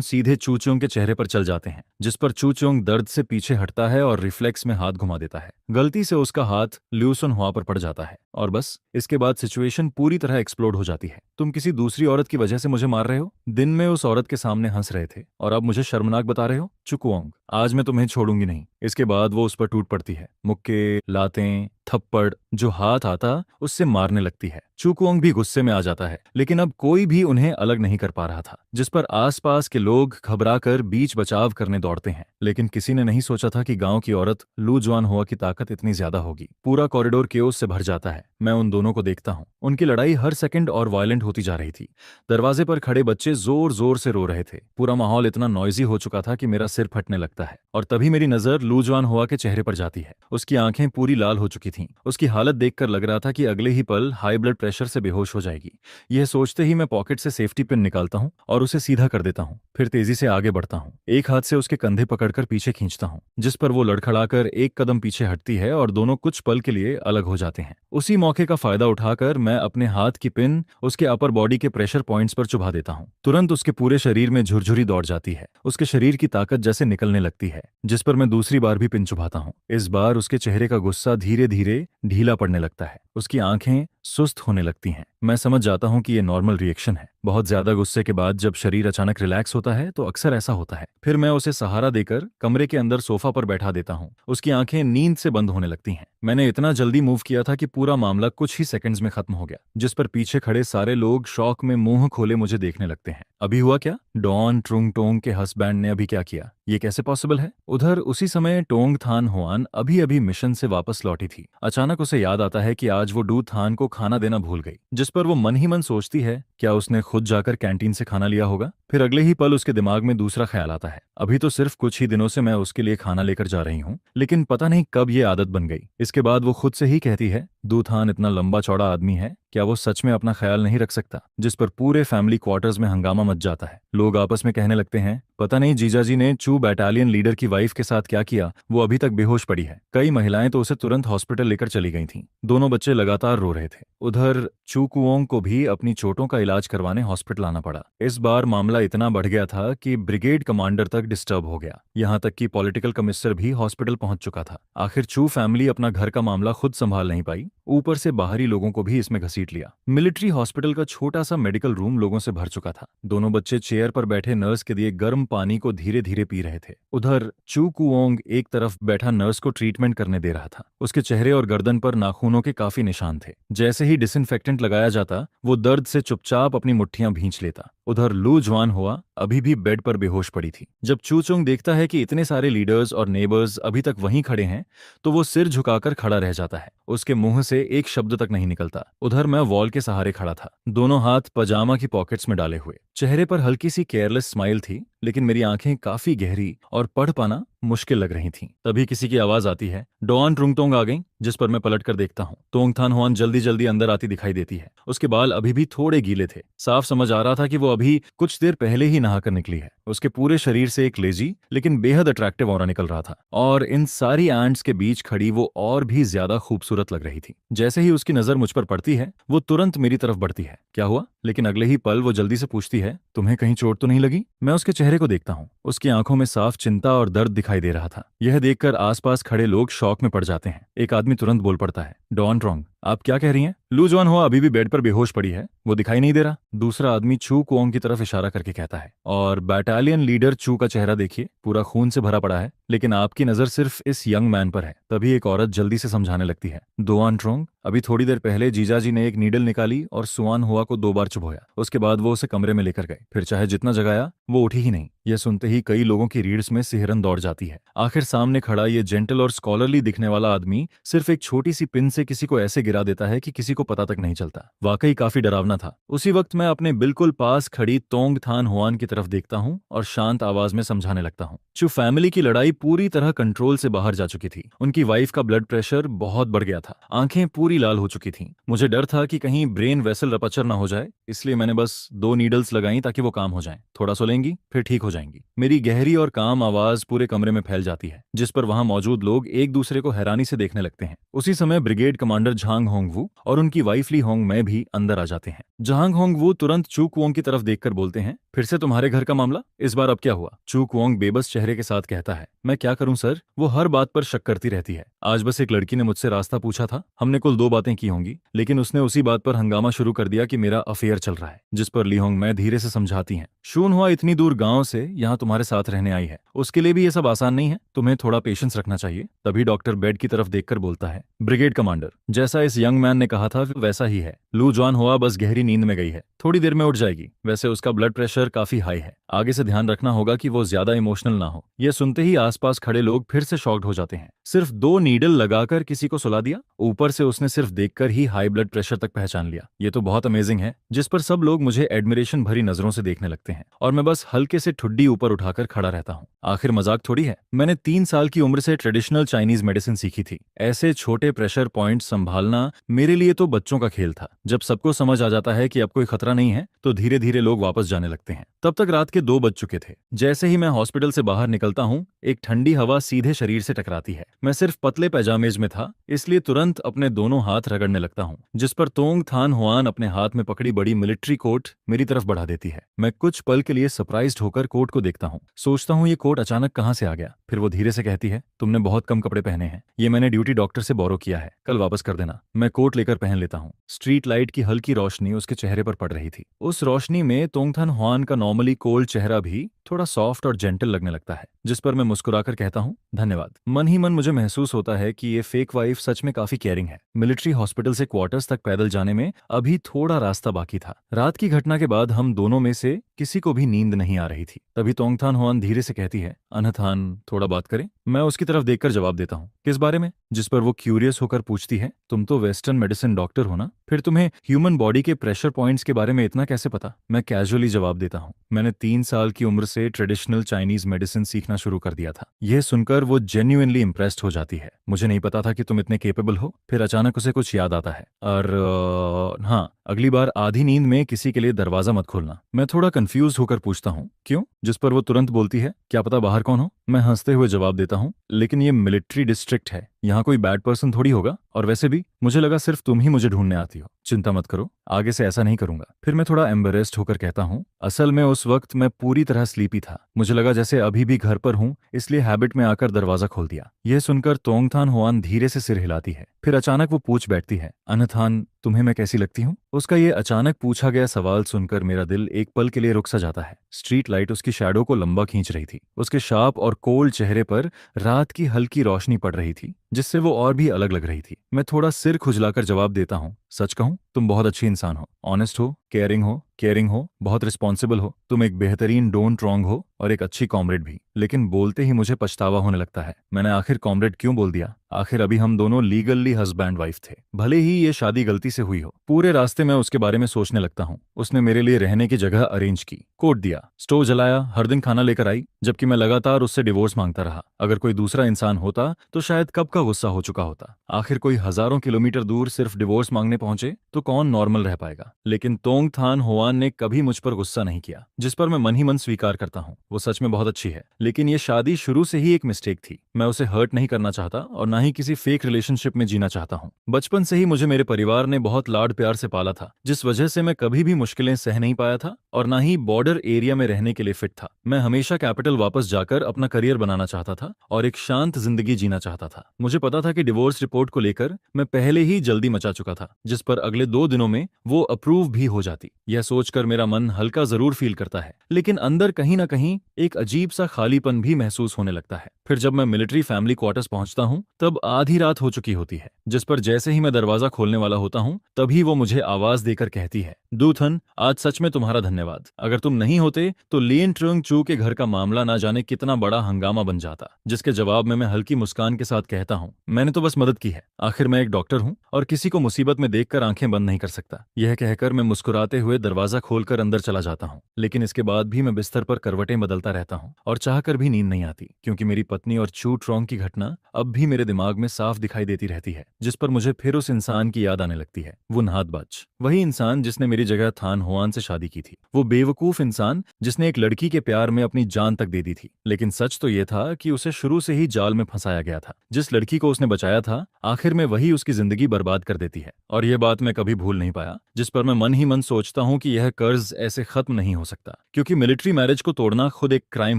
सीधे चूचोंग के चेहरे पर चल जाते हैं, जिस पर चूचोंग दर्द से पीछे हटता है और रिफ्लेक्स में हाथ घुमा देता है। गलती से उसका हाथ ल्यूसन हुआ पर पड़ जाता है और बस इसके बाद सिचुएशन पूरी तरह एक्सप्लोड हो जाती है। तुम किसी दूसरी औरत की वजह से मुझे मार रहे हो? दिन में उस औरत के सामने हंस रहे थे और अब मुझे शर्मनाक बता रहे हो? चुकुओंग, आज मैं तुम्हें छोड़ूंगी नहीं। इसके बाद वो उस पर टूट पड़ती है। मुक्के, लातें, थप्पड़ जो हाथ आता उससे मारने लगती है। चुकुओंग भी गुस्से में आ जाता है, लेकिन अब कोई भी उन्हें अलग नहीं कर पा रहा था, जिस पर आसपास के लोग घबराकर बीच बचाव करने दौड़ते हैं। लेकिन किसी ने नहीं सोचा था कि गांव की औरत लू जवान हुआ की ताकत इतनी ज्यादा होगी। पूरा कॉरिडोर केओस से भर जाता है। मैं उन दोनों को देखता हूँ। उनकी लड़ाई हर सेकंड और वायलेंट होती जा रही थी। दरवाजे पर खड़े बच्चे जोर जोर से रो रहे थे। पूरा माहौल इतना नॉइजी हो चुका था कि मेरा सिर फटने लगता है। और तभी मेरी नजर लू जवान हुआ के चेहरे पर जाती है। उसकी आंखें पूरी लाल हो चुकी थीं। उसकी हालत देखकर लग रहा था कि अगले ही पल हाई ब्लड प्रेशर से बेहोश हो जाएगी। यह सोचते ही मैं पॉकेट से सेफ्टी पिन निकालता हूं और उसे सीधा कर देता हूं। फिर तेजी से आगे बढ़ता हूं। एक हाथ से उसके कंधे पकड़कर पीछे खींचता हूं, जिस पर वो लड़खड़ाकर एक कदम पीछे हटती है और दोनों कुछ पल के लिए अलग हो जाते हैं। उसी मौके का फायदा उठाकर मैं अपने हाथ की पिन उसके अपर बॉडी के प्रेशर पॉइंट्स पर चुभा देता हूं। तुरंत उसके पूरे शरीर में झुरझुरी दौड़ जाती है। उसके शरीर की ताकत जैसे निकलने लगती है, जिस पर मैं दूसरी बार भी पिन चुभाता हूं। इस बार उसके चेहरे का गुस्सा धीरे धीरे ढीला पड़ने लगता है। उसकी आंखें सुस्त होने लगती हैं। मैं समझ जाता हूं कि यह नॉर्मल रिएक्शन है। बहुत ज्यादा गुस्से के बाद जब शरीर अचानक रिलैक्स होता है तो अक्सर ऐसा होता है। फिर मैं उसे सहारा देकर कमरे के अंदर सोफा पर बैठा देता हूं। उसकी आंखें नींद से बंद होने लगती हैं। मैंने इतना जल्दी मूव किया था कि पूरा मामला कुछ ही सेकंड्स में खत्म हो गया, जिस पर पीछे खड़े सारे लोग शौक में मुंह खोले मुझे देखने लगते हैं। अभी हुआ क्या? डॉन ट्रुंग टोंग के हस्बैंड ने अभी क्या किया? ये कैसे पॉसिबल है? उधर उसी समय टोंग थान हुआन अभी अभी मिशन से वापस लौटी थी। अचानक उसे याद आता है कि आज वो डू थान को खाना देना भूल गई, जिस पर वो मन ही मन सोचती है, क्या उसने खुद जाकर कैंटीन से खाना लिया होगा? फिर अगले ही पल उसके दिमाग में दूसरा ख्याल आता है, अभी तो सिर्फ कुछ ही दिनों से मैं उसके लिए खाना लेकर जा रही हूँ, लेकिन पता नहीं कब ये आदत बन गई। इसके बाद वो खुद से ही कहती है, दूथान इतना लंबा चौड़ा आदमी है, क्या वो सच में अपना ख्याल नहीं रख सकता? जिस पर पूरे फैमिली क्वार्टर्स में हंगामा मच जाता है। लोग आपस में कहने लगते हैं, पता नहीं जीजाजी ने चू बटालियन लीडर की वाइफ के साथ क्या किया, वो अभी तक बेहोश पड़ी है। कई महिलाएं तो उसे तुरंत हॉस्पिटल लेकर चली गई थीं। दोनों बच्चे लगातार रो रहे थे। उधर चू कुओंग को भी अपनी चोटों का इलाज करवाने हॉस्पिटल आना पड़ा। इस बार मामला इतना बढ़ गया था कि ब्रिगेड कमांडर तक डिस्टर्ब हो गया। यहाँ तक कि पॉलिटिकल कमिश्नर भी हॉस्पिटल पहुंच चुका था। आखिर चू फैमिली अपना घर का मामला खुद संभाल नहीं पाई, ऊपर से बाहरी लोगों को भी इसमें घसीट लिया। मिलिट्री हॉस्पिटल का छोटा सा मेडिकल रूम लोगों से भर चुका था। दोनों बच्चे चेयर पर बैठे नर्स के दिए गर्म पानी को धीरे धीरे पी रहे थे। उधर चू कुओंग एक तरफ बैठा नर्स को ट्रीटमेंट करने दे रहा था। उसके चेहरे और गर्दन पर नाखूनों के काफी निशान थे। जैसे ही डिसइंफेक्टेंट लगाया जाता, वो दर्द से चुपचाप अपनी मुट्ठियां भींच लेता। उधर लू जवान हुआ अभी भी बेड पर बेहोश पड़ी थी। जब चूचोंग देखता है कि इतने सारे लीडर्स और नेबर्स अभी तक वहीं खड़े हैं, तो वो सिर झुकाकर खड़ा रह जाता है। उसके मुंह से एक शब्द तक नहीं निकलता। उधर मैं वॉल के सहारे खड़ा था, दोनों हाथ पजामा की पॉकेट्स में डाले हुए। चेहरे पर हल्की सी केयरलेस स्माइल थी, लेकिन मेरी आंखें काफी गहरी और पढ़ पाना मुश्किल लग रही थीं। तभी किसी की आवाज आती है, डॉन ट्रुंगटोंग आ गई, जिस पर मैं पलट कर देखता हूँ। तोंग थान हुआन जल्दी जल्दी अंदर आती दिखाई देती है। उसके बाल अभी भी थोड़े गीले थे। साफ समझ आ रहा था कि वो अभी कुछ देर पहले ही नहा नहाकर निकली है। उसके पूरे शरीर से एक लेजी लेकिन बेहद अट्रैक्टिव ऑरा निकल रहा था और इन सारी एंट्स के बीच खड़ी वो और भी ज्यादा खूबसूरत लग रही थी। जैसे ही उसकी नजर मुझ पर पड़ती है वो तुरंत मेरी तरफ बढ़ती है। क्या हुआ? लेकिन अगले ही पल वो जल्दी से पूछती है, तुम्हें कहीं चोट तो नहीं लगी? मैं उसके चेहरे को देखता हूँ। उसकी आंखों में साफ चिंता और दर्द दिखाई दे रहा था। यह देखकर आसपास खड़े लोग शॉक में पड़ जाते हैं। एक आदमी तुरंत बोल पड़ता है, डॉन ट्रॉन्ग, आप क्या कह रही हैं? लू जॉन हुआ अभी भी बेड पर बेहोश पड़ी है, वो दिखाई नहीं दे रहा। दूसरा आदमी चू कुओंग की तरफ इशारा करके कहता है, और बटालियन लीडर चू का चेहरा देखिए, पूरा खून से भरा पड़ा है, लेकिन आपकी नजर सिर्फ इस यंग मैन पर है। तभी एक औरत जल्दी से समझाने लगती है, दोआन ट्रोंग, अभी थोड़ी देर पहले जीजाजी ने एक नीडल निकाली और सुआन हुआ को 2 बार चुभोया। उसके बाद वो उसे कमरे में लेकर गए, फिर चाहे जितना जगाया वो उठी ही नहीं। यह सुनते ही कई लोगों की रीढ़ में सिहरन दौड़ जाती है। आखिर सामने खड़ा ये जेंटल और स्कॉलरली दिखने वाला आदमी सिर्फ एक छोटी सी पिन से किसी को ऐसे गिरा देता है कि किसी को पता तक नहीं चलता। वाकई काफी डरावना था। उसी वक्त मैं अपने बिल्कुल पास खड़ी तोंग थान हुआन की तरफ देखता हूँ और शांत आवाज में समझाने लगता हूँ। चू फैमिली की लड़ाई पूरी तरह कंट्रोल से बाहर जा चुकी थी। उनकी वाइफ का ब्लड प्रेशर बहुत बढ़ गया था, आंखें पूरी लाल हो चुकी थीं। मुझे डर था कि कहीं ब्रेन वेसल रपचर ना हो जाए, इसलिए मैंने बस 2 नीडल्स लगाई ताकि वो काम हो जाएं। थोड़ा सोलेंगी फिर ठीक हो जाएंगी। मेरी गहरी और काम आवाज पूरे कमरे में फैल जाती है, जिस पर वहां मौजूद लोग एक दूसरे को हैरानी से देखने लगते हैं। उसी समय ब्रिगेड कमांडर झांग होंगवू और उनकी वाइफ ली होंग मैं भी अंदर आ जाते हैं। झांग होंगवू तुरंत चू कुओंग की तरफ देखकर बोलते हैं, फिर से तुम्हारे घर का मामला? इस बार अब क्या हुआ? चू कुओंग बेबस चेहरे के साथ कहता है, मैं क्या करूं सर, वो हर बात पर शक करती रहती है। आज बस एक लड़की ने मुझसे रास्ता पूछा था, हमने कुल 2 बातें की होंगी, लेकिन उसने उसी बात पर हंगामा शुरू कर दिया कि मेरा अफेयर चल रहा है। जिस पर ली होंग मैं धीरे से समझाती हैं, शून हुआ इतनी दूर गांव से यहाँ तुम्हारे साथ रहने आई है, उसके लिए भी ये सब आसान नहीं है, तुम्हें थोड़ा पेशेंस रखना चाहिए। तभी डॉक्टर बेड की तरफ देखकर बोलता है, ब्रिगेड कमांडर, जैसा इस यंग मैन ने कहा था वैसा ही है। लू जॉन हुआ बस गहरी नींद में गई है, थोड़ी देर में उठ जाएगी। वैसे उसका ब्लड प्रेशर काफी हाई है, आगे से ध्यान रखना होगा कि वो ज्यादा इमोशनल ना हो। यह सुनते ही आसपास खड़े लोग फिर से शॉक्ड हो जाते हैं। सिर्फ 2 नीडल लगाकर किसी को सुला दिया, ऊपर से उसने सिर्फ देखकर ही हाई ब्लड प्रेशर तक पहचान लिया। ये तो बहुत अमेजिंग है। जिस पर सब लोग मुझे एडमिरेशन भरी नजरों से देखने लगते हैं और मैं बस हल्के से ठुड्डी ऊपर उठाकर खड़ा रहता हूँ। आखिर मजाक थोड़ी है। मैंने 3 साल की उम्र से ट्रेडिशनल चाइनीज मेडिसिन सीखी थी। ऐसे छोटे प्रेशर पॉइंट संभालना मेरे लिए तो बच्चों का खेल था। जब सबको समझ आ जाता है कि अब कोई खतरा नहीं है तो धीरे धीरे लोग वापस जाने लगते हैं। तब तक रात के 2 बज चुके थे। जैसे ही मैं हॉस्पिटल से बाहर निकलता हूँ, एक ठंडी हवा सीधे शरीर से टकराती है। मैं सिर्फ पतले पैजामेज में था, इसलिए तुरंत अपने दोनों हाथ रगड़ने लगता हूँ, जिस पर तोंग थान हुआन अपने हाथ में पकड़ी बड़ी मिलिट्री कोट मेरी तरफ बढ़ा देती है। मैं कुछ पल के लिए सरप्राइज्ड होकर कोट को देखता हूँ। सोचता हूँ ये कोट अचानक कहाँ से आ गया। फिर वो धीरे से कहती है, तुमने बहुत कम कपड़े पहने हैं, ये मैंने ड्यूटी डॉक्टर से बोरो किया है, कल वापस कर देना। मैं कोट लेकर पहन लेता हूँ। स्ट्रीट लाइट की हल्की रोशनी उसके चेहरे पर पड़ रही थी। उस रोशनी में तोंग थान हुआन का नॉर्मली कोल्ड चेहरा भी थोड़ा सॉफ्ट और जेंटल लगने लगता है, जिस पर मैं मुस्कुराकर कहता हूँ, धन्यवाद। मन ही मन मुझे महसूस होता है कि ये फेक वाइफ सच में काफी केयरिंग है। मिलिट्री हॉस्पिटल से क्वार्टर्स तक पैदल जाने में अभी थोड़ा रास्ता बाकी था। रात की घटना के बाद हम दोनों में से किसी को भी नींद नहीं आ रही थी। तभी तोंग थान हुआन धीरे से कहती है, अनथान, थोड़ा बात करें? मैं उसकी तरफ देखकर जवाब देता हूँ, किस बारे में? जिस पर वो क्यूरियस होकर पूछती है, तुम तो वेस्टर्न मेडिसिन डॉक्टर हो ना, फिर तुम्हें ह्यूमन बॉडी के प्रेशर पॉइंट्स के बारे में इतना कैसे पता? मैं कैजुअली जवाब देता हूँ, मैंने 3 साल की उम्र से ट्रेडिशनल चाइनीज मेडिसिन सीखना शुरू कर दिया था। यह सुनकर वो जेन्युइनली इंप्रेस्ड हो जाती है। मुझे नहीं पता था कि तुम इतने केपेबल हो। फिर अचानक उसे कुछ याद आता है, और हाँ, अगली बार आधी नींद में किसी के लिए दरवाजा मत खोलना। मैं थोड़ा कंफ्यूज होकर पूछता हूँ, क्यों? जिस पर वो तुरंत बोलती है, क्या पता बाहर कौन हो? मैं हंसते हुए जवाब देता हूँ, लेकिन ये मिलिट्री डिस्ट्रिक्ट है, यहाँ कोई बैड पर्सन थोड़ी होगा, और वैसे भी मुझे लगा सिर्फ तुम ही मुझे ढूंढने आती हो। चिंता मत करो, आगे से ऐसा नहीं करूंगा। फिर मैं थोड़ा एम्बेरेस्ड होकर कहता हूँ, असल में उस वक्त मैं पूरी तरह स्लीपी था, मुझे लगा जैसे अभी भी घर पर हूँ, इसलिए हैबिट में आकर दरवाजा खोल दिया। यह सुनकर तोंग थान हुआन धीरे से सिर हिलाती है। फिर अचानक वो पूछ बैठती है, अनथान, तुम्हें मैं कैसी लगती हूँ? उसका ये अचानक पूछा गया सवाल सुनकर मेरा दिल एक पल के लिए रुक सा जाता है। स्ट्रीट लाइट उसकी शैडो को लंबा खींच रही थी। उसके शार्प और कोल्ड चेहरे पर रात की हल्की रोशनी पड़ रही थी, जिससे वो और भी अलग लग रही थी। मैं थोड़ा सिर खुजलाकर जवाब देता हूँ, सच कहूँ, तुम बहुत अच्छी इंसान हो, ऑनेस्ट हो, केयरिंग हो, बहुत रिस्पॉन्सिबल हो। तुम एक बेहतरीन डोंट ट्रॉन्ग हो और एक अच्छी कॉमरेड भी। लेकिन बोलते ही मुझे पछतावा होने लगता है, मैंने आखिर कॉमरेड क्यों बोल दिया? आखिर अभी हम दोनों लीगली हस्बैंड वाइफ थे, भले ही ये शादी गलती से हुई हो। पूरे रास्ते में उसके बारे में सोचने लगता हूँ। उसने मेरे लिए रहने की जगह अरेंज की, कोट दिया, स्टोव जलाया, हर दिन खाना लेकर आई, जबकि मैं लगातार उससे डिवोर्स मांगता रहा। अगर कोई दूसरा इंसान होता तो शायद कब का का गुस्सा हो चुका होता। आखिर कोई हजारों किलोमीटर दूर सिर्फ डिवोर्स मांगने पहुंचे तो कौन नॉर्मल रह पाएगा। लेकिन तोंग थान होआन ने कभी मुझ पर गुस्सा नहीं किया, जिस पर मैं मन ही मन स्वीकार करता हूँ। वो सच में बहुत अच्छी है, लेकिन ये शादी शुरू से ही एक मिस्टेक थी। मैं उसे हर्ट नहीं करना चाहता और ना ही किसी फेक रिलेशनशिप में जीना चाहता हूँ। बचपन से ही मुझे मेरे परिवार ने बहुत लाड प्यार से पाला था, जिस वजह से मैं कभी भी मुश्किलें सह नहीं पाया था और ना ही बॉर्डर एरिया में रहने के लिए फिट था। मैं हमेशा कैपिटल वापस जाकर अपना करियर बनाना चाहता था और एक शांत जिंदगी जीना चाहता था। मुझे पता था कि डिवोर्स रिपोर्ट को लेकर मैं पहले ही जल्दी मचा चुका था, जिस पर अगले 2 दिनों में वो अप्रूव भी हो जाती। यह सोचकर मेरा मन हल्का जरूर फील करता है, लेकिन अंदर कहीं ना कहीं एक अजीब सा खालीपन भी महसूस होने लगता है। फिर जब मैं मिलिट्री फैमिली क्वार्टर्स पहुंचता हूं, तब आधी रात हो चुकी होती है, जिस पर जैसे ही मैं दरवाजा खोलने वाला होता हूं, तभी वो मुझे आवाज देकर कहती है, दूथन, आज सच में तुम्हारा धन्यवाद। अगर तुम नहीं होते तो लिन ट्रुंग चू के घर का मामला ना जाने कितना बड़ा हंगामा बन जाता। जिसके जवाब में मैं हल्की मुस्कान के साथ कहता हूँ, मैंने तो बस मदद की है। आखिर मैं एक डॉक्टर हूँ और किसी को मुसीबत में देखकर आंखें बंद नहीं कर सकता। यह कहकर मैं मुस्कुराते हुए दरवाजा खोलकर अंदर चला जाता हूँ, लेकिन इसके बाद भी मैं बिस्तर पर करवटें बदलता रहता हूँ और चाहकर भी नींद नहीं आती, क्योंकि मेरी पत्नी और चू ट्रोंग की घटना अब भी मेरे दिमाग में साफ दिखाई देती रहती है, जिस पर मुझे फिर उस इंसान की याद आने लगती है। वो नहातबाज, वही इंसान जिसने मेरी जगह थान होआन से शादी की थी। वो बेवकूफ इंसान जिसने एक लड़की के प्यार में अपनी जान तक दे दी थी। लेकिन सच तो ये था कि उसे शुरू से ही जाल में फंसाया गया था। जिस लड़की को उसने बचाया था, आखिर में वही उसकी जिंदगी बर्बाद कर देती है। और यह बात मैं कभी भूल नहीं पाया, जिस पर मैं मन ही मन सोचता हूँ कि यह कर्ज ऐसे खत्म नहीं हो सकता, क्योंकि मिलिट्री मैरिज को तोड़ना खुद एक क्राइम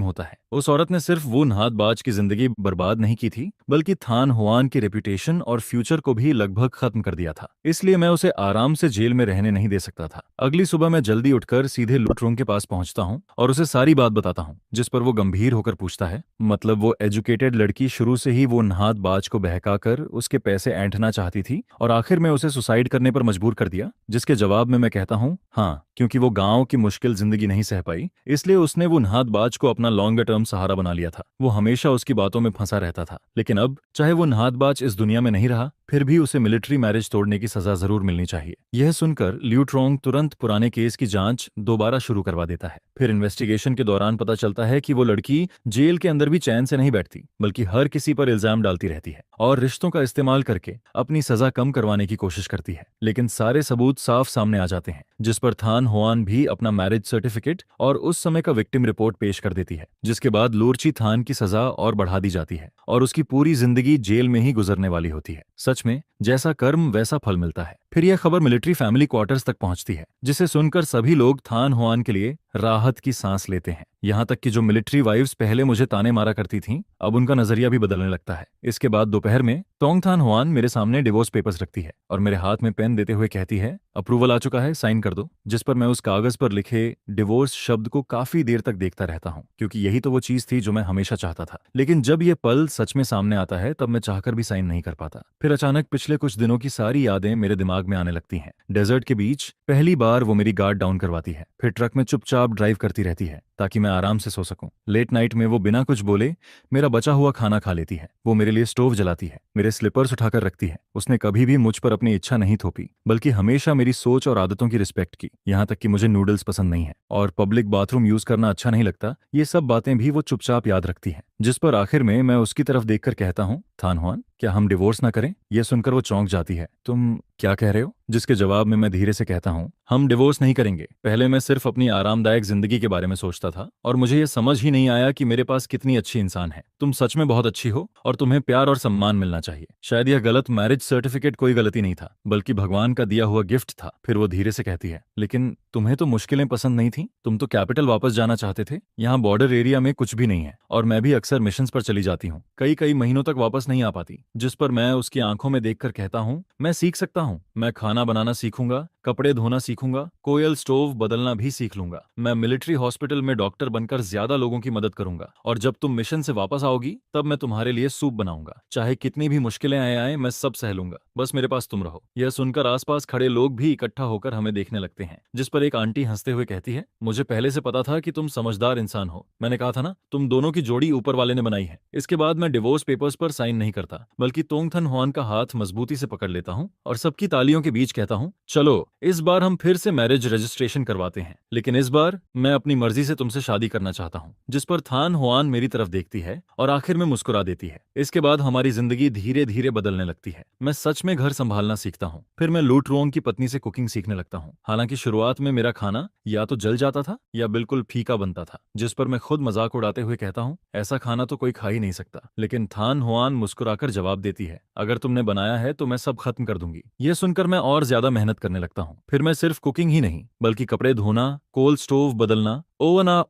होता है। उस औरत ने सिर्फ वो नहातबाज की जिंदगी बर्बाद नहीं की थी, बल्कि थान होआन की रेपुटेशन और फ्यूचर को भी लगभग खत्म कर दिया था। इसलिए मैं उसे आराम से जेल में रहने नहीं दे सकता था। अगली सुबह मैं जल्दी उठकर सीधे लुट्रोंग के पास पहुंचता हूं और उसे सारी बात बताता हूं, जिस पर वो गंभीर होकर पूछता है, मतलब वो एजुकेटेड लड़की शुरू से ही वो नहातबाज को बहकाकर उसके पैसे ऐंठना चाहती थी और आखिर में उसे सुसाइड करने पर मजबूर कर दिया। जिसके जवाब में मैं कहता हूं, हाँ, क्योंकि वो गांव की मुश्किल जिंदगी नहीं सह पाई, इसलिए उसने वो नहातबाज को अपना लॉन्गर टर्म सहारा बना लिया था। वो हमेशा उसकी बातों में फंसा रहता था, लेकिन अब चाहे वो नहातबाज इस दुनिया में नहीं रहा, फिर भी उसे मिलिट्री मैरिज तोड़ने की सजा जरूर मिलनी चाहिए। यह सुनकर लिu ट्रोंग तुरंत पुराने केस की जांच दोबारा शुरू करवा देता है। फिर इन्वेस्टिगेशन के दौरान पता चलता है कि वो लड़की जेल के अंदर भी चैन से नहीं बैठती, बल्कि हर किसी पर इल्जाम डालती रहती है और रिश्तों का इस्तेमाल करके अपनी सजा कम करवाने की कोशिश करती है। लेकिन सारे सबूत साफ सामने आ जाते हैं, जिस पर थान होआन भी अपना मैरिज सर्टिफिकेट और उस समय का विक्टिम रिपोर्ट पेश कर देती है, जिसके बाद लूरची थान की सजा और बढ़ा दी जाती है और उसकी पूरी जिंदगी जेल में ही गुजरने वाली होती है। सच में जैसा कर्म वैसा फल मिलता है। फिर यह खबर मिलिट्री फैमिली क्वार्टर्स तक पहुंचती है, जिसे सुनकर सभी लोग थान होआन के लिए राहत की सांस लेते हैं। यहाँ तक कि जो मिलिट्री वाइफ्स पहले मुझे ताने मारा करती थीं, अब उनका नजरिया भी बदलने लगता है। इसके बाद दोपहर में तोंग थान होआन मेरे सामने डिवोर्स पेपर्स रखती है और मेरे हाथ में पेन देते हुए कहती है, अप्रूवल आ चुका है, साइन कर दो। जिस पर मैं उस कागज पर लिखे डिवोर्स शब्द को काफी देर तक देखता रहता हूँ, क्योंकि यही तो वो चीज थी जो मैं हमेशा चाहता था। लेकिन जब ये पल सच में सामने आता है, तब मैं चाहकर भी साइन नहीं कर पाता। फिर अचानक पिछले कुछ दिनों की सारी यादें मेरे दिमाग में आने लगती हैं। डेजर्ट के बीच पहली बार वो मेरी गार्ड डाउन करवाती है, फिर ट्रक में चुपचाप ड्राइव करती रहती है ताकि मैं आराम से सो सकूं। लेट नाइट में वो बिना कुछ बोले मेरा बचा हुआ खाना खा लेती है। वो मेरे लिए स्टोव जलाती है, मेरे स्लीपर्स उठाकर रखती है। उसने कभी भी मुझ पर अपनी इच्छा नहीं थोपी, बल्कि हमेशा मेरी सोच और आदतों की रिस्पेक्ट की। यहाँ तक कि मुझे नूडल्स पसंद नहीं है और पब्लिक बाथरूम यूज करना अच्छा नहीं लगता, ये सब बातें भी वो चुपचाप याद रखती है। जिस पर आखिर में मैं उसकी तरफ देखकर कहता हूँ, थान होआन, क्या हम डिवोर्स ना करें? यह सुनकर वो चौंक जाती है। तुम क्या कह रहे हो? जिसके जवाब में मैं धीरे से कहता हूँ, हम डिवोर्स नहीं करेंगे। पहले मैं सिर्फ अपनी आरामदायक जिंदगी के बारे में सोचता था और मुझे यह समझ ही नहीं आया कि मेरे पास कितनी अच्छी इंसान है। तुम सच में बहुत अच्छी हो और तुम्हें प्यार और सम्मान मिलना चाहिए। शायद यह गलत मैरिज सर्टिफिकेट कोई गलती नहीं था, बल्कि भगवान का दिया हुआ गिफ्ट था। फिर वो धीरे से कहती है, लेकिन तुम्हें तो मुश्किलें पसंद नहीं थी, तुम तो कैपिटल वापस जाना चाहते थे। यहाँ बॉर्डर एरिया में कुछ भी नहीं है और मैं भी अक्सर मिशंस पर चली जाती हूँ, कई महीनों तक वापस नहीं आ पाती। जिस पर मैं उसकी आंखों में देखकर कहता हूँ, मैं सीख सकता हूँ। मैं खाना बनाना सीखूंगा, कपड़े धोना सीखूंगा, कोयल स्टोव बदलना भी सीख लूंगा। मैं मिलिट्री हॉस्पिटल में डॉक्टर बनकर ज्यादा लोगों की मदद करूंगा और जब तुम मिशन से वापस आओगी, तब मैं तुम्हारे लिए सूप बनाऊंगा। चाहे कितनी भी मुश्किलें आए मैं सब सह लूंगा, बस मेरे पास तुम रहो। यह सुनकर आसपास खड़े लोग भी इकट्ठा होकर हमें देखने लगते हैं। जिस पर एक आंटी हंसते हुए कहती है, मुझे पहले से पता था कि तुम समझदार इंसान हो। मैंने कहा था ना, तुम दोनों की जोड़ी ऊपर वाले ने बनाई है। इसके बाद मैं डिवोर्स पेपर्स पर साइन नहीं करता, बल्कि तोंग थन होआन का हाथ मजबूती से पकड़ लेता हूँ और सबकी तालियों के बीच बीच कहता हूँ, चलो इस बार हम फिर से मैरिज रजिस्ट्रेशन करवाते हैं, लेकिन इस बार मैं अपनी मर्जी से तुमसे शादी करना चाहता हूँ। जिस पर थान हुआन मेरी तरफ देखती है और आखिर में मुस्कुरा देती है। इसके बाद हमारी जिंदगी धीरे धीरे बदलने लगती है। मैं सच में घर संभालना सीखता हूँ। फिर मैं लू ट्रोंग की पत्नी से कुकिंग सीखने लगता हूँ। हालांकि शुरुआत में मेरा खाना या तो जल जाता था या बिल्कुल फीका बनता था, जिस पर मैं खुद मजाक उड़ाते हुए कहता हूँ, ऐसा खाना तो कोई खा ही नहीं सकता। लेकिन थान हुआन मुस्कुराकर जवाब देती है, अगर तुमने बनाया है तो मैं सब खत्म कर दूंगी। यह सुनकर मैं और ज्यादा मेहनत करने लगता हूँ। फिर मैं सिर्फ कुकिंग ही नहीं बल्कि कपड़े धोना, कोल्ड स्टोव बदलना, ओवना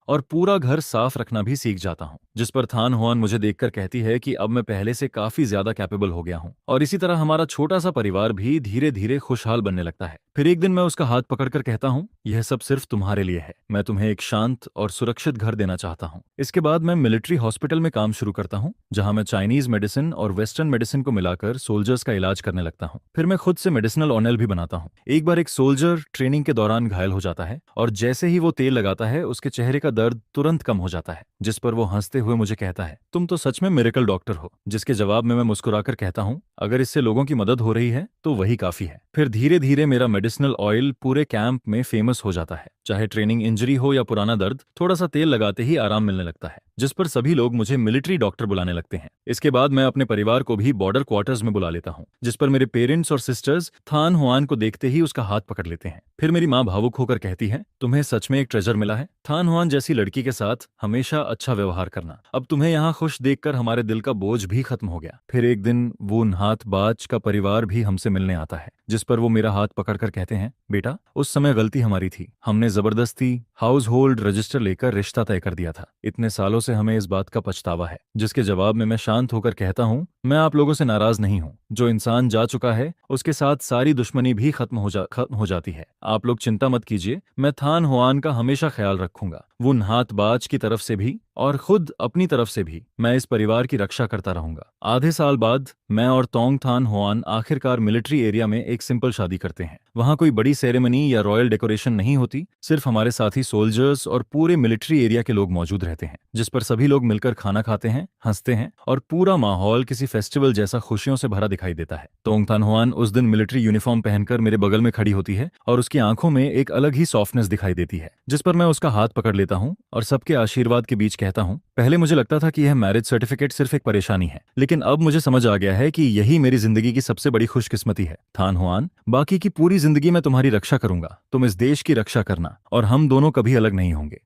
और पूरा घर साफ रखना भी सीख जाता हूँ। जिस पर थान हुआन मुझे देखकर कहती है कि अब मैं पहले से काफी ज्यादा कैपेबल हो गया हूँ। और इसी तरह हमारा छोटा सा परिवार भी धीरे धीरे खुशहाल बनने लगता है। फिर एक दिन मैं उसका हाथ पकड़कर कहता हूँ, यह सब सिर्फ तुम्हारे लिए है। मैं तुम्हें एक शांत और सुरक्षित घर देना चाहता हूँ। इसके बाद मैं मिलिट्री हॉस्पिटल में काम शुरू करता हूँ, जहाँ मैं चाइनीज मेडिसिन और वेस्टर्न मेडिसिन को मिलाकर सोल्जर्स का इलाज करने लगता हूँ। फिर मैं खुद से मेडिसिनल ऑयल भी बनाता हूँ। एक बार एक सोल्जर ट्रेनिंग के दौरान घायल हो जाता है और जैसे ही वो तेल लगाता है उसके चेहरे का दर्द तुरंत कम हो जाता है। जिस पर वो हंसते हुए मुझे कहता है, तुम तो सच में मिरेकल डॉक्टर हो। जिसके जवाब में मैं मुस्कुराकर कहता हूँ, अगर इससे लोगों की मदद हो रही है तो वही काफी है। फिर धीरे धीरे मेरा मेडिसिनल ऑयल पूरे कैंप में फेमस हो जाता है। चाहे ट्रेनिंग इंजरी हो या पुराना दर्द, थोड़ा सा तेल लगाते ही आराम मिलने लगता है। जिस पर सभी लोग मुझे मिलिट्री डॉक्टर बुलाने लगते हैं। इसके बाद मैं अपने परिवार को भी बॉर्डर क्वार्टर्स में बुला लेता हूँ, जिस पर मेरे पेरेंट्स और सिस्टर्स थान हुआन को देखते ही उसका हाथ पकड़ लेते हैं। फिर मेरी माँ भावुक होकर कहती है, तुम्हें सच में एक ट्रेजर मिला है। थान हुआन जैसी लड़की के साथ हमेशा अच्छा व्यवहार करना। अब तुम्हें यहाँ खुश देखकर हमारे दिल का बोझ भी खत्म हो गया। फिर एक दिन वो नाथ बाज का परिवार भी हमसे मिलने आता है, जिस पर वो मेरा हाथ पकड़कर कहते हैं, बेटा उस समय गलती हमारी थी। हमने जबरदस्ती हाउस होल्ड रजिस्टर लेकर रिश्ता तय कर दिया था। इतने सालों से हमें इस बात का पछतावा है। जिसके जवाब में मैं शांत होकर कहता हूँ, मैं आप लोगों से नाराज नहीं हूँ। जो इंसान जा चुका है उसके साथ सारी दुश्मनी भी खत्म हो जाती है। आप लोग चिंता मत कीजिए, मैं थान हुआन का हमेशा ख्याल रखूंगा। वो नाथ बाज की तरफ से भी और खुद अपनी तरफ से भी मैं इस परिवार की रक्षा करता रहूंगा। आधे साल बाद मैं और तोंग थान हुआन आखिरकार मिलिट्री एरिया में एक सिंपल शादी करते हैं। वहां कोई बड़ी सेरेमनी या रॉयल डेकोरेशन नहीं होती, सिर्फ हमारे साथी सोल्जर्स और पूरे मिलिट्री एरिया के लोग मौजूद रहते हैं, जिस पर सभी लोग मिलकर खाना खाते हैं, हंसते हैं और पूरा माहौल किसी फेस्टिवल जैसा खुशियों से भरा दिखाई देता है। तोंग थान हुआन उस दिन मिलिट्री यूनिफॉर्म पहनकर मेरे बगल में खड़ी होती है और उसकी आंखों में एक अलग ही सॉफ्टनेस दिखाई देती है। जिस पर मैं उसका हाथ पकड़ लेता हूँ और सबके आशीर्वाद के बीच कहता हूँ, पहले मुझे लगता था कि यह मैरिज सर्टिफिकेट सिर्फ एक परेशानी है, लेकिन अब मुझे समझ आ गया है कि यही मेरी जिंदगी की सबसे बड़ी खुशकिस्मती है। थान हुआन, बाकी की पूरी जिंदगी मैं तुम्हारी रक्षा करूंगा, तुम इस देश की रक्षा करना और हम दोनों कभी अलग नहीं होंगे।